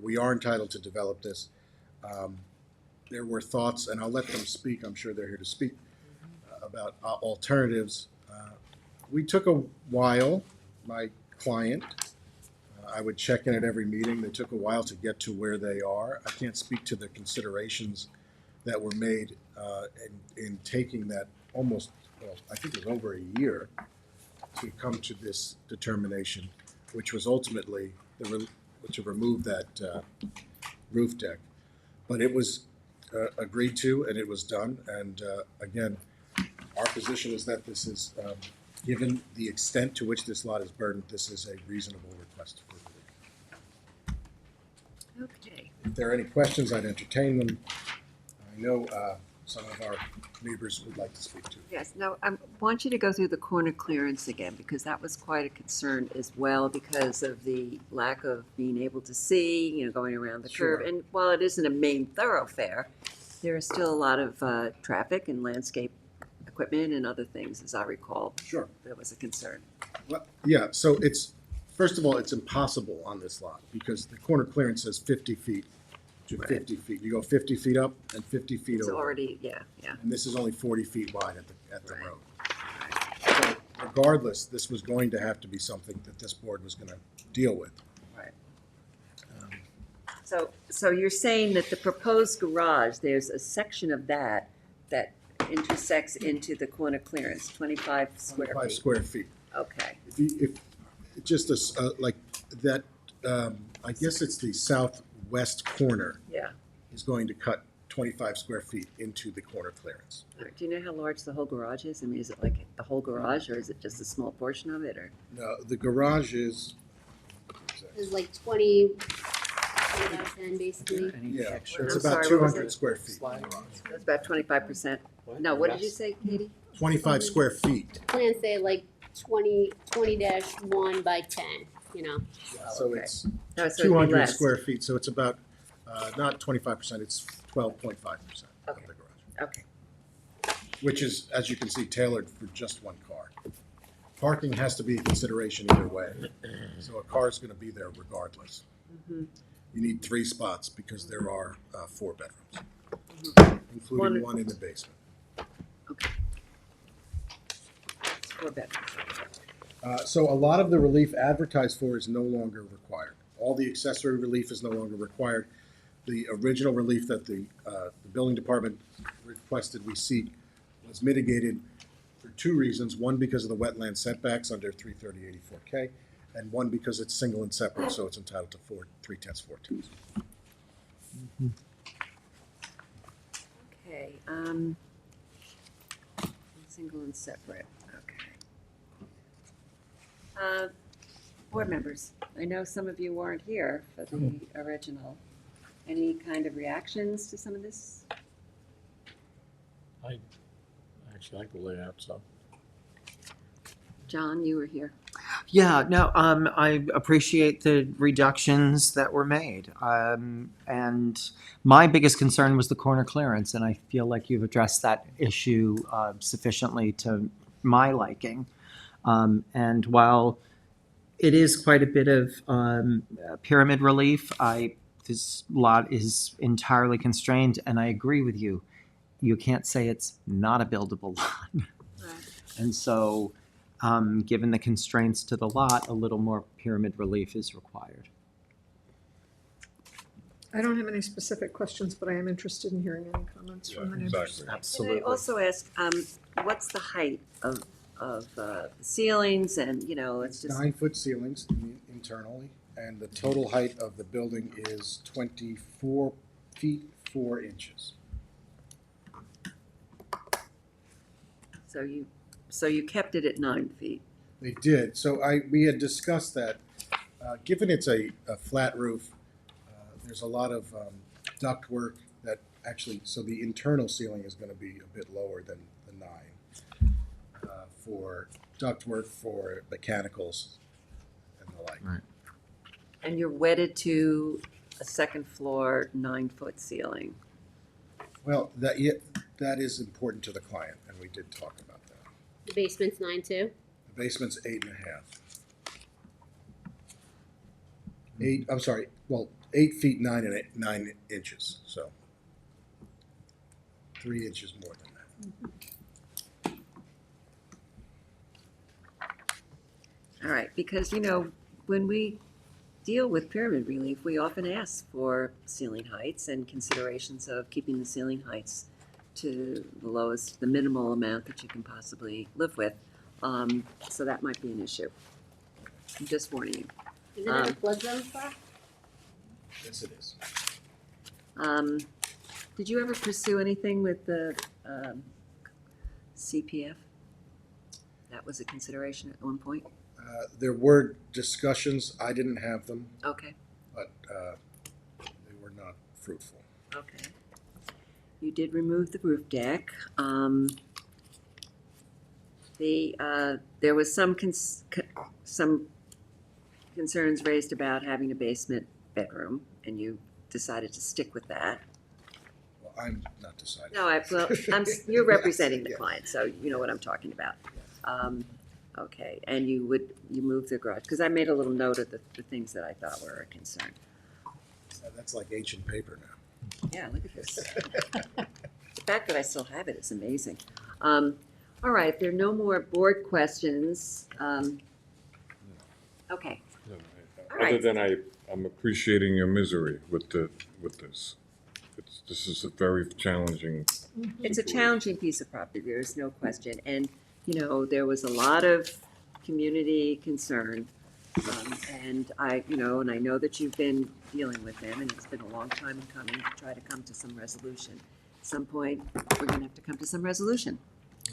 we are entitled to develop this. There were thoughts, and I'll let them speak. I'm sure they're here to speak about alternatives. We took a while. My client, I would check in at every meeting. They took a while to get to where they are. I can't speak to the considerations that were made in taking that almost well, I think it was over a year to come to this determination, which was ultimately to remove that roof deck. But it was agreed to and it was done. And again, our position is that this is, given the extent to which this lot is burdened, this is a reasonable request for relief. Okay. If there are any questions, I'd entertain them. I know some of our neighbors would like to speak to. Yes, now, I want you to go through the corner clearance again, because that was quite a concern as well, because of the lack of being able to see, going around the curve. Sure. And while it isn't a main thoroughfare, there is still a lot of traffic and landscape equipment and other things, as I recall. Sure. That was a concern. Well, yeah, so first of all, it's impossible on this lot because the corner clearance says 50 feet to 50 feet. You go 50 feet up and 50 feet It's over. already, yeah. And this is only 40 feet wide at the road. So regardless, this was going to have to be something that this board was going to deal with. Right. So you're saying that the proposed garage, there's a section of that intersects into the corner clearance, 25 square feet? 25 square feet. Okay. If just like that, I guess it's the southwest corner. Yeah. Is going to cut 25 square feet into the corner clearance. All right. Do you know how large the whole garage is? I mean, is it like the whole garage, or is it just a small portion of it, or? No, the garage is, It's like 20 by 10, basically. yeah, I'm it's about sorry, what was 200 it? square feet. That's about 25%. No, what did you say, Katie? 25 square feet. Plans say like 20-1 by 10, So okay. it's No, so it'd be 200 less. square feet, so it's about, not 25%, it's 12.5% of Okay. the garage. Okay. Which is, as you can see, tailored for just one car. Parking has to be a consideration either way, so a car is going to be there regardless. Mhm. You need 3 spots because there are 4 bedrooms, including one in the basement. It's 4 bedrooms. So a lot of the relief advertised for is no longer required. All the accessory relief is no longer required. The original relief that the building department requested we seek was mitigated for 2 reasons. One, because of the wetland setbacks under 330-84K, and one, because it's single and separate, so it's entitled to 3/10 Okay, single and separate, okay. Board members, I know some of you weren't here for the original. Any kind of reactions to some of this? I actually like the layout, so. John, you were here. Yeah, no, I appreciate the reductions that were made. And my biggest concern was the corner clearance, and I feel like you've addressed that issue sufficiently to my liking. And while it is quite a bit of pyramid relief, this lot is entirely constrained, and I agree with you. You can't say it's not a buildable lot. And so, given the constraints to the lot, a little more pyramid relief is required. I don't have any specific questions, but I am interested in hearing any comments from the neighbors. Can I also ask, what's the height of the ceilings and, it's just. 9-foot ceilings internally, and the total height of the building is 24 feet 4 inches. So you kept it at 9 feet? They did. So we had discussed that. Given it's a flat roof, there's a lot of duct work that actually, so the internal ceiling is going to be a bit lower than the 9 for duct work, for mechanicals and the like. Right. And you're wedded to a second floor 9-foot ceiling? Well, that is important to the client, and we did talk about that. The basement's 9 too? The basement's 8.5. 8, I'm sorry, well, 8 feet 9 inches, so 3 inches more than that. All right, because, when we deal with pyramid relief, we often ask for ceiling heights and considerations of keeping the ceiling heights to the lowest, the minimal amount that you can possibly live with. So that might be an issue. I'm just warning you. Is it in a flood zone spot? Yes, it is. Did you ever pursue anything with the CPF? That was a consideration at one point? There were discussions, I didn't have them, Okay, but they were not fruitful. okay. You did remove the roof deck. There was some concerns raised about having a basement bedroom, and you decided to stick with that. Well, I'm not deciding. No, you're representing the Yes. client, so you know what I'm talking about. Okay, and you moved the garage, because I made a little note of the things that I thought were a concern. That's like ancient paper now. Yeah, look at this. The fact that I still have it is amazing. All right, if there are no more board questions, okay. All Other right. than I'm appreciating your misery with this. This is a very challenging. It's a challenging piece of property, there is no question. And, you know, there was a lot of community concern. And I know that you've been dealing with them, and it's been a long time in coming to try to come to some resolution. At some point, we're gonna have to come to some resolution.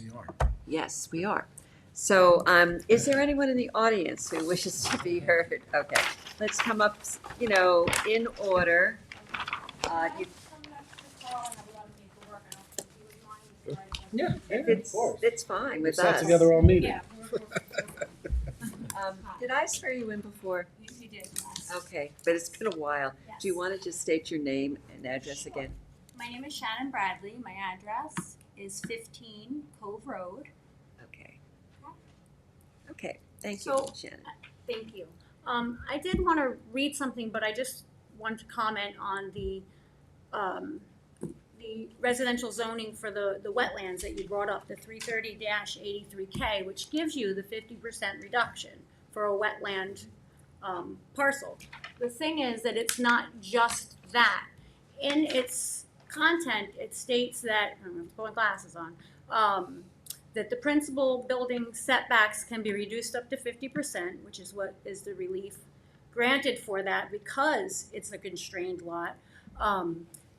We are. Yes, we are. So, is there anyone in the audience who wishes to be heard? Okay, let's come up, in order. Yeah, It's fine We with sat us. together all meeting. Did I swear you in before? Yes, you did. Okay, but it's been a while. Yes. Do you want to just state your name and address again? My name is Shannon Bradley. My address is 15 Cove Road. Okay. Okay, thank you, So- Shannon. Thank you. I did want to read something, but I just want to comment on the residential zoning for the wetlands that you brought up, the 330-83K, which gives you the 50% reduction for a wetland parcel. The thing is that it's not just that. In its content, it states that, I'm putting glasses on, that the principal building setbacks can be reduced up to 50%, which is what is the relief granted for that because it's a constrained lot.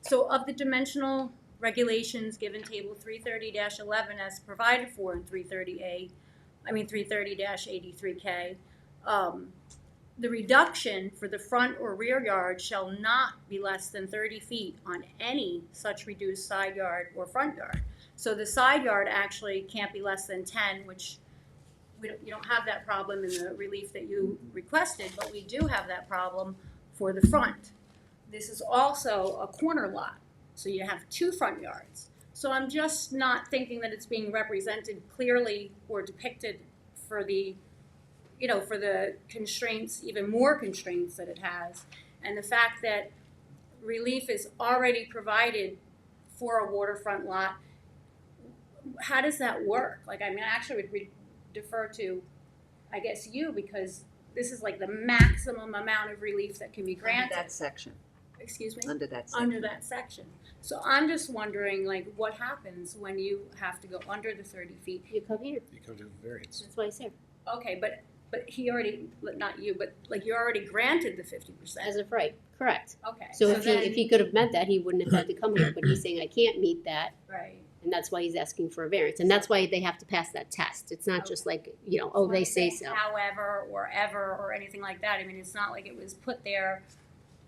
So of the dimensional regulations given table 330-11 as provided for in 330-83K, the reduction for the front or rear yard shall not be less than 30 feet on any such reduced side yard or front yard. So the side yard actually can't be less than 10, which you don't have that problem in the relief that you requested, but we do have that problem for the front. This is also a corner lot, so you have two front yards. So I'm just not thinking that it's being represented clearly or depicted for the constraints, even more constraints that it has. And the fact that relief is already provided for a waterfront lot, how does that work? I actually would defer to, I guess, you, because this is like the maximum amount of relief that can be granted. Under that section. Excuse me? Under that section. Under that section. So I'm just wondering, what happens when you have to go under the 30 feet? You come here. You come to variance. That's why I said. Okay, but he already, not you, but you already granted the 50%. As of right, correct. Okay. So if he could have meant that, he wouldn't have had to come here, but he's saying I can't meet that. Right. And that's why he's asking for a variance, and that's why they have to pass that test. It's not just like, they say so. However, or ever, or anything like that. I mean, it's not like it was put there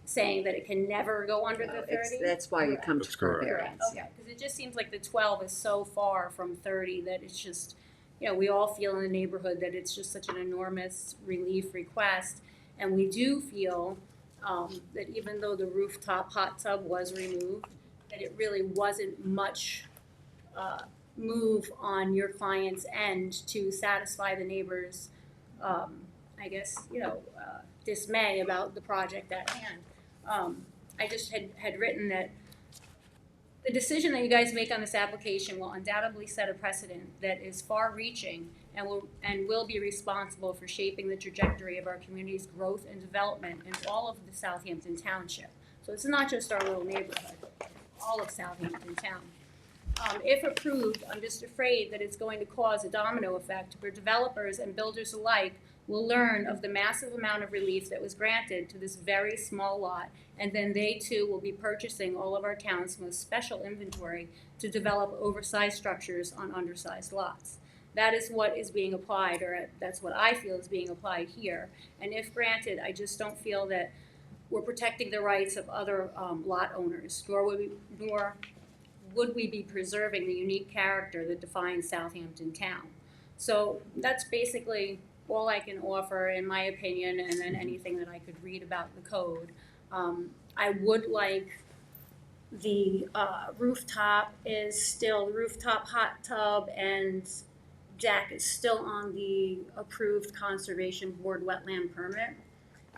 saying that it can never go under the 30. That's why you come to That's for a correct. variance. Okay, because it just seems like the 12 is so far from 30 that it's just, we all feel in the neighborhood that it's just such an enormous relief request. And we do feel that even though the rooftop hot tub was removed, that it really wasn't much move on your client's end to satisfy the neighbors' dismay about the project at hand. I just had written that the decision that you guys make on this application will undoubtedly set a precedent that is far-reaching and will be responsible for shaping the trajectory of our community's growth and development in all of the Southampton Township. So it's not just our little neighborhood, all of Southampton Town. If approved, I'm just afraid that it's going to cause a domino effect where developers and builders alike will learn of the massive amount of relief that was granted to this very small lot, and then they too will be purchasing all of our town's most special inventory to develop oversized structures on undersized lots. That is what is being applied, or that's what I feel is being applied here. And if granted, I just don't feel that we're protecting the rights of other lot owners, nor would we be preserving the unique character that defines Southampton town. So that's basically all I can offer in my opinion, and then anything that I could read about the code. I would like the rooftop hot tub and deck is still on the approved conservation board wetland permit.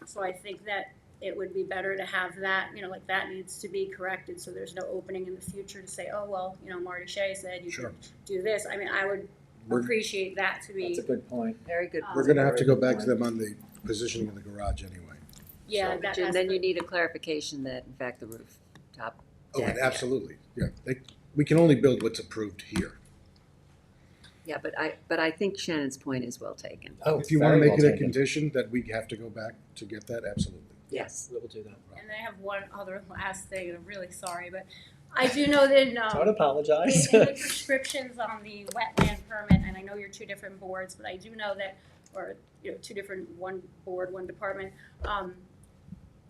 So I think that it would be better to have that, like that needs to be corrected so there's no opening in the future to say, oh, well, Marty Shea said you Sure. could do this. I mean, I would appreciate that to be. That's a good point. Very good. We're gonna have to go back to them on the positioning of the garage anyway. Yeah, But then you need a clarification that in fact the rooftop Oh, deck. and absolutely, yeah. We can only build what's approved here. Yeah, but I think Shannon's point is well taken. Oh, If you wanna very make well it a taken. condition that we have to go back to get that, absolutely. Yes. We will do that. And I have one other last thing, and I'm really sorry, but I do know that Don't apologize. in the prescriptions on the wetland permit, and I know you're two different boards, but I do know that, or two different, one board, one department.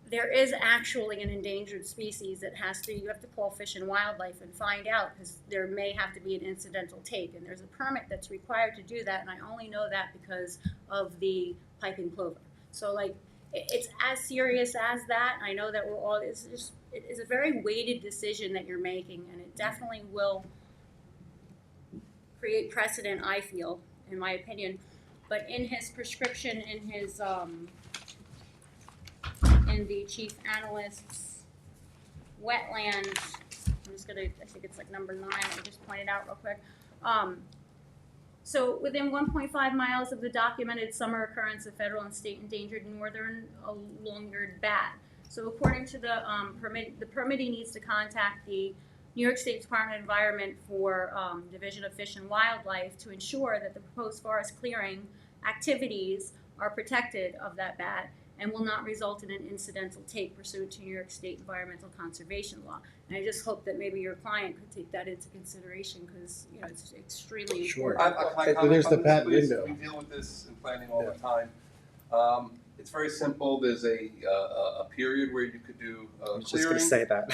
There is actually an endangered species that you have to call Fish and Wildlife and find out, because there may have to be an incidental take, and there's a permit that's required to do that, and I only know that because of the piping plover. So it's as serious as that. I know that it is a very weighted decision that you're making, and it definitely will create precedent, I feel, in my opinion. But in his prescription, in the chief analyst's wetland, I think it's number 9, I just pointed out real quick. So within 1.5 miles of the documented summer occurrence of federal and state endangered northern long-eared bat. So according to the permittee needs to contact the New York State Department of Environment for Division of Fish and Wildlife to ensure that the proposed forest clearing activities are protected of that bat and will not result in an incidental take pursuant to New York State Environmental Conservation Law. And I just hope that maybe your client could take that into consideration because it's extremely important. There's the bat Please, window. we deal with this in planning all the time. It's very simple. There's a period where you could do I was just clearing. gonna say that.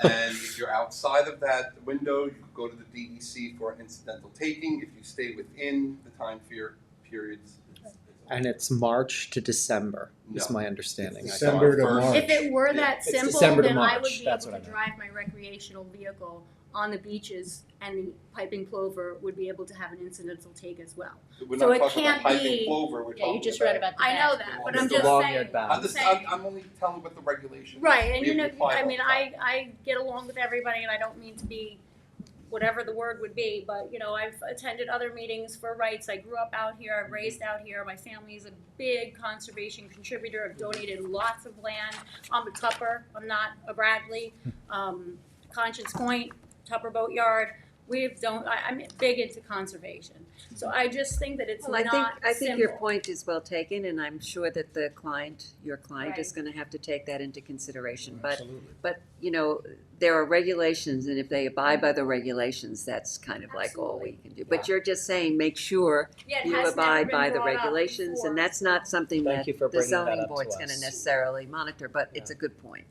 And if you're outside of that window, you could go to the DEC for an incidental taking. If you stay within the time periods, And it's March to December, is No. my understanding. It's December to March. If it were that It's simple, December to then I would March. be That's able what to I drive my recreational vehicle on the beaches, and the piping plover would be able to have an incidental take as well. we're So not it talking can't about piping be- plover. We're Yeah, you talking just read about the I know bat. that, but It's I'm the just long-eared saying. bat. I'm only telling what the regulations. Right, and we apply all I the mean, time. I get along with everybody, and I don't mean to be whatever the word would be, but I've attended other meetings for rights. I grew up out here, I've raised out here. My family is a big conservation contributor. I've donated lots of land. I'm a Tupper. I'm not a Bradley. Conscience Point, Tupper Boatyard. I'm big into conservation. So I just think that it's Well, not I think your simple. point is well taken, and I'm sure that your client is Right. going to have to take that into consideration. But, Absolutely. but there are regulations, and if they abide by the regulations, that's kind of like all we can do. But you're just saying, make sure Yeah, it you has never abide been by the brought up regulations, before. and that's not something Thank that you for the bringing that zoning up to board's going to us. necessarily monitor, but it's a good point.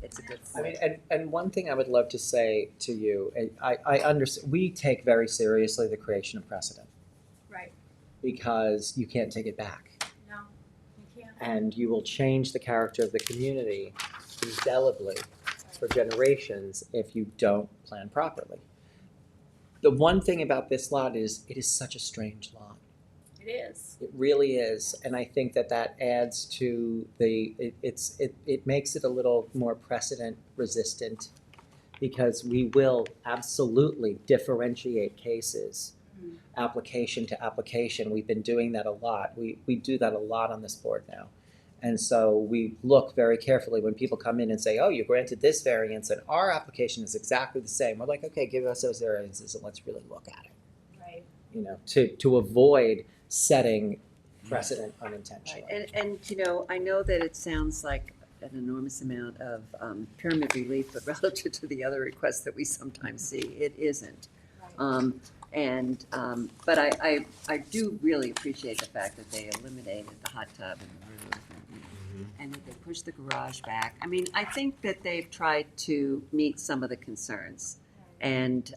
It's a good I point. mean, and one thing I would love to say to you, I understand, we take very seriously the creation of precedent Right. because you can't take it back. No, you can't. And you will change the character of the community indelibly for generations if you don't plan properly. The one thing about this lot is it is such a strange lot. It is. It really is, and I think that adds to it makes it a little more precedent resistant because we will absolutely differentiate cases, application to application. We've been doing that a lot. We do that a lot on this board now, And so we look very carefully when people come in and say, oh, you granted this variance and our application is exactly the same. We're like, okay, give us those variances and let's really look at it. Right. You know, to avoid setting precedent unintentionally. And I know that it sounds like an enormous amount of pyramid relief, but relative to the other requests that we sometimes see, it isn't. But I do really appreciate the fact that they eliminated the hot tub and the roof and that they pushed the garage back. I mean, I think that they've tried to meet some of the concerns. And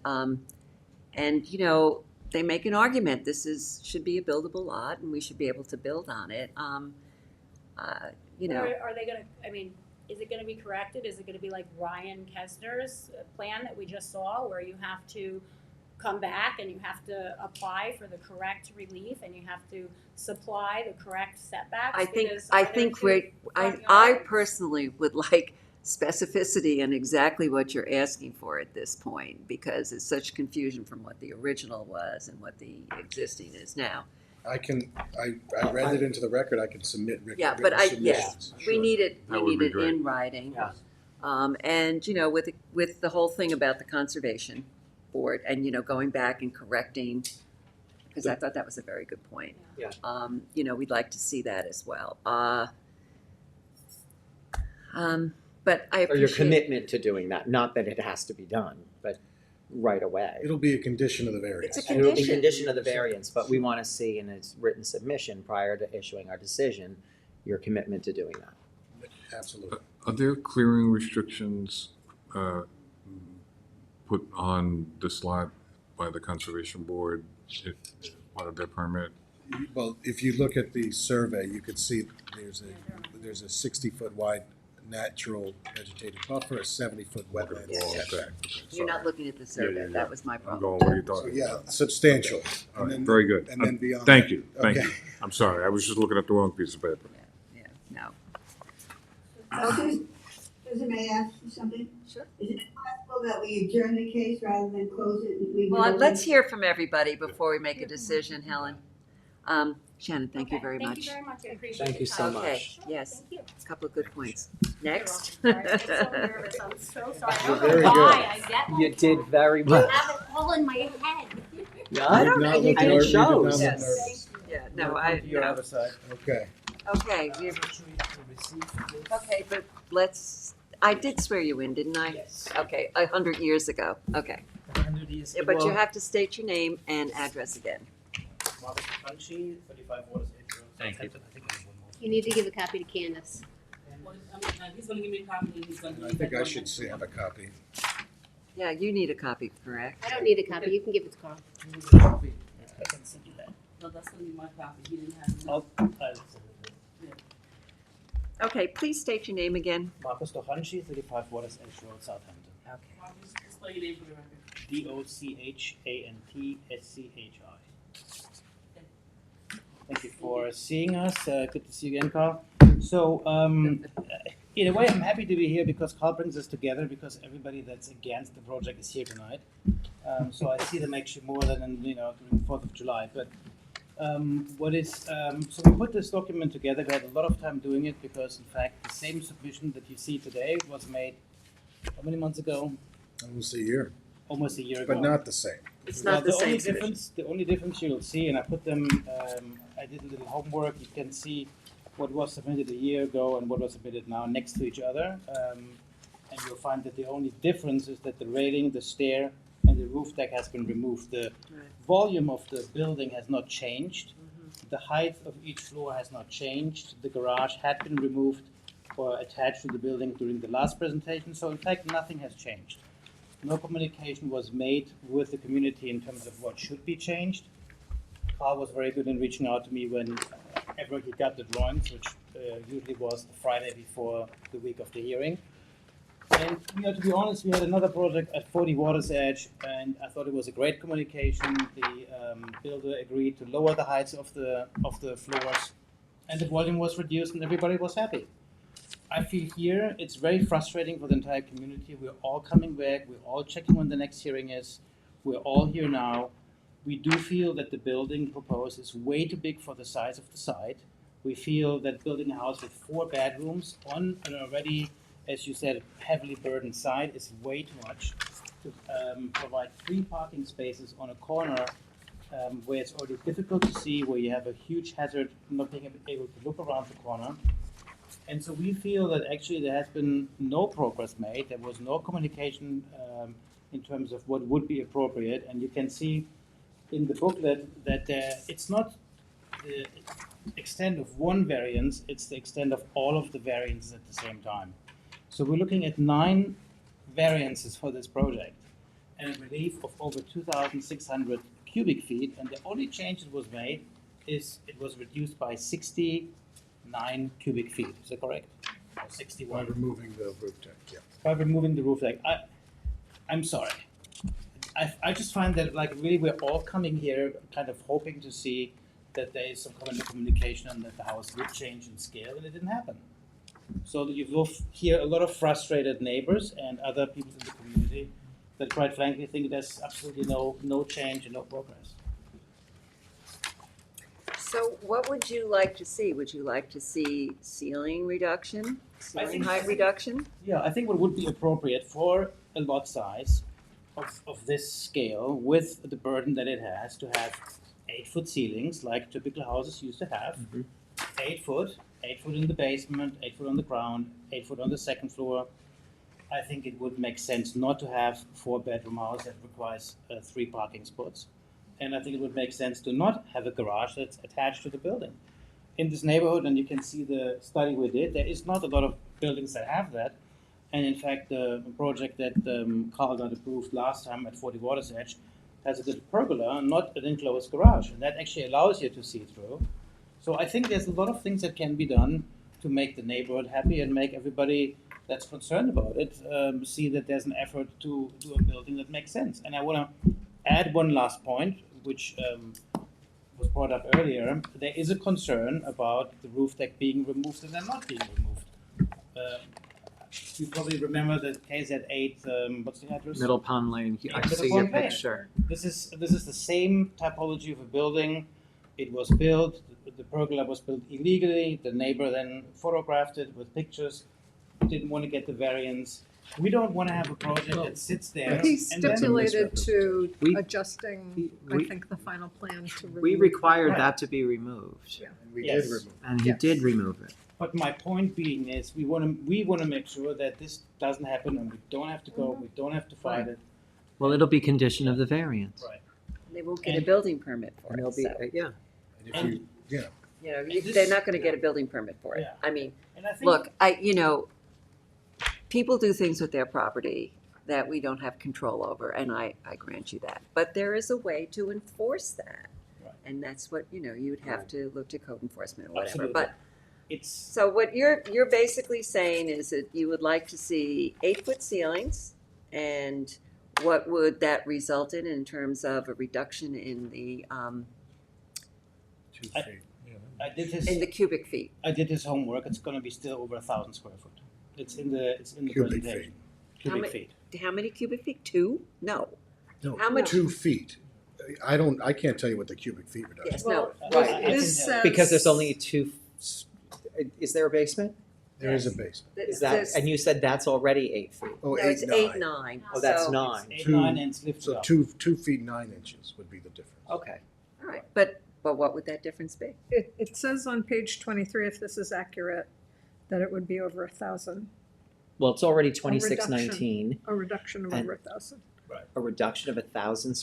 they make an argument, should be a buildable lot and we should be able to build on it. Are they gonna, is it gonna be corrected? Is it gonna be like Ryan Kessner's plan that we just saw, where you have to come back and you have to apply for the correct relief and you have to supply the correct setbacks? I personally would like specificity in exactly what you're asking for at this point, because it's such confusion from what the original was and what the existing is now. I read it into the record, I can submit written submissions. We need it That would be great. in writing. Yeah. And with the whole thing about the conservation board and going back and correcting, because I thought that was a very good point. Yeah. We'd like to see that as well. But I appreciate. Or your commitment to doing that, not that it has to be done, but right away. It'll be a condition of the variance. It's a It will be condition. condition of the variance, but we want to see in its written submission prior to issuing our decision, your commitment to doing that. Absolutely. Are there clearing restrictions put on this lot by the Conservation Board if part of their permit? Well, if you look at the survey, you could see there's a 60-foot wide natural vegetated buffer, a 70-foot wetland setback. You're not looking at the survey. That was my I'm problem. going, what are you So, talking yeah, about? substantial. All And right, then- very good. And then beyond. Thank you, that. thank Okay. you. I'm sorry, I was just looking at the wrong piece of paper. Yeah, no. Susan, may I ask you something? Sure. Is it possible that we adjourn the case rather than close it and leave it Well, open? let's hear from everybody before we make a decision, Helen. Shannon, thank you very much. Thank you very much, I appreciate Thank you so your time. Okay, much. yes, Thank you. a couple of good points. Next. You're welcome. Sorry, I'm so nervous, I'm so sorry. I You're don't know very why I get like You did that. very I well. have it all in my head. Yeah, You did not look and it nervous. You did not shows. look Yes. nervous. Yeah, no, I, Your no. other side. Okay. Okay, okay, but I did swear you in, didn't I? Yes. Okay, 100 years ago, okay. Yeah, but you have to state your name and address again. Thank you. You need to give a copy to Candace. He's gonna give me a copy and he's gonna. I think I should have a copy. Yeah, you need a copy, correct? I don't need a copy, you can give it to Carl. No, that's gonna be my copy, he didn't have it. Okay, please state your name again. Marcus Dochanchi, 35 Waters Edge Road, Southampton. Okay. Just spell your name for the record. Dochanthi. Thank you for seeing us. Good to see you again, Carl. So, in a way, I'm happy to be here because Carl brings us together because everybody that's against the project is here tonight. So I see them actually more than during the 4th of July. But so we put this document together. We had a lot of time doing it because, in fact, the same submission that you see today was made how many months ago? Almost a year, Almost a year ago. but not the same. It's not the same The only difference you'll see, and I put them, I did a little homework, you can see what was submitted a year ago and what was submitted now next to each other. And you'll find that the only difference is that the railing, the stair, and the roof deck has been removed. The volume of the building has not changed. The height of each floor has not changed. The garage had been removed or attached to the building during the last presentation. So in fact, nothing has changed. No communication was made with the community in terms of what should be changed. Carl was very good in reaching out to me whenever he got the drawings, which usually was the Friday before the week of the hearing. And to be honest, we had another project at 40 Waters Edge, and I thought it was a great communication. The builder agreed to lower the heights of the floors, and the volume was reduced, and everybody was happy. I feel here it's very frustrating for the entire community. We're all coming back. We're all checking when the next hearing is. We're all here now. We do feel that the building proposed is way too big for the size of the site. We feel that building a house with 4 bedrooms on an already, as you said, heavily burdened site is way too much. To provide 3 parking spaces on a corner where it's already difficult to see, where you have a huge hazard not being able to look around the corner. And so we feel that actually there has been no progress made. There was no communication in terms of what would be appropriate. And you can see in the booklet that it's not the extent of one variance, it's the extent of all of the variances at the same time. So we're looking at 9 variances for this project and a relief of over 2,600 cubic feet. And the only change that was made is it was reduced by 69 cubic feet. Is that correct? Or 61? By removing the roof deck, yeah. By removing the roof deck. I'm sorry. I just find that like really we're all coming here kind of hoping to see that there is some kind of communication and that the house will change in scale, and it didn't happen. So you will hear a lot of frustrated neighbors and other people in the community that quite frankly think there's absolutely no change and no progress. So what would you like to see? Would you like to see ceiling reduction, ceiling height reduction? Yeah, I think what would be appropriate for a lot size of this scale with the burden that it has to have 8-foot ceilings like typical houses used to have. 8 foot in the basement, 8 foot on the ground, 8 foot on the second floor. I think it would make sense not to have 4-bedroom house that requires 3 parking spots. And I think it would make sense to not have a garage that's attached to the building. In this neighborhood, and you can see the study we did, there is not a lot of buildings that have that. And in fact, the project that Carl got approved last time at 40 Waters Edge has a little pergola, not an enclosed garage. And that actually allows you to see through. So I think there's a lot of things that can be done to make the neighborhood happy and make everybody that's concerned about it see that there's an effort to do a building that makes sense. And I want to add one last point, which was brought up earlier. There is a concern about the roof deck being removed and then not being removed. You probably remember the KZ8, what's the address? Middle Pond Lane, I Middle see your Pond Lane. picture. This is the same typology of a building. It was built, the pergola was built illegally. The neighbor then photographed it with pictures, didn't want to get the variance. We don't want to have a project that sits there. He and then- stipulated to We- adjusting, I think, the final plan to remove. We required that to be removed. Yeah. We Yes. did remove. And he Yes. did remove it. But my point being is, we want to make sure that this doesn't happen, and we don't have to go, we don't have to fight it. Well, it'll be condition of the variance. Right. They won't get a building permit for And it, it'll be, so, yeah. And if you, yeah, you know, this- they're not gonna get a building permit for it. Yeah. I mean, And I think, look, people do things with their property that we don't have control over, and I grant you that. But there is a way to enforce that. Right. And that's what, you would have to look to code enforcement or whatever. Absolutely. But, it's so what you're basically saying is that you would like to see 8-foot ceilings, and what would that result in terms of a reduction in the, 2 I- feet. I did this. in the cubic feet? I did this homework. It's going to be still over 1,000 square foot. It's in the Cubic presentation. feet. Cubic How feet. How many cubic feet? 2? No. No, How much- 2 feet. I can't tell you what the cubic feet reduction. Yes, Well, no. I can this tell. says. Because there's only 2, is there a basement? There is a basement. Is that, and you said that's already 8 feet? Oh, No, 8, it's 9. 8-9. Oh, that's So- 9. 8, 9, and it's lifted So up. 2 feet 9 inches would be the difference. Okay. All right, but what would that difference be? It says on page 23, if this is accurate, that it would be over 1,000, Well, it's already reduction. 2619, a reduction of And- over 1,000. a reduction of 1,000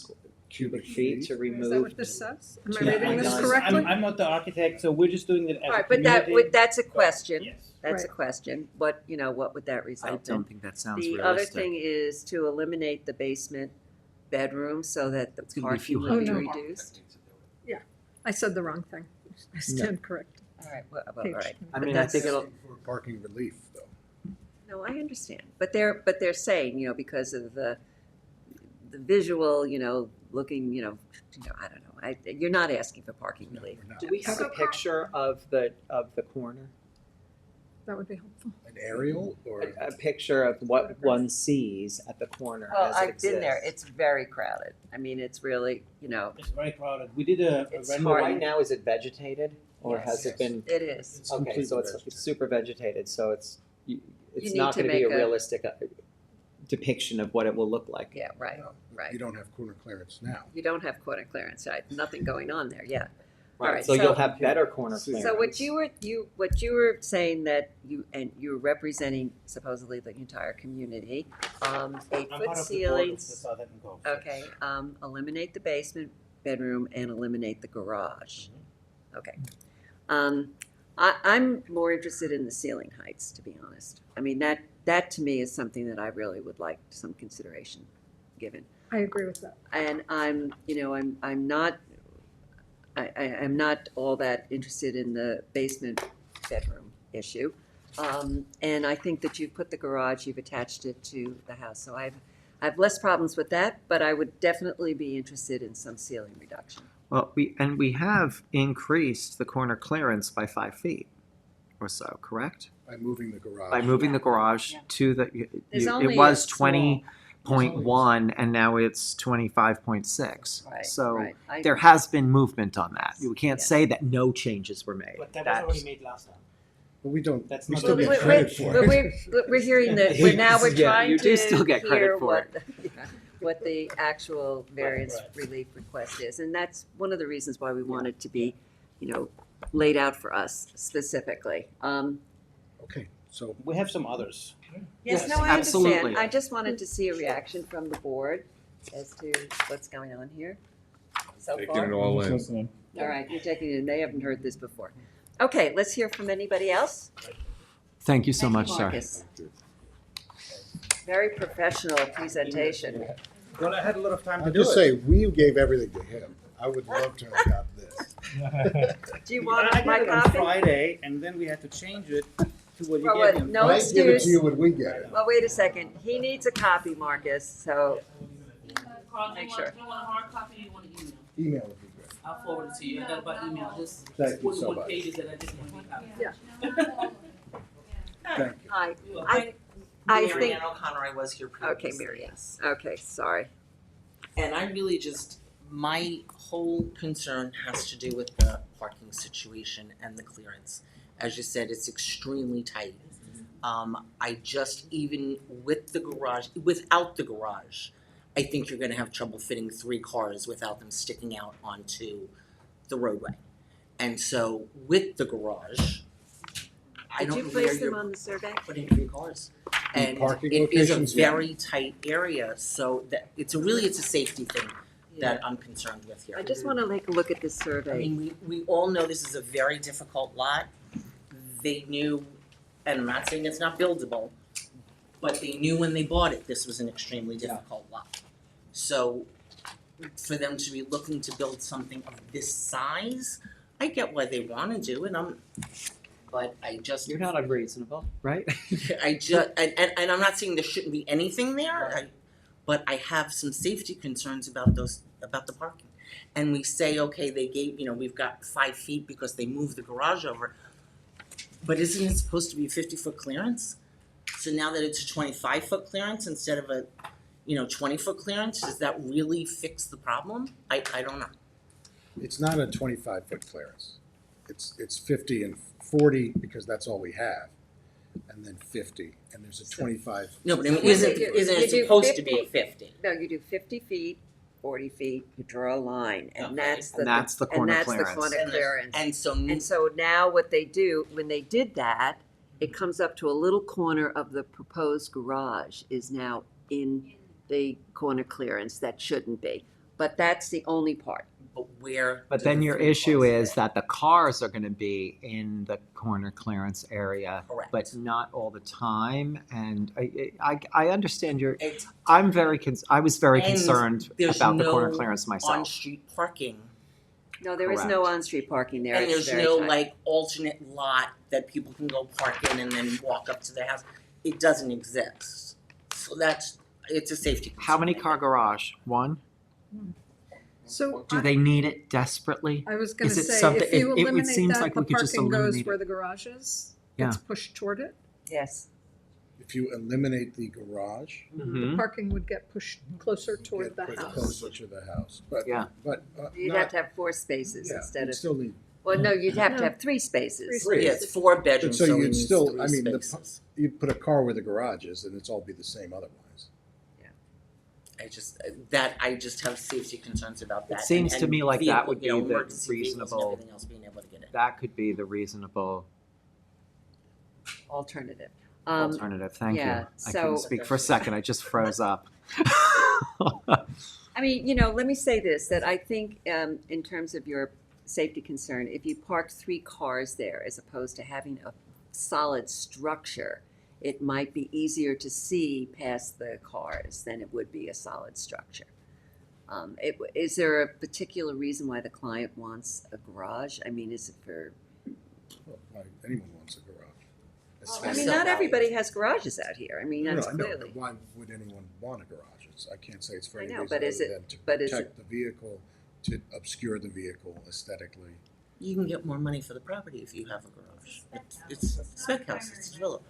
cubic feet to Is that remove. what this says? Am I Yeah, reading this I'm- correctly? I'm not the architect, so we're just doing it as All a right, but community. that's a question. Yes. That's a Right. question. What would that I result in? don't think that sounds The realistic. other thing is to eliminate the basement bedroom so that the It's gonna be a few parking would be hundred. reduced. I said the wrong thing. I stand corrected. All right, well, all Page right. I But mean, I that's- think it'll, For parking relief, though. No, I understand, but they're saying, because of the visual, looking, I don't know. You're not asking for parking relief. We're not. Do we have a picture of the corner? That would be helpful. An aerial or? A picture of what one sees at the corner Well, as it I've been there. exists. It's very crowded. I mean, it's really, you know, It's very crowded. We did a It's rendering. Right now, is it vegetated or Yes. has it been? it is. It's Okay, completely so it's vegetated. super vegetated, so it's need not to gonna be a make a- realistic depiction of what it will look like. Yeah, right, No, right. You don't have corner clearance now. You don't have corner clearance, right? Nothing going on there yet. All Right, right, so so- you'll have better corner clearance. So what you were saying that you were representing supposedly the entire community, 8 I'm foot part of the board of the ceilings. Southampton Golf. Okay, eliminate the basement bedroom and eliminate the garage. Mm-hmm. Okay. I'm more interested in the ceiling heights, to be honest. I mean, that to me is something that I really would like some consideration given. I agree with that. And I'm not, I'm not all that interested in the basement bedroom issue. And I think that you've put the garage, you've attached it to the house. So I have less problems with that, but I would definitely be interested in some ceiling reduction. Well, we have increased the corner clearance by 5 feet or so, correct? By moving the garage. By moving the garage to the, There's it only was a small- 20.1 and now it's 25.6. Right, So right. there has been movement on that. You can't Yeah. say that no changes were made. But that was That's- already made last time. But we don't, That's we not still the- get credit for But it. we're hearing that, now we're Yeah, trying you to do still get credit hear for what, what the actual variance Right. relief request is. And that's one of the reasons why we want it to be, laid out for us specifically. Okay, so We have some others. Yes, Yes, no, I absolutely. understand. I just wanted to see a reaction from the board as to what's going on here so Taking far. it all in. All right, you're taking it in. They haven't heard this before. Okay, let's hear from anybody else. Thank you so much, sir. Marcus. Very professional presentation. Well, I had a lot of time I'll just say, we gave everything to him. I would love to have got this. Do you want I my got it on copy? Friday, and then we had to change it to what you Well, gave me. no When I give it excuse. to you, would we get it? Well, wait a second. He needs a copy, Marcus, so Carl, Make do sure. you want a hard copy or you want an email? Email would be great. I'll forward it to you. I got it by email, just Thank you so 41 much. pages that I just want to be copied. Yeah. Thank you. I Mary think, Ann O'Connor, I was here previously. okay, Mary Ann. Okay, sorry. And I really just, my whole concern has to do with the parking situation and the clearance. As you said, it's extremely tight. I just, even with the garage, without the garage, I think you're gonna have trouble fitting 3 cars without them sticking out onto the roadway. And so with the garage, I Did don't you know where place them you're on the survey? putting 3 cars. And parking it is a locations, yeah. very tight area, so that, it's a safety thing that I'm concerned with here. I just want to take a look at this I survey. mean, we all know this is a very difficult lot. They knew, and I'm not saying it's not buildable, but they knew when they bought it, this was an extremely difficult lot. So for them to be looking to build something of this size, I get why they wanna do it, but I just. You're not unreasonable, right? And I'm not saying there shouldn't be anything there, but I have some safety concerns about the parking. And we say, okay, they gave, we've got 5 feet because they moved the garage over. But isn't it supposed to be a 50-foot clearance? So now that it's a 25-foot clearance instead of a, 20-foot clearance, does that really fix the problem? I don't know. It's not a 25-foot clearance. It's 50 and 40 because that's all we have. And then 50, and there's a 25. No, but I mean, You isn't do it supposed to be a 50? No, you do 50 feet, 40 feet, you draw a line, and Okay. that's the. And that's the corner And clearance. that's the corner And clearance. And so And so now what they do, when they did that, it comes up to a little corner of the proposed garage is now in the corner clearance that shouldn't be. But that's the only part. But where? But do then the your 3 issue cars is fit? that the cars are gonna be in the corner clearance area, Correct. but not all the time. And I understand your, It's- I was very And concerned there's about the corner no clearance myself. on-street parking. No, there is no on-street parking there. And It's there's very no tight. like alternate lot that people can go park in and then walk up to their house. It doesn't exist. So it's a safety concern. How many car garage? One? So Do they need it desperately? I was gonna Is it say, something- if you it eliminate seems that, like the we could just parking goes eliminate where it. the garage is, gets pushed toward it. Yes. If you eliminate the garage, The parking would get pushed closer toward get the put house. closer to the house, but, Yeah. but You'd not, have to have 4 spaces yeah, instead you'd of, still need. well, no, you'd have to No. have 3 spaces. Yeah, it's 4 bedrooms, So so it you'd needs still, 3 I mean, spaces. you'd put a car where the garage is and it's all be the same otherwise. I just have safety concerns about that. It seems and- to and me like that vehicle, would be you know, the emergency vehicles and reasonable, everything else being able to get in. that could be the reasonable Alternative. alternative. Thank you. yeah, I couldn't so- speak for a second. I just froze up. I mean, you know, let me say this, that I think in terms of your safety concern, if you park 3 cars there as opposed to having a solid structure, it might be easier to see past the cars than it would be a solid structure. Is there a particular reason why the client wants a garage? I mean, is it for, Well, anyone wants a garage. I mean, not everybody has garages out here. I mean, No, that's I know, clearly. but why would anyone want a garage? I can't say it's for I any know, reason but other is it- than to but is protect the vehicle, to obscure the vehicle aesthetically. You can get more money for the property if you have a garage. It's a spec house, it's a developer.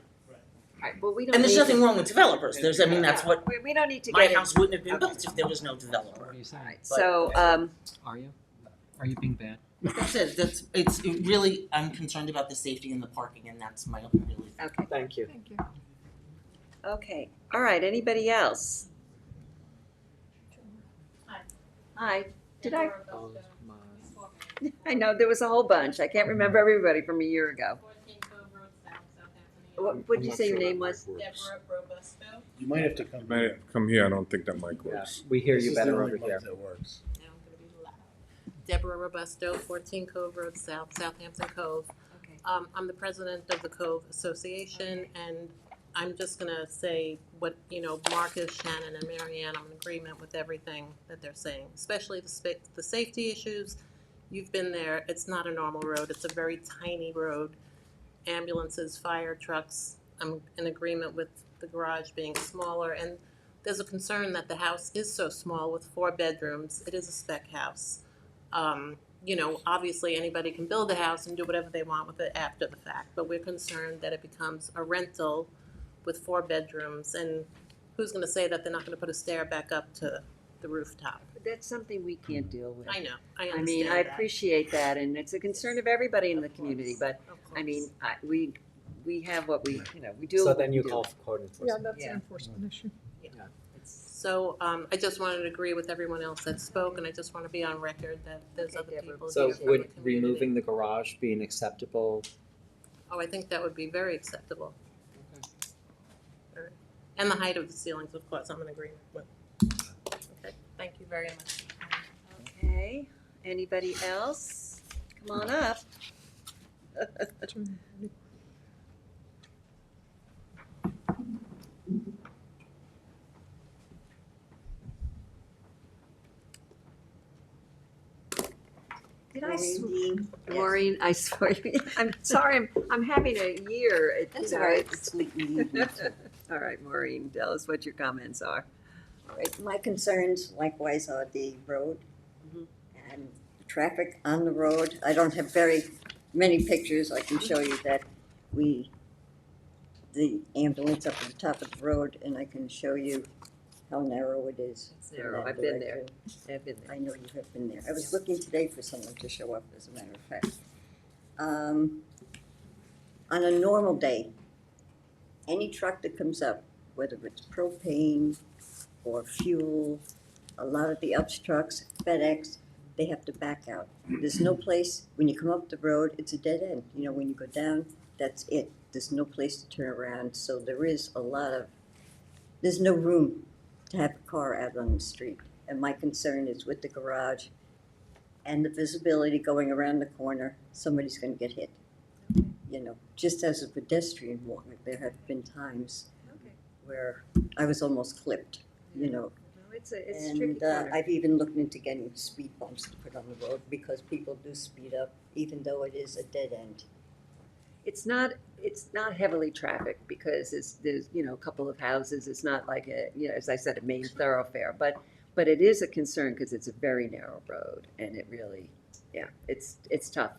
Right, well, we don't And there's need nothing to- wrong with developers. There's, I mean, that's what, We don't need to my get house in- wouldn't have been okay. built if there was no developer. So, Are you? Are you being bad? That's it, it's really, I'm concerned about the safety and the parking, and that's my only really. okay. Thank you. Thank you. Okay, all right, anybody else? Hi, did I? I know, there was a whole bunch, I can't remember everybody from a year ago. What did you say your name was? You might have to come. Man, come here, I don't think that mic works. We hear This you is the better only over mic here. that works. Deborah Robusto, 14 Cove Road South, Southampton Cove. Okay. I'm the president of the Cove Association, and I'm just gonna say what, you know, Marcus, Shannon, and Marianne, I'm in agreement with everything that they're saying, especially the safety issues. You've been there, it's not a normal road, it's a very tiny road. Ambulances, fire trucks, I'm in agreement with the garage being smaller, and there's a concern that the house is so small with 4 bedrooms, it is a spec house. You know, obviously anybody can build a house and do whatever they want with it after the fact, but we're concerned that it becomes a rental with 4 bedrooms, and who's gonna say that they're not gonna put a stair back up to the rooftop? That's something we can't deal with. I know, I I understand mean, I that. appreciate that, and it's a concern of everybody in the community, but, I mean, we have what we, you know, we do. So what then we you do. call for code Yeah, enforcement. that's an Yeah. enforcement issue. So, I just wanted to agree with everyone else that spoke, and I just wanna be on record that there's other people So here from the would community. removing the garage be an acceptable? Oh, I think that would be very acceptable. All right. And the height of the ceilings, of course, I'm in agreement with. Okay, thank you very much. Okay, anybody else? Come on up. Did I Maureen, I swear, I'm sorry, I'm having a year. That's you know, all right. it's- It's late in the evening, too. All right, Maureen, tell us what your comments are. All right, my concerns likewise are the road Mhm. and the traffic on the road. I don't have very many pictures. I can show you that the ambulance up at the top of the road, and I can show you how narrow it is. It's in narrow. that I've been there. direction. I've been there. I know you have been there. I was looking today for someone to show up, as a matter of fact. On a normal day, any truck that comes up, whether it's propane or fuel, a lot of the UPS trucks, FedEx, they have to back out. There's no place, when you come up the road, it's a dead end. You know, when you go down, that's it. There's no place to turn around, so there's no room to have a car out on the street. And my concern is with the garage and the visibility going around the corner, somebody's gonna get hit. You know, just as a pedestrian walker, there have been times where I was almost clipped, you know. No, it's a tricky And corner. I've even looked into getting speed bumps to put on the road because people do speed up even though it is a dead end. It's not heavily trafficked because there's, you know, a couple of houses. It's not like a, you know, as I said, a main thoroughfare, but it is a concern because it's a very narrow road and it really, yeah, it's tough.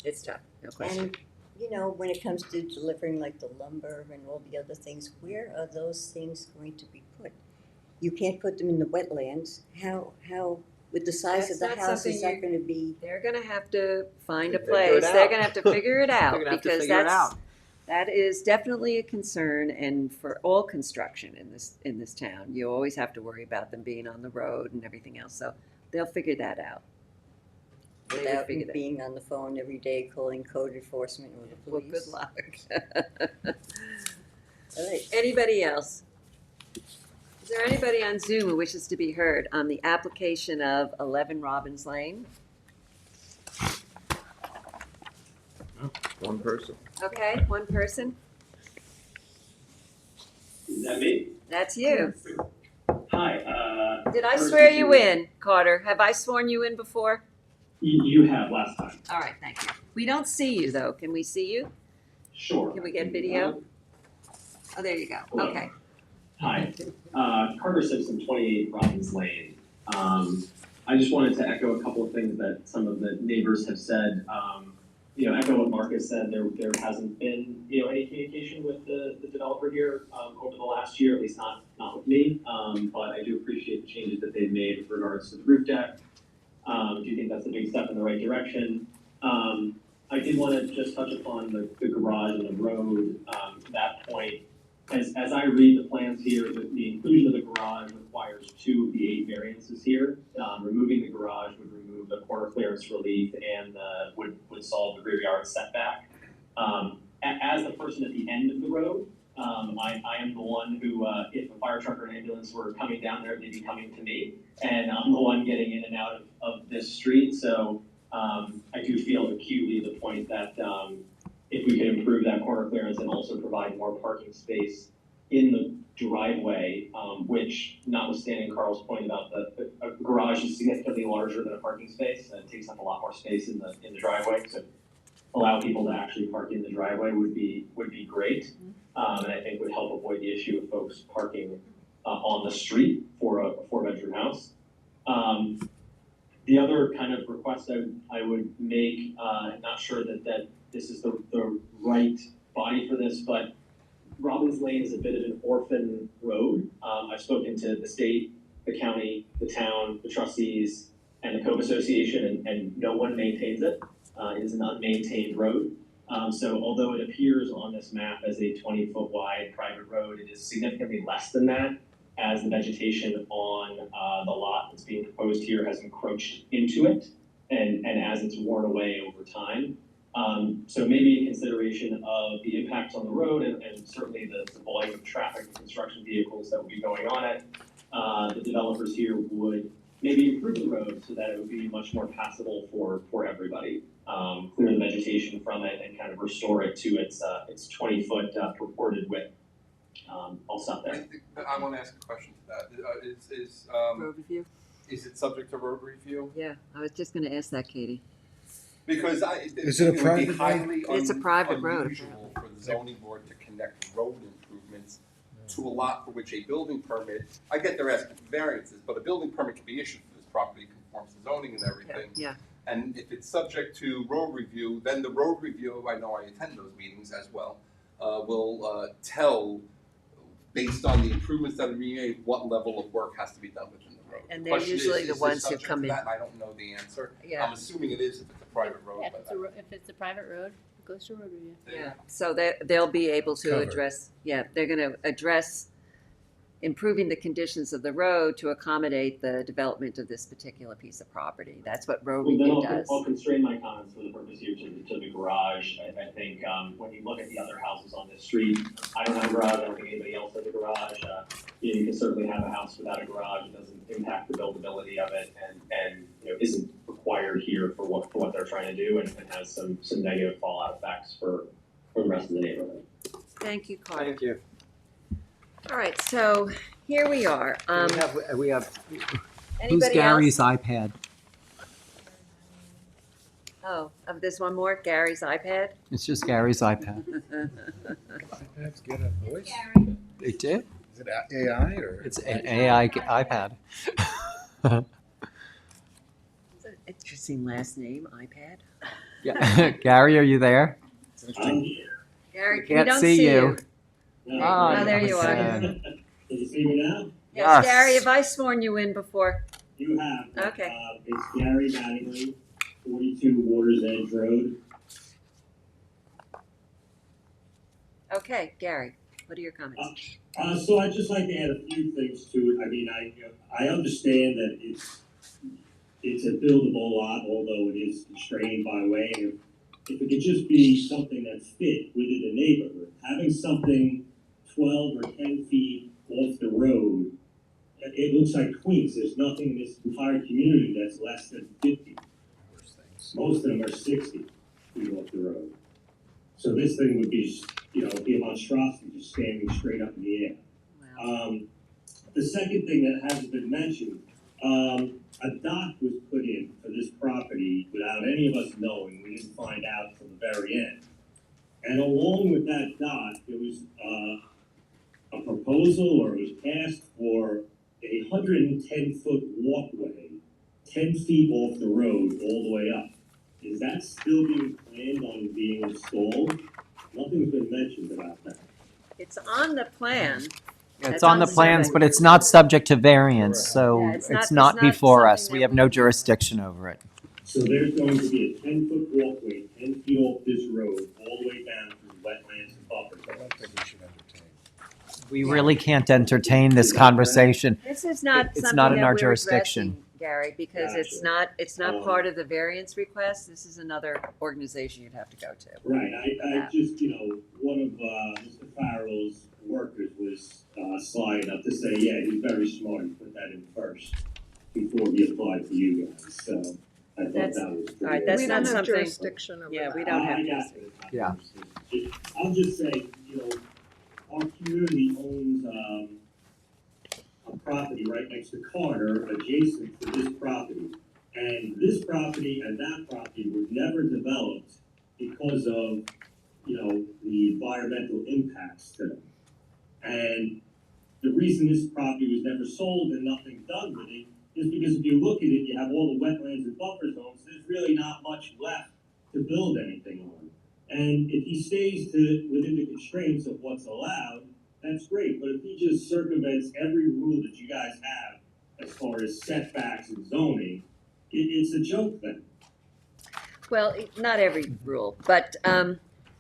It's tough, no question. And, you know, when it comes to delivering like the lumber and all the other things, where are those things going to be put? You can't put them in the wetlands. How, with the size That's of the not house, something is that gonna be? They're gonna have to find a Figure it place. They're out. gonna have to figure it out They're gonna have to because figure it that's, out. that is definitely a concern, and for all construction in this town, you always have to worry about them being on the road and everything else, so they'll figure that out. They would Without figure that. being on the phone every day calling code enforcement or the Well, police? good luck. All right. Anybody else? Is there anybody on Zoom who wishes to be heard on the application of 11 Robbins Lane? One person. Okay, one person. Is that me? That's you. Hi. Did I first swear issue- you in, Carter? Have I sworn you in before? You have last time. All right, thank you. We don't see you, though. Can we see you? Sure. Can we get video? Oh, there you go. Hello. Okay. Hi. Carter Simpson, 28 Robbins Lane. I just wanted to echo a couple of things that some of the neighbors have said. Echo what Marcus said. There hasn't been any communication with the developer here over the last year, at least not with me. But I do appreciate the changes that they've made with regards to the roof deck. Do you think that's a big step in the right direction? I did want to just touch upon the garage and the road. That point, as I read the plans here, the inclusion of the garage requires 2 of the 8 variances here. Removing the garage would remove the corner clearance relief and would solve the rear yard setback. As the person at the end of the road, I am the one who, if a fire truck or an ambulance were coming down there, they'd be coming to me. And I'm the one getting in and out of this street. So I do feel acutely the point that if we could improve that corner clearance and also provide more parking space in the driveway, which notwithstanding Carl's point about a garage is significantly larger than a parking space, and it takes up a lot more space in the driveway. So allow people to actually park in the driveway would be great. And I think would help avoid the issue of folks parking on the street for a 4-bedroom house. The other kind of request I would make, not sure that this is the right body for this, but Robbins Lane is a bit of an orphan road. I've spoken to the state, the county, the town, the trustees, and the Cove Association, and no one maintains it. It is an unmaintained road. So although it appears on this map as a 20-foot wide private road, it is significantly less than that, as the vegetation on the lot that's being proposed here has encroached into it, and as it's worn away over time. So maybe a consideration of the impact on the road and certainly the volume of traffic and construction vehicles that would be going on it. The developers here would maybe improve the road so that it would be much more passable for everybody. Clear the vegetation from it and kind of restore it to its 20-foot purported width. I'll stop there. I want to ask a question to that. Road review? Is it subject to road review? Yeah, I was just gonna ask that, Katie. Because Is it a would be private road? highly It's a private road, unusual for the zoning board to connect road improvements to a lot for which a building permit, I get they're asking for variances, but a building permit can be issued for this property, conforms to zoning and everything. Yeah. And if it's subject to road review, then the road review, I know I attend those meetings as well, will tell, based on the improvements that are being made, what level of work has to be done within the road. And The they're question usually is the this ones who subject come to in. that? And I don't know the answer. Yeah. I'm assuming it is if it's a private road. Yeah, but if it's a private road, it goes to road review. Yeah, so they'll be able to Covered. address, they're gonna address improving the conditions of the road to accommodate the development of this particular piece of property. That's what road Well, then review I'll does. constrain my comments for the purpose here to the garage. I think when you look at the other houses on this street, I don't have a garage, I don't think anybody else has a garage. You can certainly have a house without a garage, it doesn't impact the buildability of it and isn't required here for what they're trying to do and has some negative fallout effects for the rest of the neighborhood. Thank you, Carter. Thank you. All right, so here we are. We have, who's Anybody Gary's else? iPad? Oh, there's one more, Gary's iPad? It's just Gary's iPad. iPads get a voice? They do? Is it AI or? It's an AI iPad. It's an interesting last name, iPad. Yeah. Gary, are you there? Gary, we Can't don't see see you. you. Oh, there you are. okay. Can you see me now? Yes, Yes. Gary, have I sworn you in before? You have. Okay. It's Gary Mattingly, 42 Waters Edge Road. Okay, Gary, what are your comments? So I'd just like to add a few things to it. I mean, I understand that it's a buildable lot, although it is constrained by way. And if it could just be something that fit within the neighborhood, having something 12 or 10 feet off the road, it looks like Queens. There's nothing in this entire community that's less than 50. Most of them are 60 feet off the road. So this thing would be, be a monstrosity just standing straight up in the air. Wow. The second thing that hasn't been mentioned, a dock was put in for this property without any of us knowing. We didn't find out till the very end. And along with that dock, there was a proposal, or it was passed for a 110-foot walkway, 10 feet off the road all the way up. Is that still being planned on being installed? Nothing's been mentioned about that. It's on the plan. It's on the plans, but it's not subject to variance, so Yeah, it's not before us. something We that have no jurisdiction over it. So there's going to be a 10-foot walkway, 10 feet off this road, all the way down through wetlands and buffer zones. I don't think we should entertain. We really can't entertain this conversation. This is not It's something not in that our we're jurisdiction. addressing, Gary, because it's not part of the variance request. This is another organization you'd have to go to. Right, I just, one of Mr. Farrell's workers was sly enough to say, yeah, he's very smart, he put that in first before he applied for you guys, so I thought That's- that was pretty. all right, that's We not don't have something- jurisdiction over Yeah, that. we don't have I got jurisdiction. it. Yeah. I'll just say, our community owns a property right next to Carter, adjacent to this property. And this property and that property were never developed because of, the environmental impacts to them. And the reason this property was never sold and nothing done with it is because if you look at it, you have all the wetlands and buffer zones, there's really not much left to build anything on. And if he stays within the constraints of what's allowed, that's great. But if he just circumvents every rule that you guys have as far as setbacks and zoning, it's a joke then. Well, not every rule, but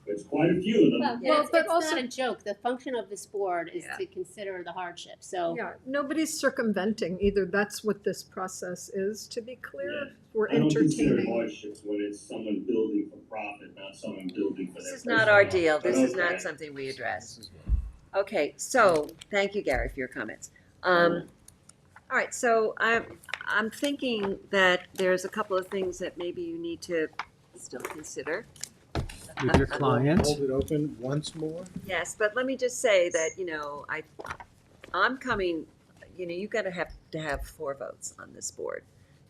There's quite a few of them. Well, Well, it's but not also- a joke. The function of this board is Yeah. to consider the hardship, so. Yeah, nobody's circumventing either. That's what this process is, to be clear. Yeah. We're I don't consider entertaining. hardships when it's someone building for profit, not someone building for this their is not our personal deal. life. This But is not okay. something we address. Okay, so, thank you, Gary, for your comments. All right, so I'm thinking that there's a couple of things that maybe you need to still consider. With your client. Hold it open once more. Yes, but let me just say that, I'm coming, you gotta have to have 4 votes on this board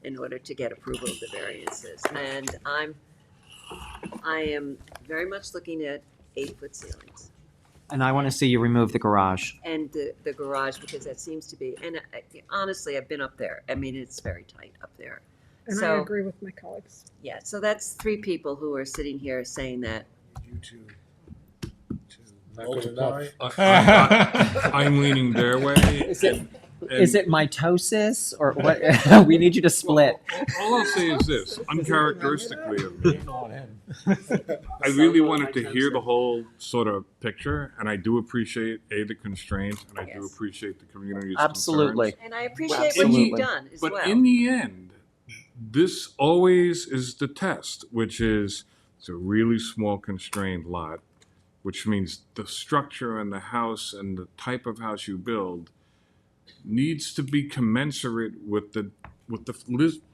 in order to get approval of the variances. And I am very much looking at 8-foot ceilings. And I want to see you remove the garage. And the garage, because that seems to be, and honestly, I've been up there. I mean, it's very tight up there. And I So, agree with my colleagues. yeah, so that's 3 people who are sitting here saying that. You two. Not good enough. I'm leaning their way. Is it mitosis or what? We need you to split. All I'll say is this, uncharacteristically of me, I really wanted to hear the whole sort of picture, and I do appreciate, the constraints, and I do Yes. appreciate the community's Absolutely. concerns. And I appreciate what Absolutely. you've done as well. But in the end, this always is the test, which is it's a really small constrained lot, which means the structure and the house and the type of house you build needs to be commensurate with the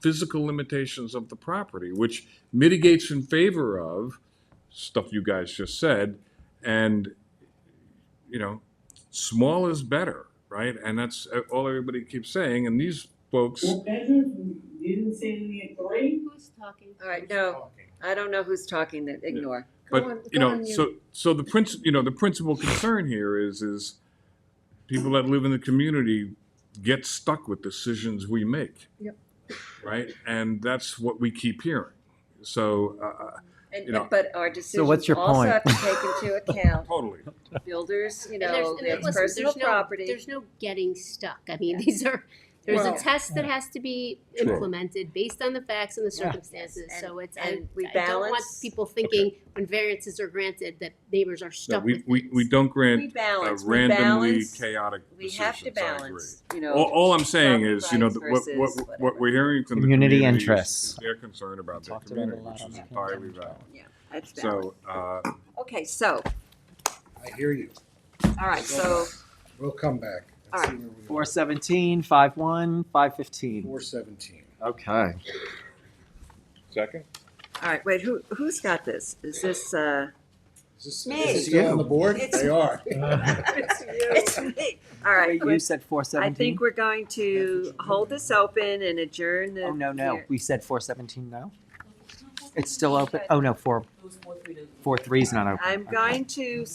physical limitations of the property, which mitigates in favor of stuff you guys just said, and small is better, right? And that's all everybody keeps saying. And these folks, Well, bedrooms, you didn't say anything at 3? Who's talking? All right, no, I don't know who's talking, that ignore. but Go on, you go know, on, you. so the principal concern here is people that live in the community get stuck with decisions we make. Yep. Right, and that's what we keep hearing. So you know. But our decisions what's your also point? have to take into account Totally. builders, And there's it's personal property. There's no getting stuck. I mean, there's Well, a test that has to be True. implemented based on the facts and the circumstances. Yes. So it's, And we I don't want balance- people thinking when variances are granted that neighbors are No, stuck we, with we, things. we don't grant We balance, we randomly balance, chaotic we decisions. have to balance, All I'm saying is, property what, rights what, versus what we're hearing from the Community community interests. is their concern about their Talked about it a community, lot which on is the entirely pandemic. valid. Yeah, that's valid. So, Okay, so, I hear you. all right, so, We'll come back. All right. 417, 51, 515. 417. Okay. second? all right, wait, who's got this? Is this, Me. Is it still on the board? It's- They are. it's me. All right, You said I 417? think we're going to hold this open and adjourn the. Oh, no. hear- We said 417, no? It's still open? Oh, no, 4-3 is not open. I'm Okay. going to,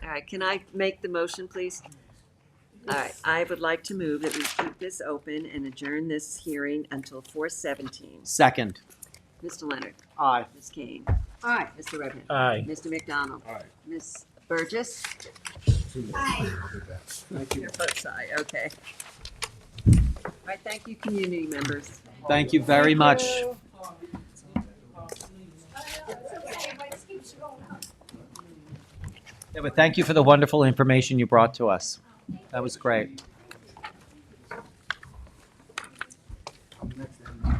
all right, can I make the motion, please? All right, I would like to move that we keep this open and adjourn this hearing until 4:17. Second. Mr. Leonard. Aye. Ms. Kane. Aye. Mr. Redmond. Aye. Mr. McDonald. Aye. Ms. Burgess. Aye. Thank you. Your vote's aye, okay. All right, thank you, community members. Thank you very much. Yeah, but thank you for the wonderful information you brought to us. That was great. I'm next. All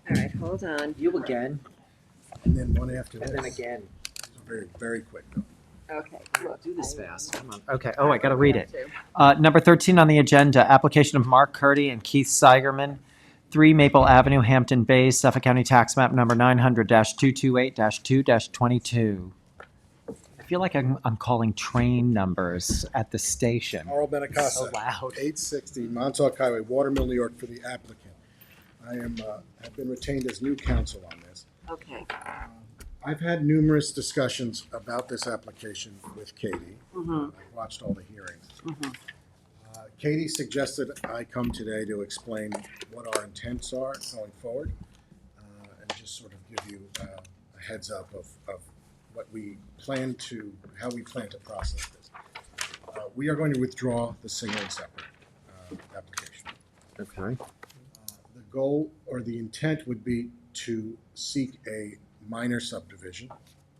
right, hold on. You again, And then one after this. and then again. Very, very quick though. Okay, look. Do this I- fast. Come on. Okay. Oh, I got to read it. have to. Number 13 on the agenda, application of Mark Curdy and Keith Seigerman, 3 Maple Avenue, Hampton Bays, Suffolk County Tax Map number 900-228-2-22. I feel like I'm calling train numbers at the station. Carl Benacasa. So loud. 860 Montauk Highway, Watermill, New York, for the applicant. I have been retained as new counsel on this. Okay. I've had numerous discussions about this application with Katie. Mhm. I've watched all the hearings. Mhm. Katie suggested I come today to explain what our intents are going forward, and just sort of give you a heads up of what we plan to, how we plan to process this. We are going to withdraw the single and separate application. Okay. The goal or the intent would be to seek a minor subdivision,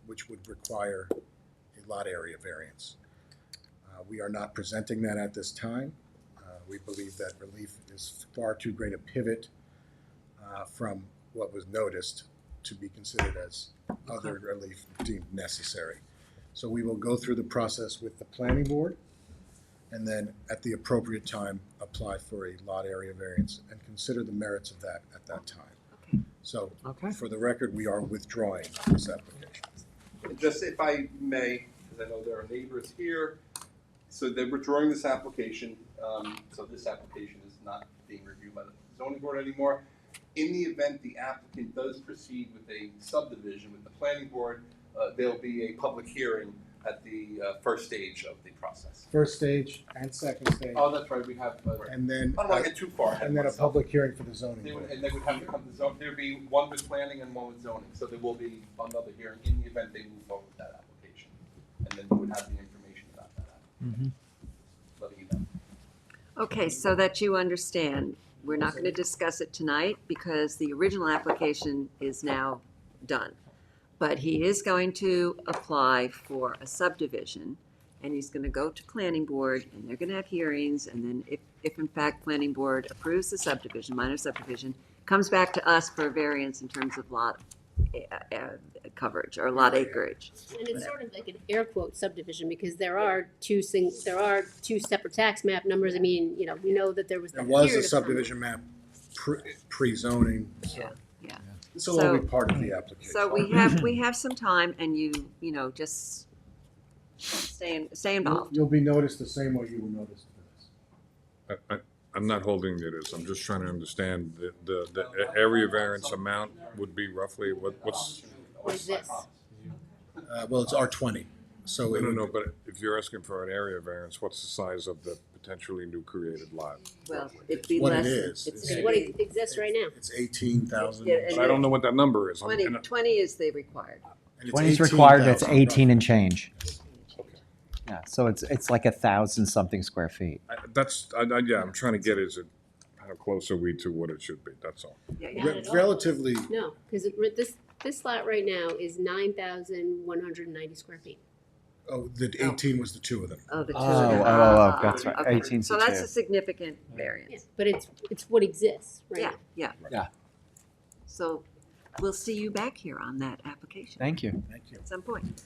which would require a lot area variance. We are not presenting that at this time. We believe that relief is far too great a pivot from what was noticed to be considered as other relief deemed necessary. So we will go through the process with the planning board and then at the appropriate time, apply for a lot area variance and consider the merits of that at that time. Okay. So, Okay. for the record, we are withdrawing this application. Just if I may, because I know there are neighbors here, so they're withdrawing this application, so this application is not being reviewed by the zoning board anymore. In the event the applicant does proceed with a subdivision with the planning board, there'll be a public hearing at the first stage of the process. First stage and second stage, Oh, that's right, we have, and then, I don't want to get too far ahead of and then a myself. public hearing for the zoning They would, board. and they would have to come to zone, there'd be one with planning and one with zoning, so there will be another hearing in the event they move forward with that application. And then you would have the information about that application. Letting you know. Okay, so that you understand, we're not going to discuss it tonight because the original application is now done. But he is going to apply for a subdivision, and he's going to go to planning board, and they're going to have hearings, and then if in fact planning board approves the subdivision, minor subdivision, comes back to us for a variance in terms of lot coverage or lot acreage. And it's sort of like an air quote subdivision because there are two separate tax map numbers. I mean, you know, we know that there was There that was period a of time. subdivision map pre-zoning, so. Yeah. This will all be part of the application. So we have some time, and you know, just stay involved. You'll be noticed the same way you were noticed for this. I'm not holding you to this, I'm just trying to understand the area variance amount would be roughly, what's? What is this? Well, it's R20, so No, it no, would, no, but if you're asking for an area variance, what's the size of the potentially new created lot? Well, it'd be What it less. is. It's It's gonna What be exists right now. it's 18,000. Yeah, But I don't know what that number is. 20 is the required. And it's 20 is required, but it's 18,000 18 and change. Okay. Yeah, so it's like 1,000 something square feet. Yeah, I'm trying to get is it how close are we to what it should be? That's all. Not at all. Relatively, No, because this lot right now is 9,190 square feet. the 18 was the two of them. Oh, the two Oh, of them. that's right. Okay. 18 So to that's 2. a significant Yeah, variance. but it's what exists right Yeah, now. yeah. Yeah. So we'll see you back here on that application Thank you. Thank you. at some point,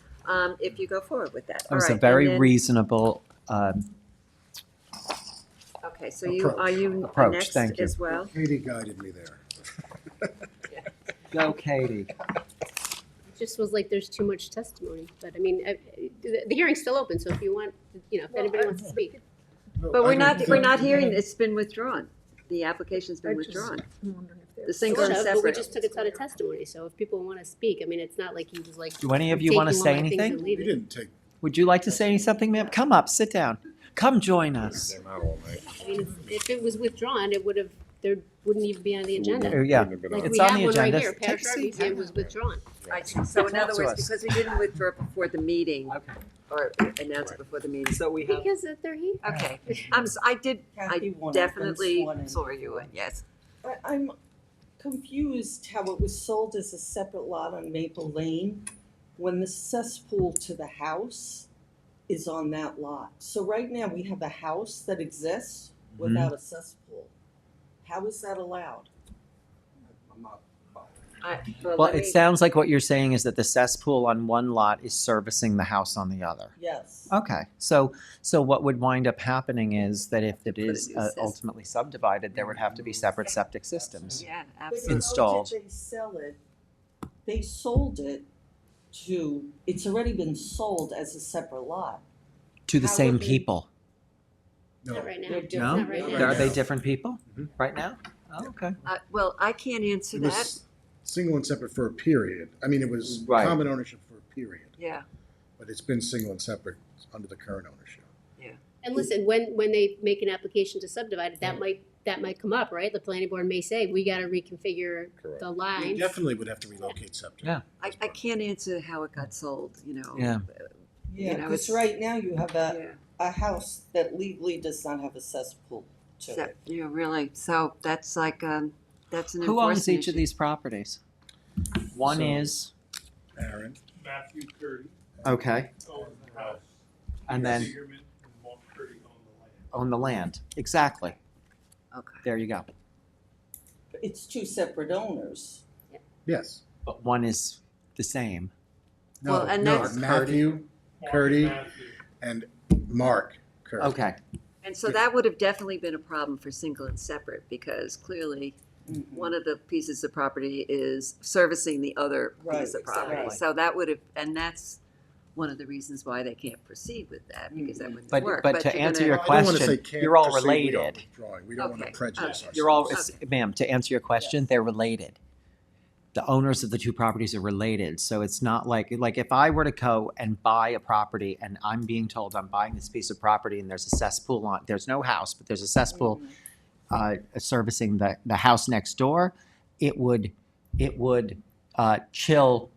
if you go forward with that. That was All a right, very and then- reasonable Okay, so are you Approach, next thank you. as well? Katie guided me there. Go, Katie. It just was like there's too much testimony, but I mean, the hearing's still open, so if you want, if anybody wants to speak. But we're not hearing, it's been withdrawn. The application's been withdrawn. The single and Sort of, but we separate. just took a ton of testimony, so if people want to speak, I mean, it's not like he was like. Do any of you taking wanna all say my things anything? and We leaving. didn't take, Would you like to say something, ma'am? Come up, sit down. Come join us. They're not all night. I mean, if it was withdrawn, it would have, there wouldn't even be on the agenda. Yeah, Wouldn't have been Like on. it's we on have the one right agenda. here, Take Parish a seat. RBC was withdrawn. I see. So in Talk other to words, us. because we didn't withdraw before the meeting, Okay. or announce it before the meeting. So we have. Because they're here. Okay, I definitely saw you in, yes. I'm confused how it was sold as a separate lot on Maple Lane when the cesspool to the house is on that lot. So right now, we have a house that exists without a cesspool. How is that allowed? I'm not Well, let it me- sounds like what you're saying is that the cesspool on one lot is servicing the house on the other. Yes. Okay, so what would wind up happening is that if it Put a is new cesspool. ultimately subdivided, there would have to be separate septic systems. Yeah, But absolutely. Installed. how did they sell it? They sold it to, it's already been sold as a separate lot. To the How same would they- people. no. Not right now. They're No? different Not right right now. now. Are they different people Mhm. right now? Oh, okay. Well, I can't answer It that. was single and separate for a period. I mean, it was Right. common ownership for a period, Yeah, but it's been single and separate under the current ownership. And listen, when they make an application to subdivide it, that might come up, right? The planning board may say, we gotta reconfigure Correct. the We lines. definitely would have to relocate septic. Yeah. I can't answer how it got sold, you know. Yeah. Yeah, know, because it's- right now you have Yeah. a house that legally does not have a cesspool to So, it. yeah, really, so that's like, that's an Who owns enforcement each of issue. these properties? One So- is, Aaron, Matthew Curdy okay, owns the house. and then Segerman and Mark Curdy own the land. own the land. Exactly. Okay. There you go. It's two separate owners. yes. But one is the same. No, Well, and no, that's- Matthew, Mark and Curdy, Matthew. and Mark Curdy. Okay. And so that would have definitely been a problem for single and separate, because clearly one of the pieces of property is servicing the other Right, piece of property. exactly. So that would have, and that's one of the reasons why they can't proceed with that, because that wouldn't But work. to you're answer gonna- your I don't wanna say question, can't, you're all just say we are related. withdrawing. We don't want Okay. to prejudice ourselves. You're all, Okay. ma'am, to answer your question, they're related. The owners of the two properties are related, so it's not like if I were to go and buy a property and I'm being told I'm buying this piece of property and there's a cesspool on, there's no house, but there's a cesspool servicing the house next door, it would chill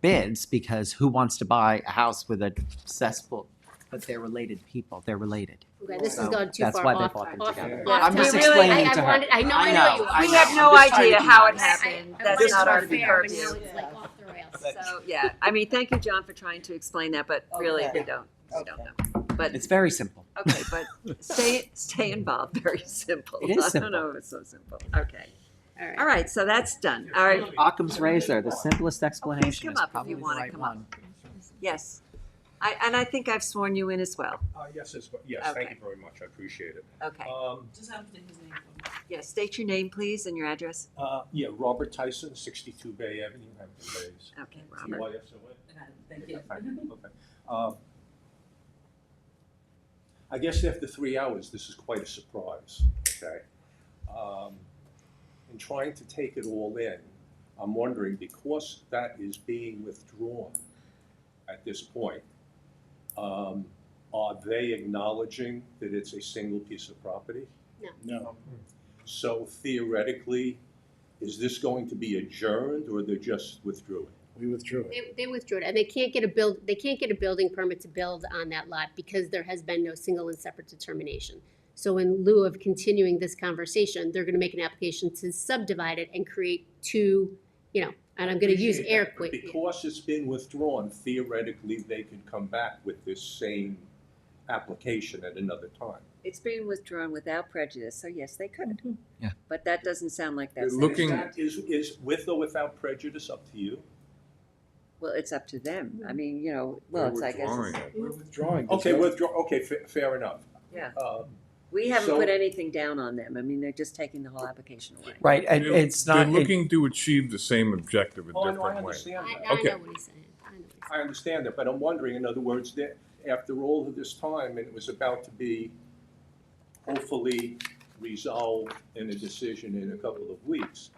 bids, because who wants to buy a house with a cesspool? But they're related people, they're related. Okay, this has So gone too that's far why they off. bought them off- together. off I'm just topic. explaining I to her. wanted- I know I you. know. We have no I'm just trying to idea be how it nice. happened. I That's wanted not to our be fair, but purview. now it's like off the rails. So, yeah, I mean, thank you, John, for trying to explain that, but really, Okay. we don't know. But, It's very simple. okay, but stay involved, very simple. It is I simple. don't know if it's so simple. Okay. All right. All right, so that's done. All right, Occam's razor, the simplest explanation come is up if probably you the wanna right come up. one. yes. And I think I've sworn you in as well. Yes, thank Okay. you very much, I appreciate it. Okay. Just have to take his name from. Yes, state your name, please, and your address. Yeah, Robert Tyson, 62 Bay Avenue, Hampton Bays. Okay, Robert. TYSON. Thank you. Okay. I guess after 3 hours, this is quite a surprise, okay? In trying to take it all in, I'm wondering, because that is being withdrawn at this point, are they acknowledging that it's a single piece of property? No. So theoretically, is this going to be adjourned, or they're just withdrawing? We withdrew it. They withdrew it, and they can't get a building permit to build on that lot because there has been no single and separate determination. So in lieu of continuing this conversation, they're gonna make an application to subdivide it and create two, you know, and I'm gonna use Appreciate air that, but quotes. because it's been withdrawn, theoretically, they could come back with this same application at another time. It's being withdrawn without prejudice, so yes, they could. Yeah. But that doesn't sound like that's. Looking- Is with or without prejudice up to you? Well, it's up to them. I mean, you know, well, We're it's, I guess. withdrawing it's- it. We're withdrawing. Okay, okay, fair enough. Yeah. Um, We haven't So- put anything down on them. I mean, they're just taking the whole application away. Right, and They're- it's not. They're looking to achieve the same objective a Oh, I different way. understand that. I Okay. know what he's saying. I know what he's saying. I understand that, but I'm wondering, in other words, that after all of this time, and it was about to be hopefully resolved in a decision in a couple of weeks,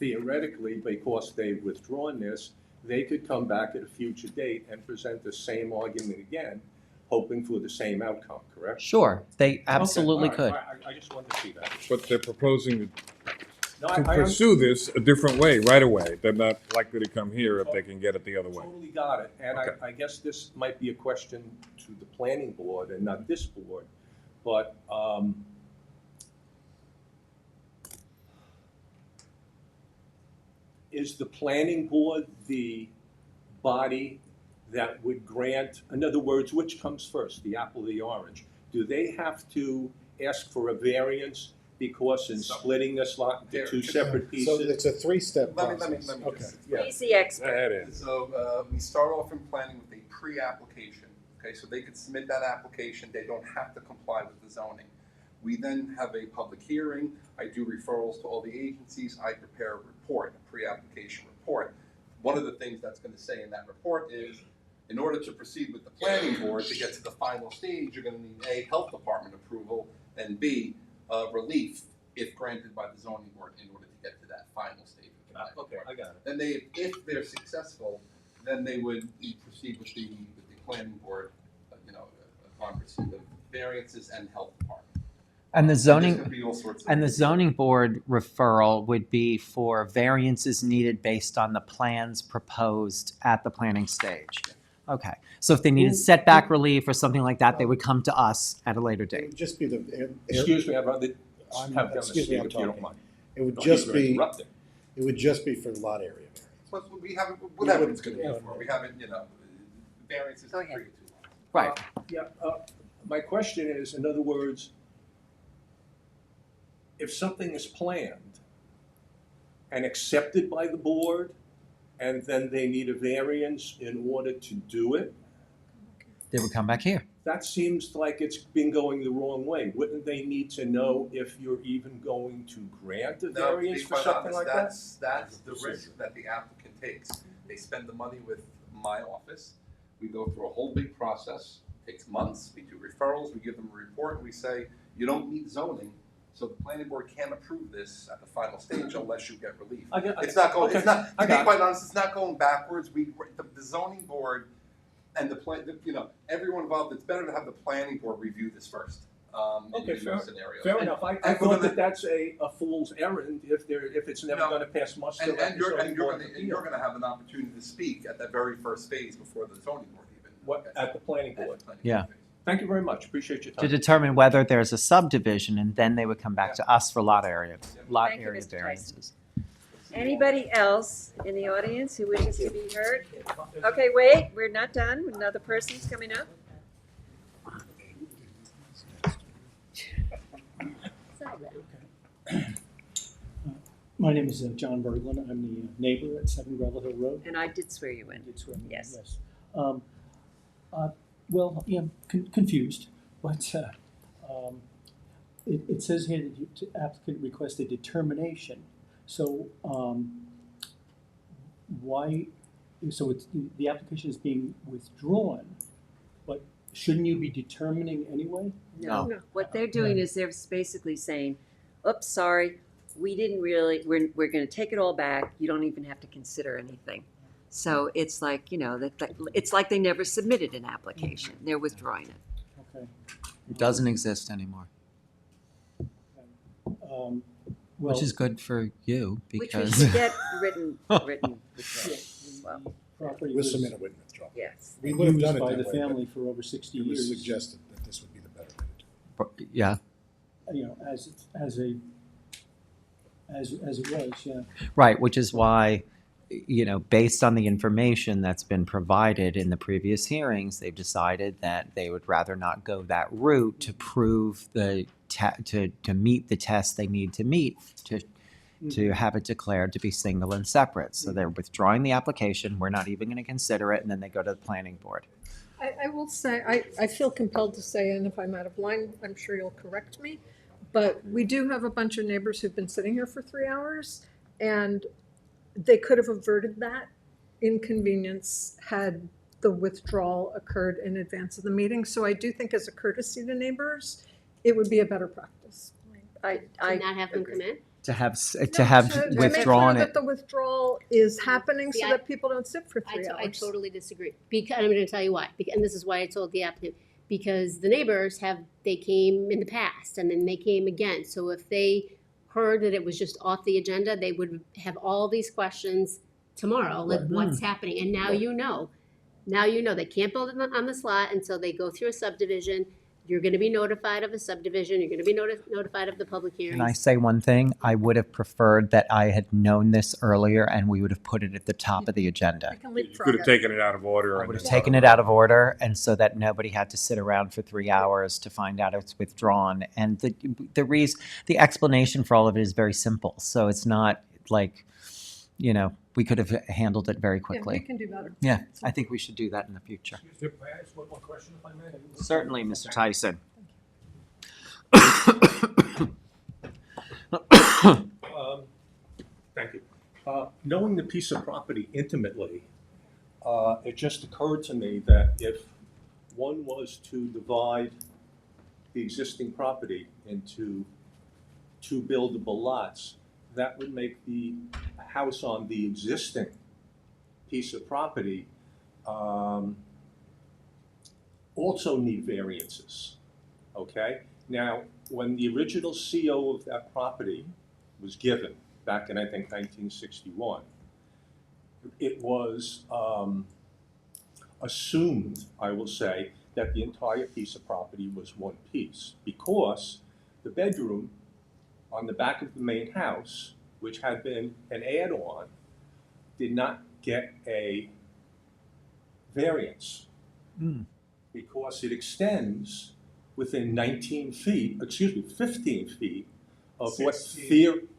theoretically, because they've withdrawn this, they could come back at a future date and present the same argument again, hoping for the same outcome, correct? Sure, they absolutely Okay, all could. right, I just wanted to see that. But they're proposing No, to I pursue this a different way, right away. They're not likely to come here if they can get it the other way. totally got it, and Okay. I guess this might be a question to the planning board and not this board, but, is the planning board the body that would grant, in other words, which comes first, the apple or the orange? Do they have to ask for a variance because in splitting this lot into two separate So pieces? it's a three-step Let me process. Okay. just- Yeah. He's the expert. That is. So, we start off in planning with a pre-application, okay, so they could submit that application, they don't have to comply with the zoning. We then have a public hearing, I do referrals to all the agencies, I prepare a report, a pre-application report. One of the things that's gonna say in that report is, in order to proceed with the planning board to get to the final stage, you're gonna need A, health department approval, and B, relief, if granted by the zoning board, in order to get to that final stage of the planning Okay, board. I got it. Then they, if they're successful, then they would proceed with the planning board, upon receipt of variances and health department. And the There's zoning, gonna be all sorts of- and the zoning board referral would be for variances needed based on the plans proposed at the planning stage. Okay, so if they needed setback relief or something like that, they would come to us at a later It date. would just be the. Excuse me, I'd rather I'm- have them excuse me, speak I'm if you don't talking. mind. It would No, just you're be, interrupting. it would just be for lot area variance. But we haven't, whatever it's gonna be for, we haven't, variances Go to ahead. create two lots. Right. Yeah, my question is, in other words, if something is planned and accepted by the board, and then they need a variance in order to do it, They would come back here. that seems like it's been going the wrong way. Wouldn't they need to know if you're even going to grant a No, to variance be for quite something honest, like that? that's the risk that the applicant takes. They spend the money with my office, we go through a whole big process, takes months, we do referrals, we give them a report, and we say, you don't meet zoning, so the planning board can't approve this at the final stage unless you get relief. It's not going, okay, it's not, I to be got it. quite honest, it's not going backwards, the zoning board and everyone involved, it's better to have the planning board review this first, Okay, in most scenarios. Fair And- enough, I and we're thought gonna- that that's a fool's errand if it's never No. gonna pass muster And, at and the you're, zoning and you're board gonna, of and you're appeals. gonna have an opportunity to speak at that very first phase before the zoning board even. What, at the planning At the board? planning Yeah. board phase. Thank you very much, appreciate your To time. determine whether there's a subdivision, and then they would come back to us for lot area Thank you, area Mr. Tyson. variances. Anybody else in the audience who wishes to be heard? Okay, wait, we're not done. Another person's coming up. My name is John Berglund. I'm the neighbor at 7 Gravel Hill Road. And I did swear you in. Did swear me in, Yes. Well, yeah, I'm confused, but it says here that the applicant requests a determination. So why, so it's, the application is being withdrawn, but shouldn't you be determining anyway? No, what they're doing is they're basically saying, oops, sorry, we didn't really, we're gonna take it all back, you don't even have to consider anything. So it's like, it's like they never submitted an application, they're withdrawing it. Okay. It doesn't exist anymore, Well, which is good for you Which we because. should get written withdrawal as well. property With was some intermittent withdrawal. Yes. We would have done used it by that the way, but family for over 60 it was years. suggested that this would be the better way to do it. Yeah, You know, as it was, yeah. right, which is why, based on the information that's been provided in the previous hearings, they've decided that they would rather not go that route to prove to meet the test they need to meet to have it declared to be single and separate. So they're withdrawing the application, we're not even going to consider it, and then they go to the planning board. I will say, I feel compelled to say, and if I'm out of line, I'm sure you'll correct me, but we do have a bunch of neighbors who've been sitting here for 3 hours, and they could have averted that inconvenience had the withdrawal occurred in advance of the meeting. So I do think as a courtesy to neighbors, it would be a better practice. To not have them come in? To have To make withdrawn sure it. that the withdrawal is happening See, so that people don't sit for 3 I hours. totally disagree. Because, I'm gonna tell you why, and this is why I told the applicant, because the neighbors they came in the past, and then they came again. So if they heard that it was just off the agenda, they would have all these questions tomorrow, like what's happening, and now you know. Now you know, they can't build it on the slot until they go through a subdivision. You're gonna be notified of a subdivision, you're gonna be notified of the public hearings. Can I say one thing? I would have preferred that I had known this earlier and we would have put it at the top of the agenda. You could have taken it out of order. I would have taken it out of order, and so that nobody had to sit around for 3 hours to find out it's withdrawn. And the explanation for all of it is very simple. So it's not like, we could have handled it very Yeah, quickly. we can do better. Yeah, I think we should do that in the future. May I ask one more question, if I may? Certainly, Mr. Tyson. Thank you. Knowing the piece of property intimately, it just occurred to me that if one was to divide the existing property into 2 buildable lots, that would make the house on the existing piece of property also need variances, okay? Now, when the original CO of that property was given, back in, I think, 1961, it was assumed, I will say, that the entire piece of property was one piece, because the bedroom on the back of the main house, which had been an add-on, did not get a variance because it extends within 15 feet of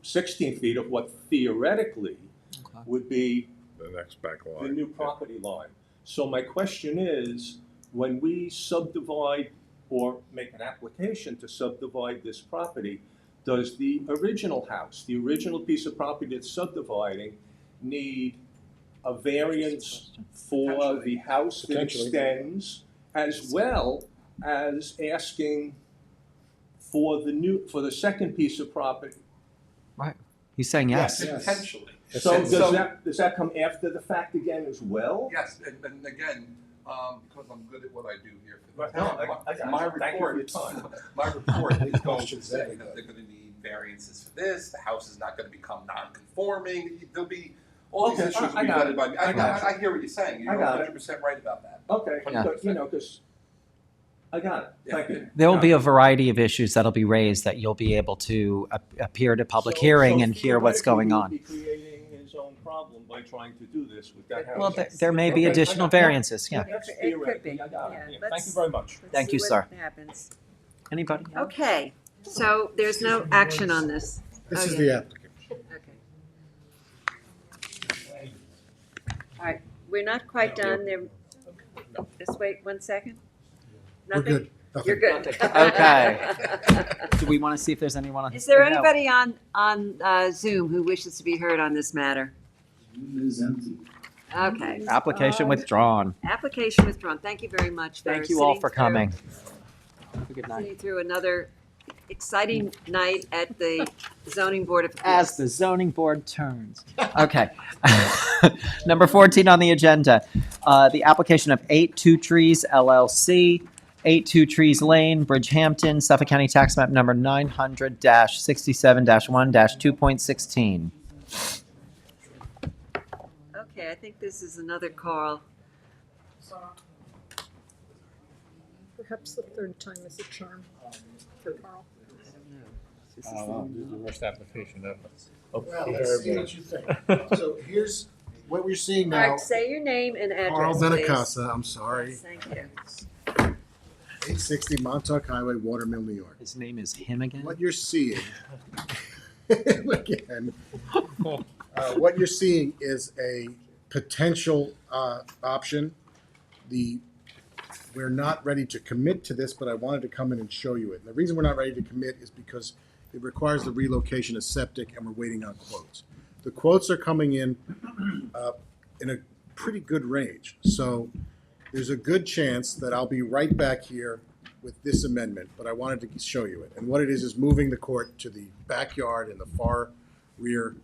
16 feet of what theoretically would be The next back line. the new property line. So my question is, when we subdivide or make an application to subdivide this property, does the original house, the original piece of property that's subdividing, need a variance for the house that Potentially. extends, as well as asking for the second piece of property? Right. He's saying yes. Potentially. So does that come after the fact again as well? Yes, and again, because I'm good at what I do here for the Right, no, town, I got my you. Thank you for your report, time. my report is going to say that they're gonna need variances for this, the house is not gonna become non-conforming, there'll be, all these Okay, issues will I be got vetted it. by me. I got I hear what you're saying, you're I got it. 100% right about that. Okay, Yeah. but, because, I got it, thank you. There will be a variety of issues that'll be raised that you'll be able to appear at a public hearing and hear what's going on. So theoretically, he'd be creating his own problem by trying to do this with that house. Well, there may be Okay, additional I got it. variances, yeah. That's It could be. theoretically, I got it. Yeah, Yeah, Thank let's- you very much. Thank you, See sir. what happens. Anybody? Okay, so there's no action on this. This is Okay. the application. Okay. All right, we're not quite done. Just wait 1 second. We're Nothing? good. You're good. Okay. Do we want to see if there's anyone on? Is there No. anybody on Zoom who wishes to be heard on this matter? Zoom is empty. Okay. Application withdrawn. Application withdrawn. Thank you very much for Thank you all sitting for through- coming. Have a good night. Sitting through another exciting night at the Zoning Board of As Appeals. the zoning board turns. Okay. Number 14 on the agenda, the application of 8 Two Trees LLC, 8 Two Trees Lane, Bridgehampton, Suffolk County Tax Map number 900-67-1-2.16. Okay, I think this is another Carl. Perhaps the third time is a charm for Carl. This is This is the worst application ever. Well, let's see what you think. So here's what we're seeing All now. right, say your name and Carl address, please. Benacasa, I'm sorry. Yes, thank you. 860 Montauk Highway, Watermill, New York. His name is him again? What you're seeing, again, what you're seeing is a potential option. We're not ready to commit to this, but I wanted to come in and show you it. And the reason we're not ready to commit is because it requires the relocation of septic, and we're waiting on quotes. The quotes are coming in a pretty good range. So there's a good chance that I'll be right back here with this amendment, but I wanted to show you it. And what it is moving the court to the backyard in the far rear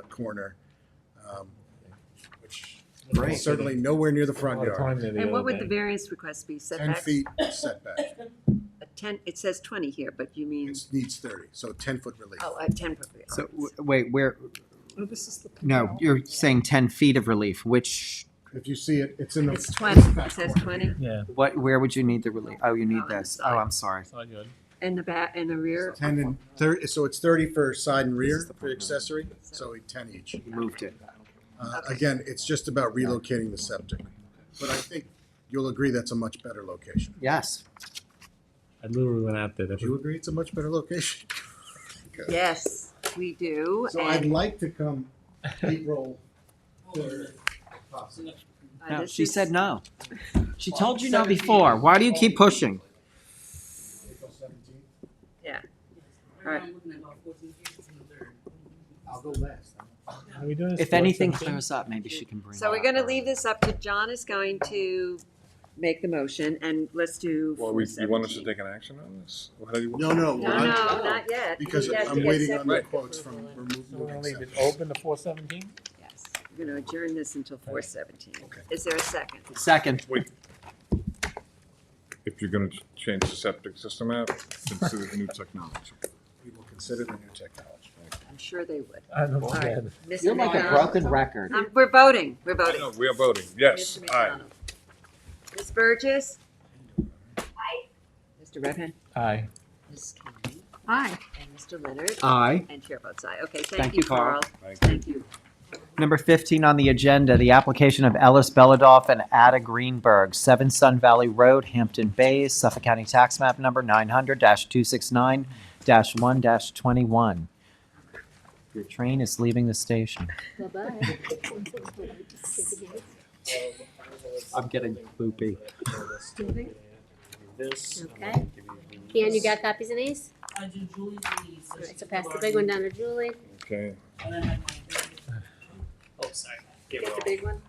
corner, which Great. is certainly nowhere near the front yard. And what would the variance request be? 10 Setbacks? feet setback. A 10, it says 20 here, but you mean, It needs 30, so 10-foot relief. oh, a 10 foot. So, wait, where, Oh, this is the. no, you're saying 10 feet of relief, which, If you see it, it's in the. It's 20, it says 20. Yeah. where would you need the relief? Oh, you need Oh, on the this. side. Oh, I'm sorry. Side yard. In the back, in the rear? 10 and 30, so it's 30 for side and rear for accessory, so 10 each. You moved it. Again, it's just about relocating the septic. But I think you'll agree that's a much better location. Yes. I literally went out there. Do you agree it's a much better location? Good. Yes, we do. So I'd And like to come April 3rd. No, this she is- said no. She told you no before. Why do you keep pushing? April 17th. Yeah. All right. I'm looking at about 14 feet from the third. I'll go last. Are we doing this If for anything 17? clears up, maybe she can bring it So we're up. gonna leave this up to, John is going to make the motion, and let's do Well, you want us to 417. take an action on this? Or how do you- No, no. No, no, not yet. Because He has to I'm get waiting on the separate quotes from approval. So we're gonna removing leave it septic. open to 417? Yes, we're gonna adjourn this until 417. Okay. Is there a second? Second. If you're gonna change the septic system out, consider the new technology. We will consider the new technology. I'm sure they would. I don't know. All right. Mr. You're like a McDonald? broken record. We're voting, we're I voting. know, we are voting, yes, Mr. aye. McDonald. Ms. Burgess? Aye. Mr. Redhand? Aye. Ms. Kennedy? Aye. And Mr. Leonard? Aye. And Chair votes aye. Okay, Thank thank you, you, Carl. Carl. Thank you. Thank you. Number 15 on the agenda, the application of Ellis Beladoff and Ada Greenberg, 7 Sun Valley Road, Hampton Bays, Suffolk County Tax Map Number 900-269-1-21. Your train is leaving the station. Bye-bye. I'm getting loopy. Okay. Ken, you got copies of these? I do Julie's lease. All right, so pass the big one down to Julie. Okay. And then I have my. Oh, sorry. Get the big one.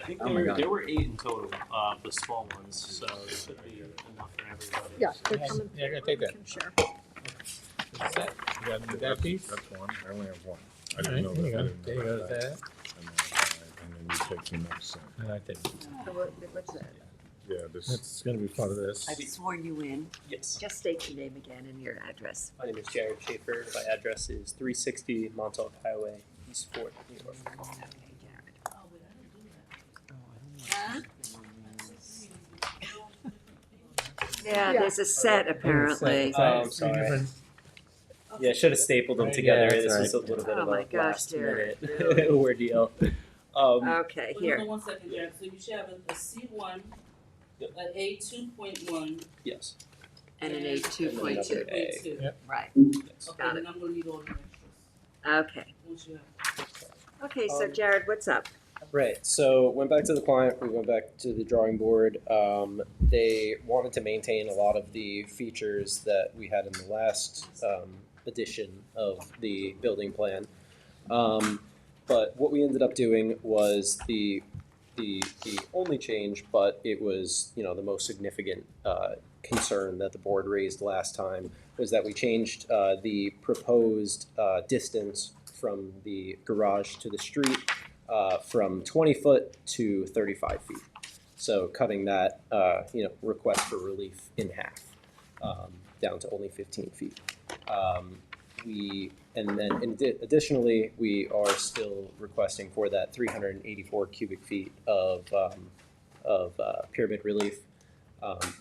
I think Oh my God. there were 8 in total, the small ones, so there should be enough for everybody. Yeah, they're coming. Yeah, I gotta take that. Can share. You got that piece? That's one, I only have one. I All didn't know right, there you that. I go. didn't There you know go, that. that. And then you take the next set. And I take, So what's that? Yeah, this, that's gonna be part of this. I've sworn you in. Yes. Just state your name again and your address. My name is Jared Schaefer. My address is 360 Montauk Highway, East Fort, New York. Okay, Jared. Yeah, there's a set apparently. Oh, I'm sorry. Yeah, I should have stapled them together. that's this right. was a little bit Oh of my a gosh, last Jared, minute really? ordeal. Okay, Wait, here. hold on 1 second, Jared. So you should have a C1, Yep. an A2.1, Yes. And an A 2.2. A. 2.2. Yep. Right, Yes. Okay, Got then I'm gonna need all the extras. okay. Once you have. Okay, so Jared, what's up? Right. So went back to the client. We went back to the drawing board. They wanted to maintain a lot of the features that we had in the last edition of the building plan. But what we ended up doing was the only change, but it was the most significant concern that the board raised last time was that we changed the proposed distance from the garage to the street from 20 foot to 35 feet. So cutting that request for relief in half, down to only 15 feet. Additionally, we are still requesting for that 384 cubic feet of pyramid relief.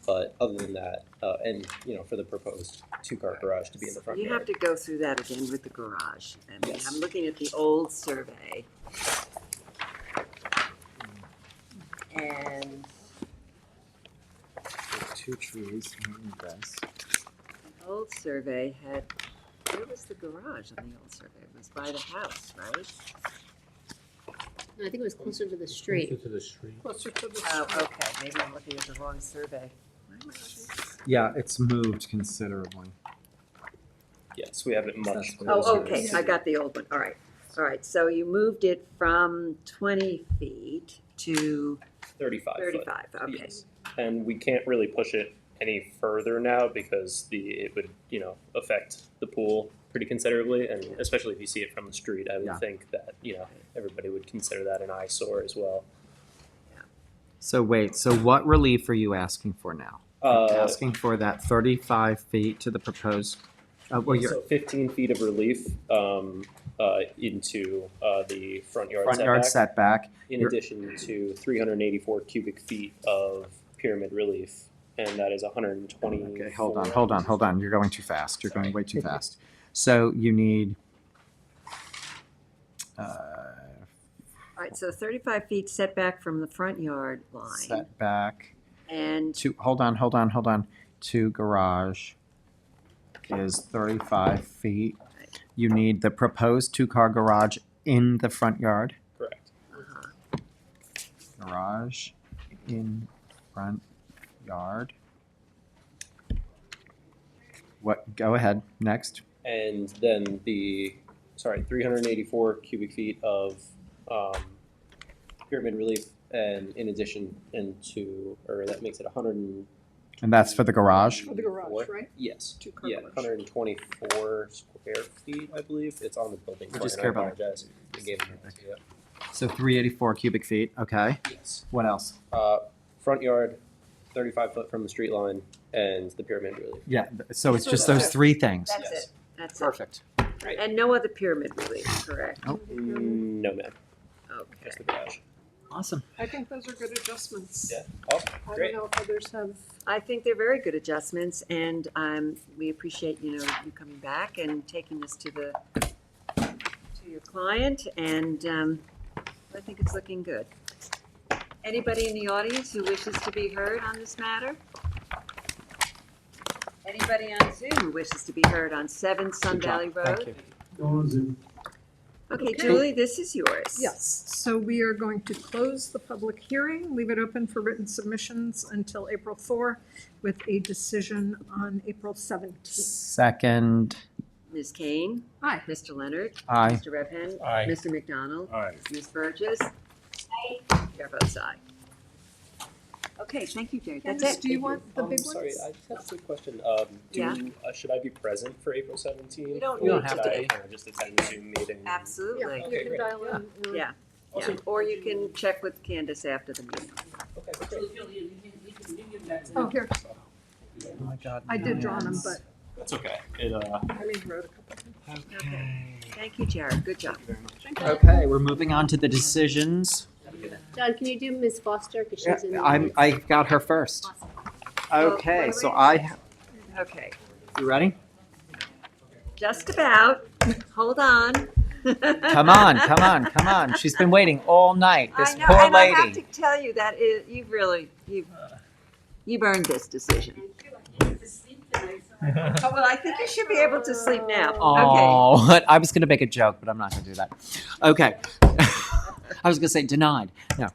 But other than that, and for the proposed two-car garage to be in the front You yard. have to go through that again with the garage. And Yes. I'm looking at the old survey. And Two trees, this. the old survey had, where was the garage on the old survey? It was by the house, right? I think it was closer to the street. Closer to the street. Closer to the. Oh, okay, maybe I'm looking at the wrong survey. Why am I looking at this? Yeah, it's moved considerably. Yes, we have it much. Oh, closer. okay, I got the old one, all right. All right, so you moved it from 20 feet to 35 foot. 35, okay. Yes. And we can't really push it any further now because it would, affect the pool pretty considerably, and especially if you see it from the street, I would think that, everybody would consider that an eyesore as well. So wait, so what relief are you asking for now? Asking for that 35 feet to the proposed, So 15 feet of relief into the front yard front setback. yard setback. In You're- addition to 384 cubic feet of pyramid relief, and that is 120. Okay, hold on. You're going too fast. You're going way too fast. So you need, All right, so 35 feet setback from the front yard line. setback And to, hold on. To garage is 35 feet. You need the proposed two-car garage in the front yard. Correct. Garage in front yard. What, go ahead, next. And then 384 cubic feet of pyramid relief, and in addition, that makes it 100. And that's for the garage? For the garage, right? Yes. Two-car Yeah, garage. 124 square feet, I believe. It's on the building. We plan. just I care about it. apologize. I gave it to you. So 384 cubic feet, okay. Yes. What else? Front yard, 35 foot from the street line, and the pyramid relief. Yeah, so it's So just that's those it. three things. that's it, that's it. Perfect. And no other pyramid relief, correct? Nope. No, ma'am. Okay. Just the garage. Awesome. I think those are good adjustments. Yeah. Awesome. I Great. don't know if others have. I think they're very good adjustments, and we appreciate, you coming back and taking this to your client, and I think it's looking good. Anybody in the audience who wishes to be heard on this matter? Anybody on Zoom who wishes to be heard on 7 Sun Valley Road? Thank you. Okay, Julie, this is yours. Yes, so we are going to close the public hearing, leave it open for written submissions until April 4, with a decision on April 17th. Second, Ms. Kane? Aye. Mr. Leonard? Aye. Mr. Redhand? Aye. Mr. McDonald? Aye. Ms. Burgess? Chair votes aye. Okay, thank you, Jerry. That's Candace, it. do you want the big Sorry, ones? I just have a quick question. Yeah. Should I be present for April 17th? You don't or need should to I be. kind of just attend the Zoom meeting? Absolutely. You Okay, can great. dial in. or- Yeah, yeah. Awesome. Or you can check with Candace after the meeting. Okay, So great. if you give that to Oh, him. here, oh my God. I did draw them, but That's okay. I rewrote a couple. Okay. Thank you, Jared. Good job. Okay, we're moving on to the decisions. John, can you do Ms. Foster, because she's in the. I got her first. Okay, so Okay, you ready? just about. Hold on. Come on. She's been waiting all night, this I know, poor and I have lady. to tell you that you've earned this decision. Oh, well, I think you should be able to sleep now. Okay. Oh, I was gonna make a joke, but I'm not gonna do that. Okay. I was gonna say denied. No.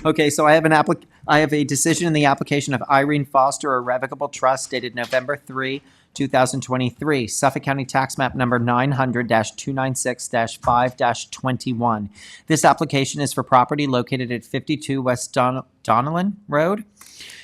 Okay, so I have a decision in the application of Irene Foster, Irrevocable Trust, dated November 3, 2023, Suffolk County Tax Map number 900-296-5-21. This application is for property located at 52 West McDonnell Road,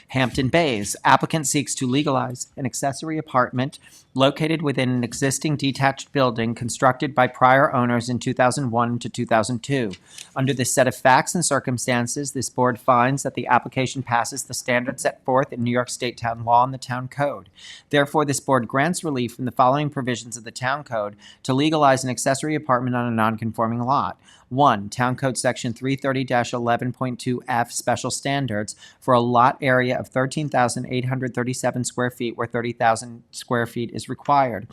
Hampton Bays. Applicant seeks to legalize an accessory apartment located within an existing detached building constructed by prior owners in 2001 to 2002. Under this set of facts and circumstances, this board finds that the application passes the standards set forth in New York State Town Law and the Town Code. Therefore, this board grants relief from the following provisions of the Town Code to legalize an accessory apartment on a non-conforming lot. 1. Town Code Section 330-11.2F Special Standards for a lot area of 13,837 square feet where 30,000 square feet is required.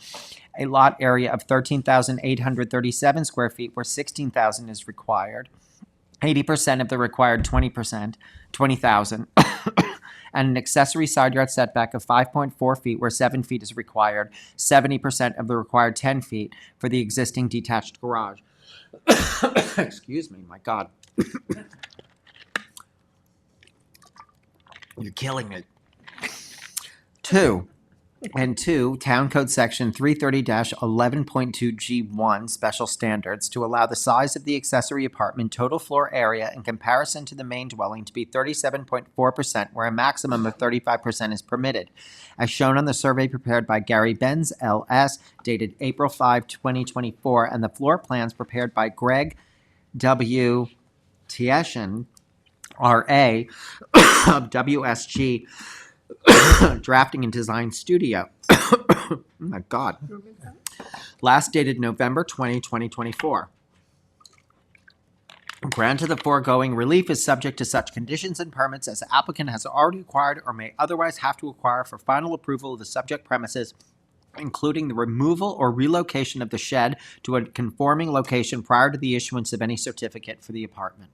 A lot area of 13,837 square feet where 16,000 is required. 80% of the required 20,000. And an accessory side yard setback of 5.4 feet where 7 feet is required. 70% of the required 10 feet for the existing detached garage. Excuse me, my God. You're killing it. 2, Town Code Section 330-11.2G1 Special Standards to allow the size of the accessory apartment total floor area in comparison to the main dwelling to be 37.4%, where a maximum of 35% is permitted, as shown on the survey prepared by Gary Benz, L.S., dated April 5, 2024, and the floor plans prepared by Greg W. Tieshin, R.A., of WSG Drafting and Design Studio. Oh my God. Last dated November 20, 2024. Grant of the foregoing relief is subject to such conditions and permits as the applicant has already acquired or may otherwise have to acquire for final approval of the subject premises, including the removal or relocation of the shed to a conforming location prior to the issuance of any certificate for the apartment.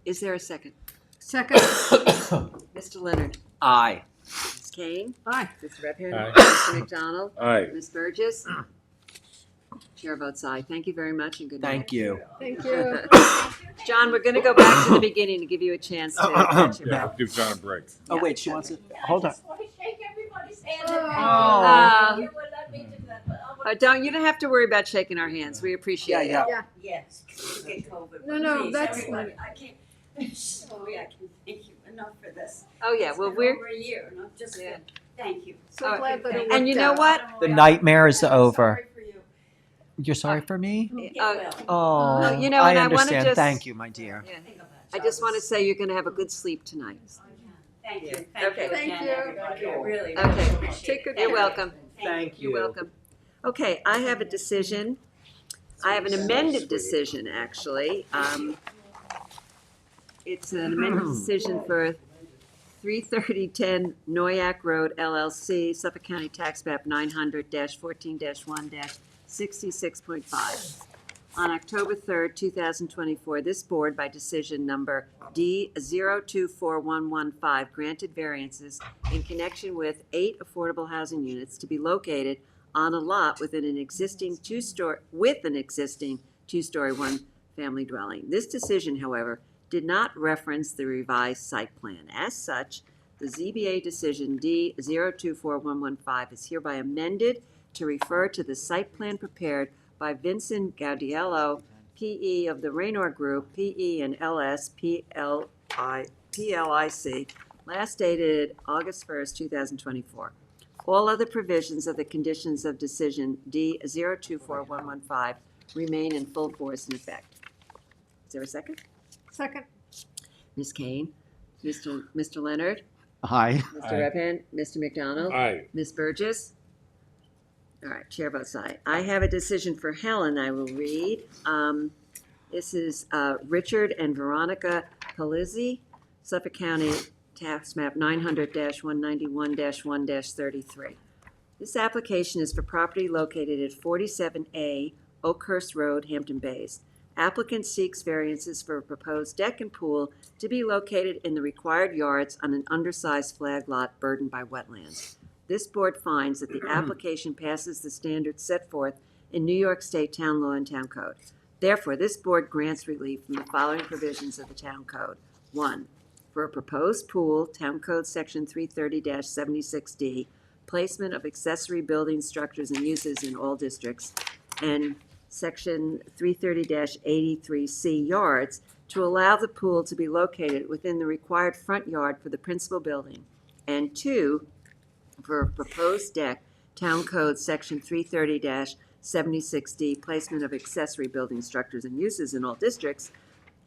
Is there a second? Second. Mr. Leonard? Aye. Ms. Kane? Aye. Mr. Redpath? Aye. Mr. McDonald? Aye. Ms. Burgess? Chair votes aye. Thank you very much and good night. Thank you. Thank you. John, we're going to go back to the beginning to give you a chance to catch your Yeah, breath. give John a break. Oh, wait, she wants it. Hold on. want to shake everybody's hand. Oh. You would let me do that, but You don't have to worry about shaking our hands. We appreciate it. Yeah. Yes, you get COVID. No, Please, that's everybody, I can't. Sorry, I can thank you enough for this. Oh, yeah, It's well, been we're, over a year, and I've just Yeah. thank you. So glad that it worked and you know out. what? The nightmare is over. Sorry for you. You're sorry for me? Get Uh, well. Oh, you know, I and I wanna understand. just- Thank you, my dear. Yeah. I just want to say you're going to have a good sleep tonight. Thank you. Okay. Thank you, everybody. I really, really Okay. appreciate Take it. good You're welcome. Thank You're welcome. Okay, I have a decision. I have an amended decision, actually. It's an amended decision for 33010 Noyak Road LLC, Suffolk County Tax Map 900-14-1-66.5. On October 3rd, 2024, this board, by decision number D024115, granted variances in connection with 8 affordable housing units to be located on a lot within an existing two-story, one-family dwelling. This decision, however, did not reference the revised site plan. As such, the ZBA decision D024115 is hereby amended to refer to the site plan prepared by Vincent Gaudiello, P.E. of the Raynor Group, P.E. and L.S. PLIC, last dated August 1st, 2024. All other provisions of the conditions of decision D024115 remain in full force and effect. Is there a second? Second. Ms. Kane? Mr. Leonard? Hi. Mr. Redpath? Mr. McDonald? Aye. Ms. Burgess? All right, chair votes aye. I have a decision for Helen I will read. This is Richard and Veronica Palizzi, Suffolk County Tax Map 900-191-1-33. This application is for property located at 47A Oakhurst Road, Hampton Bays. Applicant seeks variances for a proposed deck and pool to be located in the required yards on an undersized flag lot burdened by wetlands. This board finds that the application passes the standards set forth in New York State Town Law and Town Code. Therefore, this board grants relief from the following provisions of the Town Code. 1. For a proposed pool, Town Code Section 330-76D, placement of accessory building structures and uses in all districts. And Section 330-83C yards to allow the pool to be located within the required front yard for the principal building. And 2, for a proposed deck, Town Code Section 330-76D, placement of accessory building structures and uses in all districts,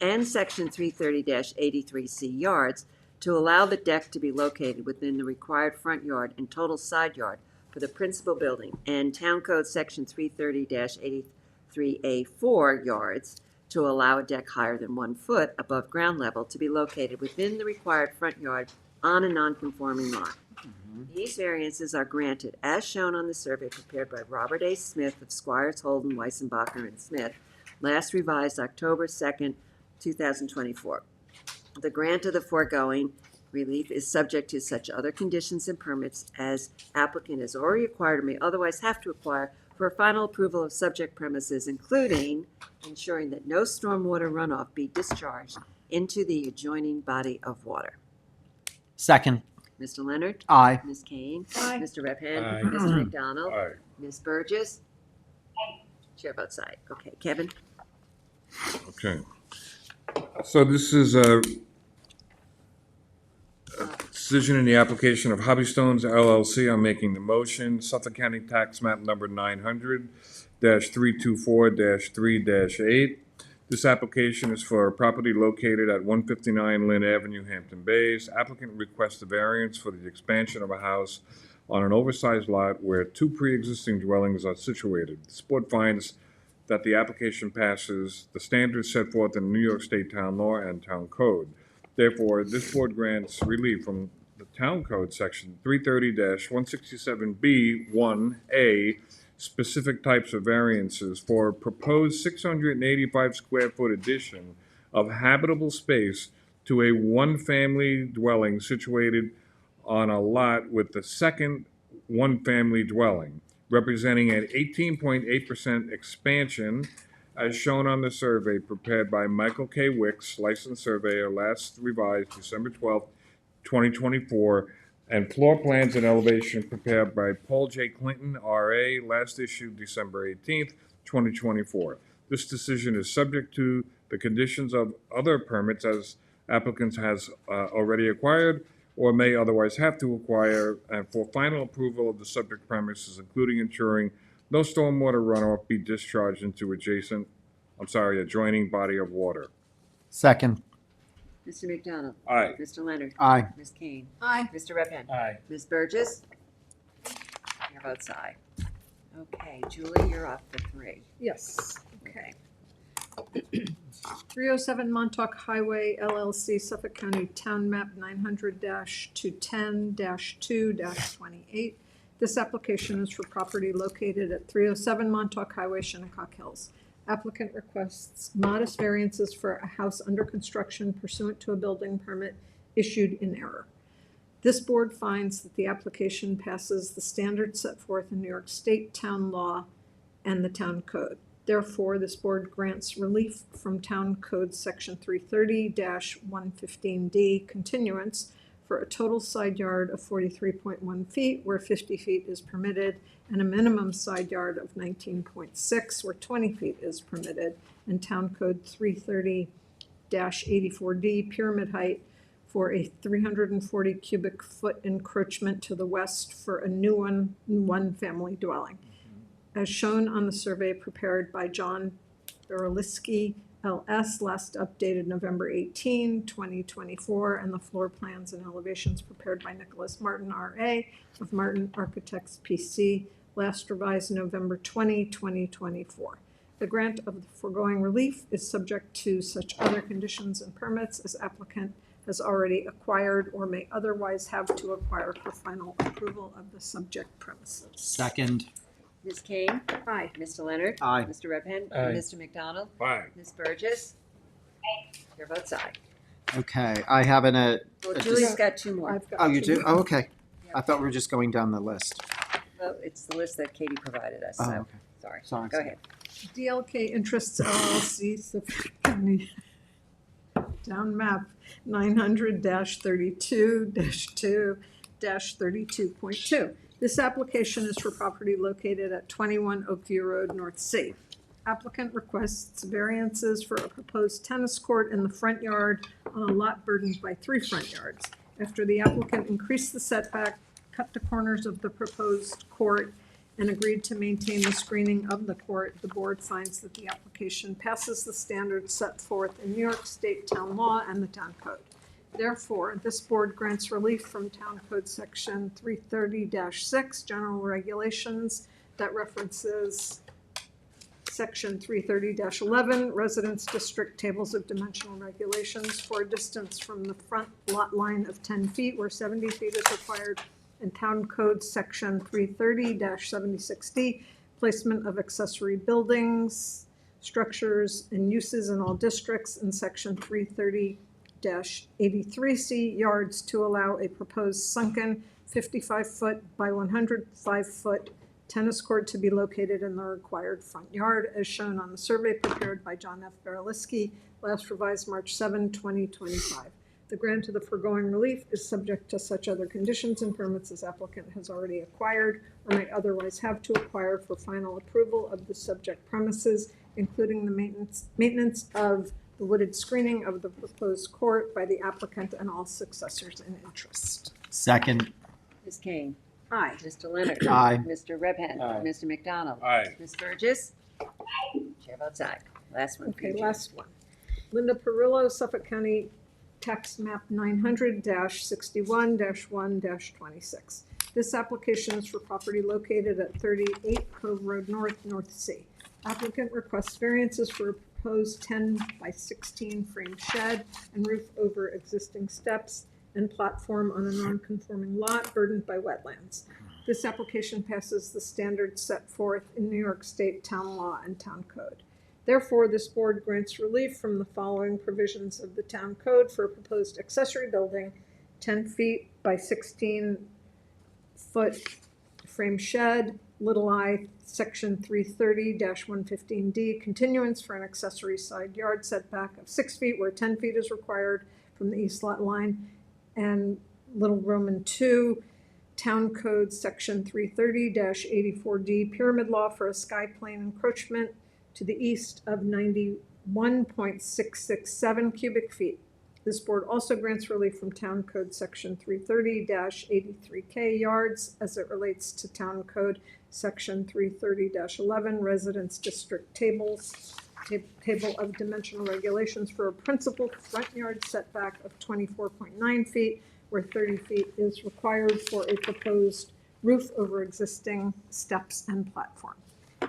and Section 330-83C yards to allow the deck to be located within the required front yard and total side yard for the principal building, and Town Code Section 330-83A4 yards to allow a deck higher than 1 foot above ground level to be located within the required front yard on a non-conforming lot. These variances are granted as shown on the survey prepared by Robert A. Smith of Squires, Holden, Weissenbacher, and Smith, last revised October 2nd, 2024. The grant of the foregoing relief is subject to such other conditions and permits as applicant has already acquired or may otherwise have to acquire for final approval of subject premises, including ensuring that no stormwater runoff be discharged into the adjoining body of water. Second. Mr. Leonard? Aye. Ms. Kane? Aye. Mr. Redhand? Aye. Mr. McDonald? Aye. Ms. Burgess? Chair votes aye. Okay, Kevin? Okay. So this is a decision in the application of Hobby Stones LLC. I'm making the motion. Suffolk County Tax Map number 900-324-3-8. This application is for a property located at 159 Lynn Avenue, Hampton Bays. Applicant requests a variance for the expansion of a house on an oversized lot where 2 pre-existing dwellings are situated. This board finds that the application passes the standards set forth in New York State Town Law and Town Code. Therefore, this board grants relief from the Town Code Section 330-167B1A, specific types of variances for a proposed 685 square foot addition of habitable space to a one-family dwelling situated on a lot with the second one-family dwelling, representing an 18.8% expansion as shown on the survey prepared by Michael K. Wicks, licensed surveyor, last revised December 12, 2024, and floor plans and elevation prepared by Paul J. Clinton, R.A., last issued December 18, 2024. This decision is subject to the conditions of other permits as applicants has already acquired or may otherwise have to acquire, and for final approval of the subject premises, including ensuring no stormwater runoff be discharged into adjoining body of water. Second. Mr. McDonald? Aye. Mr. Leonard? Aye. Ms. Kane? Aye. Mr. Redhand? Aye. Ms. Burgess? Chair votes aye. Okay, Julie, you're up for 3. Yes, okay. 307 Montauk Highway LLC, Suffolk County Town Map 900-210-2-28. This application is for property located at 307 Montauk Highway, Shinnecock Hills. Applicant requests modest variances for a house under construction pursuant to a building permit issued in error. This board finds that the application passes the standards set forth in New York State Town Law and the Town Code. Therefore, this board grants relief from Town Code Section 330-115D continuance for a total side yard of 43.1 feet where 50 feet is permitted and a minimum side yard of 19.6 where 20 feet is permitted, and Town Code 330-84D pyramid height for a 340 cubic foot encroachment to the west for a new one-family dwelling. As shown on the survey prepared by John Berliski, LS, last updated November 18, 2024, and the floor plans and elevations prepared by Nicholas Martin, RA, of Martin Architects, PC, last revised November 20, 2024. The grant of the foregoing relief is subject to such other conditions and permits as applicant has already acquired or may otherwise have to acquire for final approval of the subject premises. Second. Ms. Kane? Aye. Mr. Leonard? Aye. Mr. Redhand? Aye. Mr. McDonald? Aye. Ms. Burgess? Chair votes aye. Okay, I have Well, Julie's got 2 more. I've got Oh, you two do? more. Oh, okay. I thought we were just going down the list. Well, it's the list that Katie provided us, Oh, so, okay. sorry. Sorry. Go ahead. DLK Interests LLC, Suffolk County Town Map 900-32-2-32.2. This application is for property located at 21 Oakview Road, North Sea. Applicant requests variances for a proposed tennis court in the front yard on a lot burdened by 3 front yards. After the applicant increased the setback, cut the corners of the proposed court, and agreed to maintain the screening of the court, the board finds that the application passes the standards set forth in New York State Town Law and the Town Code. Therefore, this board grants relief from Town Code Section 330-6, General Regulations, that references Section 330-11, Residence District Tables of Dimensional Regulations, for a distance from the front lot line of 10 feet where 70 feet is required, and Town Code Section 330-76D, placement of accessory buildings, structures, and uses in all districts, and Section 330-83C, yards, to allow a proposed sunken 55-foot by 105-foot tennis court to be located in the required front yard, as shown on the survey prepared by John F. Baraliski, last revised March 7, 2025. The grant of the foregoing relief is subject to such other conditions and permits as applicant has already acquired or may otherwise have to acquire for final approval of the subject premises, including the maintenance of the wooded screening of the proposed court by the applicant and all successors in interest. Second. Ms. Kane. Aye. Mr. Leonard. Aye. Mr. Redhand. Aye. Mr. McDonald. Aye. Ms. Burgess. Chair votes aye. Last one. Okay, please. last one. Linda Perillo, Suffolk County Tax Map 900-61-1-26. This application is for property located at 38 Cove Road North, North Sea. Applicant requests variances for a proposed 10 by 16 frame shed and roof over existing steps and platform on a non-conforming lot burdened by wetlands. This application passes the standards set forth in New York State Town Law and Town Code. Therefore, this board grants relief from the following provisions of the Town Code for a proposed accessory building, 10 feet by 16 foot frame shed, little I, Section 330-115D, continuance for an accessory side yard setback of 6 feet where 10 feet is required from the east lot line, and little Roman 2, Town Code Section 330-84D, pyramid law for a sky plane encroachment to the east of 91.667 cubic feet. This board also grants relief from Town Code Section 330-83K, yards, as it relates to Town Code Section 330-11, Residence District Table of Dimensional Regulations, for a principal front yard setback of 24.9 feet, where 30 feet is required for a proposed roof over existing steps and platform.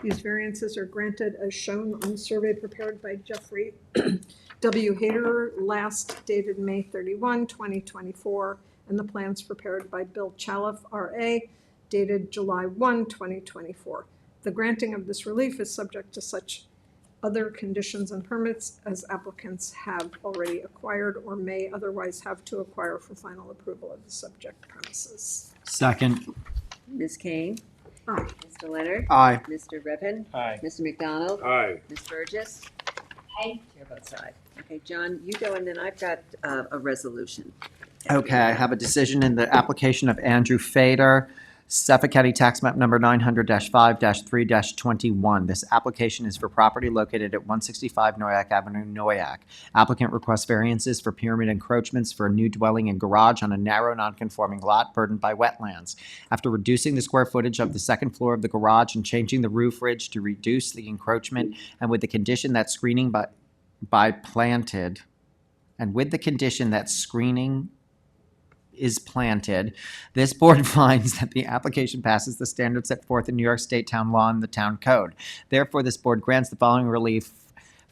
These variances are granted as shown on the survey prepared by Jeffrey W. Haderer, last dated May 31, 2024, and the plans prepared by Bill Chaliff, R.A., dated July 1, 2024. The granting of this relief is subject to such other conditions and permits as applicants have already acquired or may otherwise have to acquire for final approval of the subject premises. Second. Ms. Kane. Aye. Mr. Leonard. Aye. Mr. Redhand. Aye. Mr. McDonald. Aye. Ms. Burgess. Aye. Chair votes aye. Okay, John, you go, and then I've got a resolution. Okay, I have a decision in the application of Andrew Fader, Suffolk County Tax Map number 900-5-3-21. This application is for property located at 165 Noyak Avenue, Noyak. Applicant requests variances for pyramid encroachments for a new dwelling and garage on a narrow non-conforming lot burdened by wetlands. After reducing the square footage of the second floor of the garage and changing the roof ridge to reduce the encroachment, and with the condition that screening is planted, this board finds that the application passes the standards set forth in New York State Town Law and the Town Code. Therefore, this board grants the following relief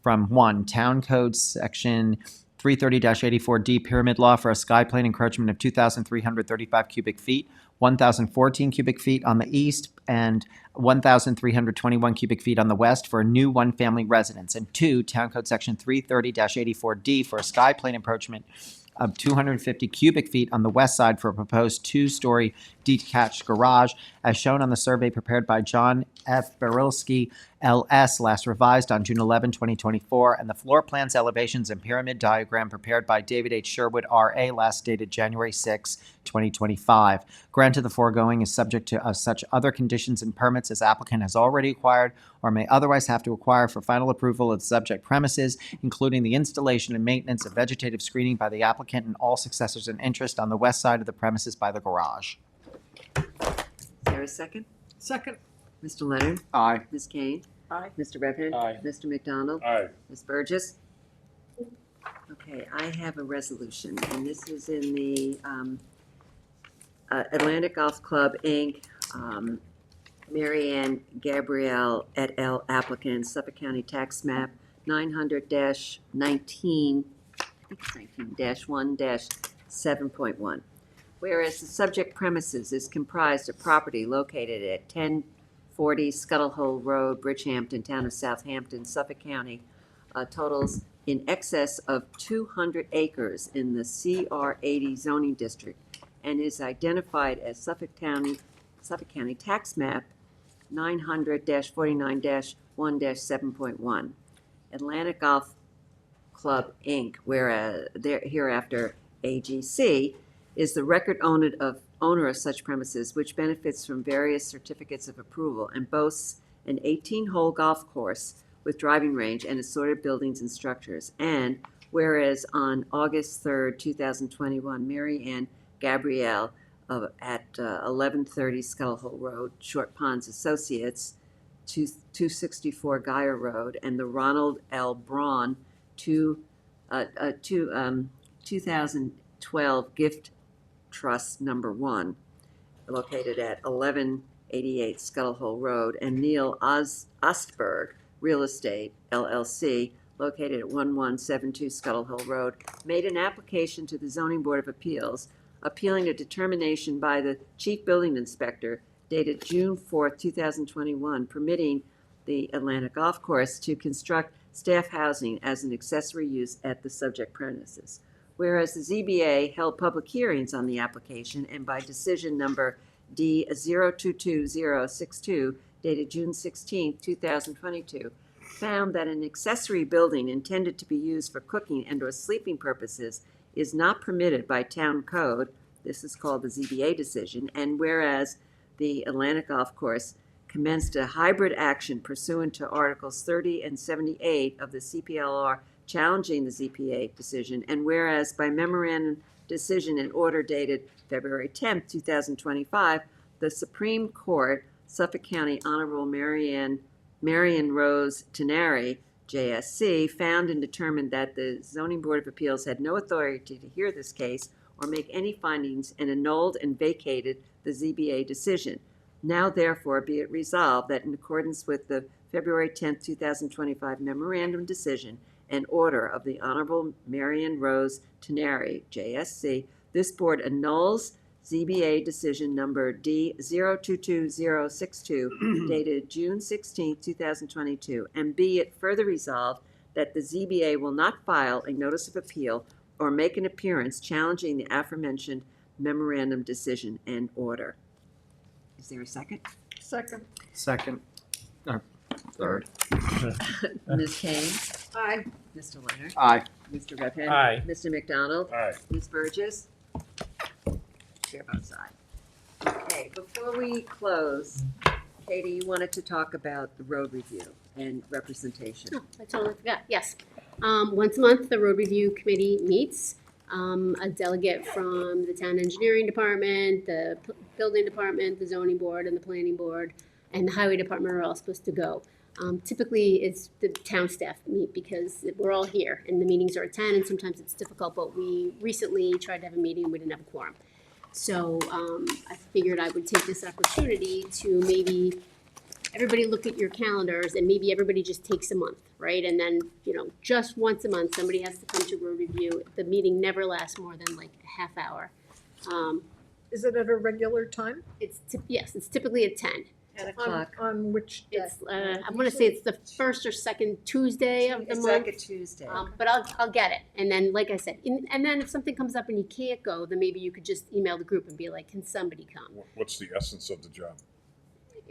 from 1, Town Code Section 330-84D, pyramid law for a sky plane encroachment of 2,335 cubic feet, 1,014 cubic feet on the east, and 1,321 cubic feet on the west for a new one-family residence. And 2, Town Code Section 330-84D for a sky plane encroachment of 250 cubic feet on the west side for a proposed two-story detached garage, as shown on the survey prepared by John F. Berilski, LS, last revised on June 11, 2024, and the floor plans, elevations, and pyramid diagram prepared by David H. Sherwood, RA, last dated January 6, 2025. Granted, the foregoing is subject to such other conditions and permits as applicant has already acquired or may otherwise have to acquire for final approval of the subject premises, including the installation and maintenance of vegetative screening by the applicant and all successors in interest on the west side of the premises by the garage. Is there a second? Second. Mr. Leonard? Aye. Ms. Kane? Aye. Mr. Redford? Aye. Mr. McDonald? Aye. Ms. Burgess? Okay, I have a resolution, and this is in the Atlantic Golf Club, Inc., Mary Ann Gabrielle et al. Applicant, Suffolk County Tax Map 900-19, I think it's 19-1-7.1. Whereas the subject premises is comprised of property located at 1040 Scuttle Hole Road, Bridgehampton, Town of Southampton, Suffolk County, totals in excess of 200 acres in the CR 80 zoning district, and is identified as Suffolk County Tax Map 900-49-1-7.1. Atlantic Golf Club, Inc., whereas hereafter AGC, is the record owner of such premises, which benefits from various certificates of approval and boasts an 18-hole golf course with driving range and assorted buildings and structures. And whereas on August 3rd, 2021, Mary Ann Gabrielle at 1130 Scuttle Hole Road, Short Ponds Associates, 264 Geyer Road, and the Ronald L. Braun 2012 Gift Trust Number 1, located at 1188 Scuttle Hole Road, and Neil Ostberg Real Estate, LLC, located at 1172 Scuttle Hole Road, made an application to the Zoning Board of Appeals, appealing a determination by the Chief Building Inspector dated June 4th, 2021, permitting the Atlantic Golf Course to construct staff housing as an accessory use at the subject premises. Whereas the ZBA held public hearings on the application, and by decision number D022062, dated June 16, 2022, found that an accessory building intended to be used for cooking and/or sleeping purposes is not permitted by town code. This is called the ZBA decision. And whereas the Atlantic Golf Course commenced a hybrid action pursuant to Articles 30 and 78 of the CPLR challenging the ZBA decision, and whereas by memorandum decision and order dated February 10th, 2025, the Supreme Court, Suffolk County Honorable Marion Rose Tenary, JSC, found and determined that the Zoning Board of Appeals had no authority to hear this case or make any findings, and annulled and vacated the ZBA decision. Now therefore be it resolved that in accordance with the February 10th, 2025 memorandum decision and order of the Honorable Marion Rose Tenary, JSC, this board annuls ZBA decision number D022062 dated June 16, 2022, and be it further resolved that the ZBA will not file a notice of appeal or make an appearance challenging the aforementioned memorandum decision and order. Is there a second? Second. Second. Third. Ms. Kane? Aye. Mr. Leonard? Aye. Mr. Redford? Aye. Mr. McDonald? Aye. Ms. Burgess? Chair votes aye. Okay, before we close, Katie, you wanted to talk about the road review and representation. Oh, I totally forgot, yes. Once a month, the road review committee meets. A delegate from the town engineering department, the building department, the zoning board, and the planning board, and the highway department are all supposed to go. Typically, it's the town staff meet because we're all here, and the meetings are at 10, and sometimes it's difficult, but we recently tried to have a meeting and we didn't have a quorum. So I figured I would take this opportunity to maybe everybody look at your calendars, and maybe everybody just takes a month, right? And then, just once a month, somebody has to come to road review. The meeting never lasts more than like a half hour. Is it at a regular time? Yes, it's typically at 10. 10 o'clock. On which day? It's, I wanna say it's the first or second Tuesday of the It's month. like a Tuesday. But I'll get it. And then, like I said, and then if something comes up and you can't go, then maybe you could just email the group and be like, can somebody come? What's the essence of the job?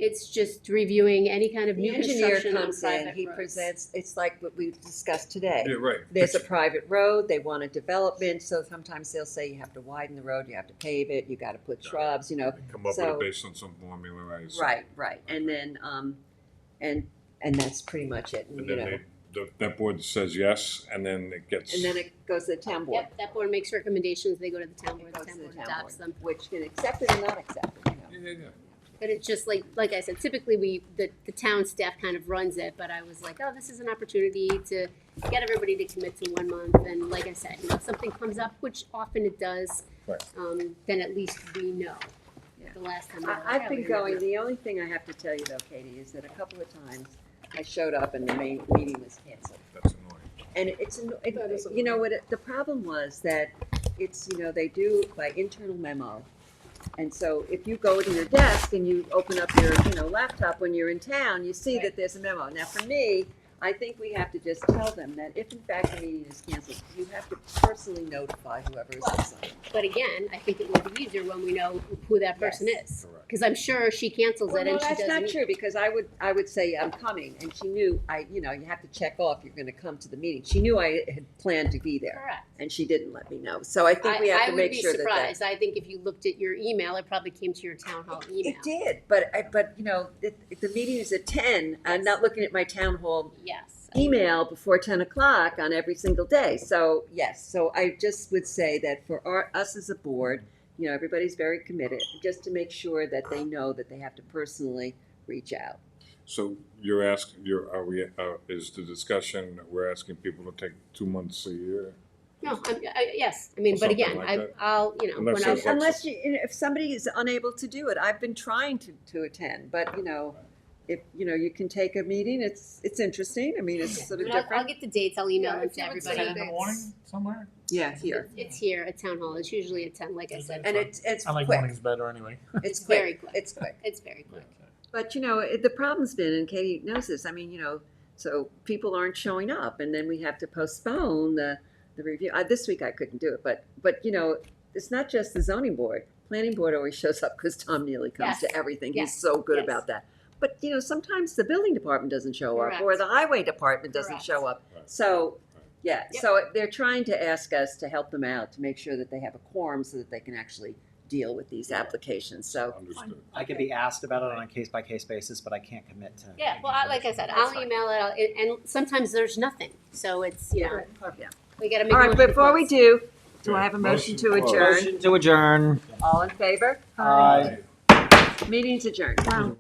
It's just reviewing any kind of The new engineer construction on comes in, private he roads. presents, it's like what we discussed today. Yeah, right. There's a private road, they want a development, so sometimes they'll say you have to widen the road, you have to pave it, you gotta put shrubs, you know. Come up with So- it based on some formula, I assume. Right, and then, and that's pretty much it, And you then know. that board says yes, and then it gets. And then it goes to the town board. Yep, that board makes recommendations, they go to the town board, It the goes town to the board town adopts board, them. which can accept it or not accept it, you know. Yeah. But it's just like I said, typically the town staff kind of runs it, but I was like, oh, this is an opportunity to get everybody to commit to 1 month. And like I said, you know, if something comes up, which often it does, Right. then at least we know. Yeah. The last time. I've been going, the only thing I have to tell you though, Katie, is that a couple of times I showed up and the main meeting was canceled. That's annoying. And you know what, the problem was that it's, you know, they do by internal memo. And so if you go to your desk and you open up your, you know, laptop when you're in town, you see that there's a memo. Now, for me, I think we have to just tell them that if in fact the meeting is canceled, you have to personally notify whoever is assigned. But again, I think it would be easier when we know who that person is. Correct. Because I'm sure she cancels Well, it no, and she that's doesn't. not true, because I would say I'm coming, and she knew, you know, you have to check off you're gonna come to the meeting. She knew I had planned to be there, Correct. and she didn't let me know. So I think we have to make sure I would be that. surprised. I think if you looked at your email, it probably came to your town hall email. It did, but you know, if the meeting is at 10, I'm not looking at my town hall Yes. email before 10 o'clock on every single day. So, yes, so I just would say that for us as a board, you know, everybody's very committed, just to make sure that they know that they have to personally reach out. So is the discussion, we're asking people to take 2 months a year? No, yes. I mean, Or but something again, like that. I'll, you know, Unless when I, there's like- Unless if somebody is unable to do it, I've been trying to attend, but you know, if, you know, you can take a meeting, it's interesting. I mean, it's sort of I'll different. get the dates, I'll email Yeah, them if to you would everybody. say 10 in the morning somewhere? Yeah, here. It's here at town hall, it's usually at 10, like I said. And it's I like quick. mornings better anyway. It's very quick. quick. It's quick. It's very quick. But, you know, the problem's been, and Katie knows this, I mean, you know, so people aren't showing up, and then we have to postpone the review. This week I couldn't do it, but, you know, it's not just the zoning board. Planning board always shows up because Tom Neely comes Yes. to everything. Yes. He's so good Yes. about that. But, you know, sometimes the building department doesn't show up, or Correct. the highway department doesn't Correct. show up. Right. So, yeah, Yep. so they're trying to ask us to help them out, to make sure that they have a quorum so that they can actually deal with these applications, so. Understood. I could be asked about it on a case-by-case basis, but I can't commit to. Yeah, well, like I said, That's I'll fine. email it, and sometimes there's nothing, so it's, you know, Yeah. we gotta make. All a right, motion to before we close. do I have a motion to Motion to adjourn? Motion to adjourn. All in favor? Aye. Meeting's adjourned. Wow.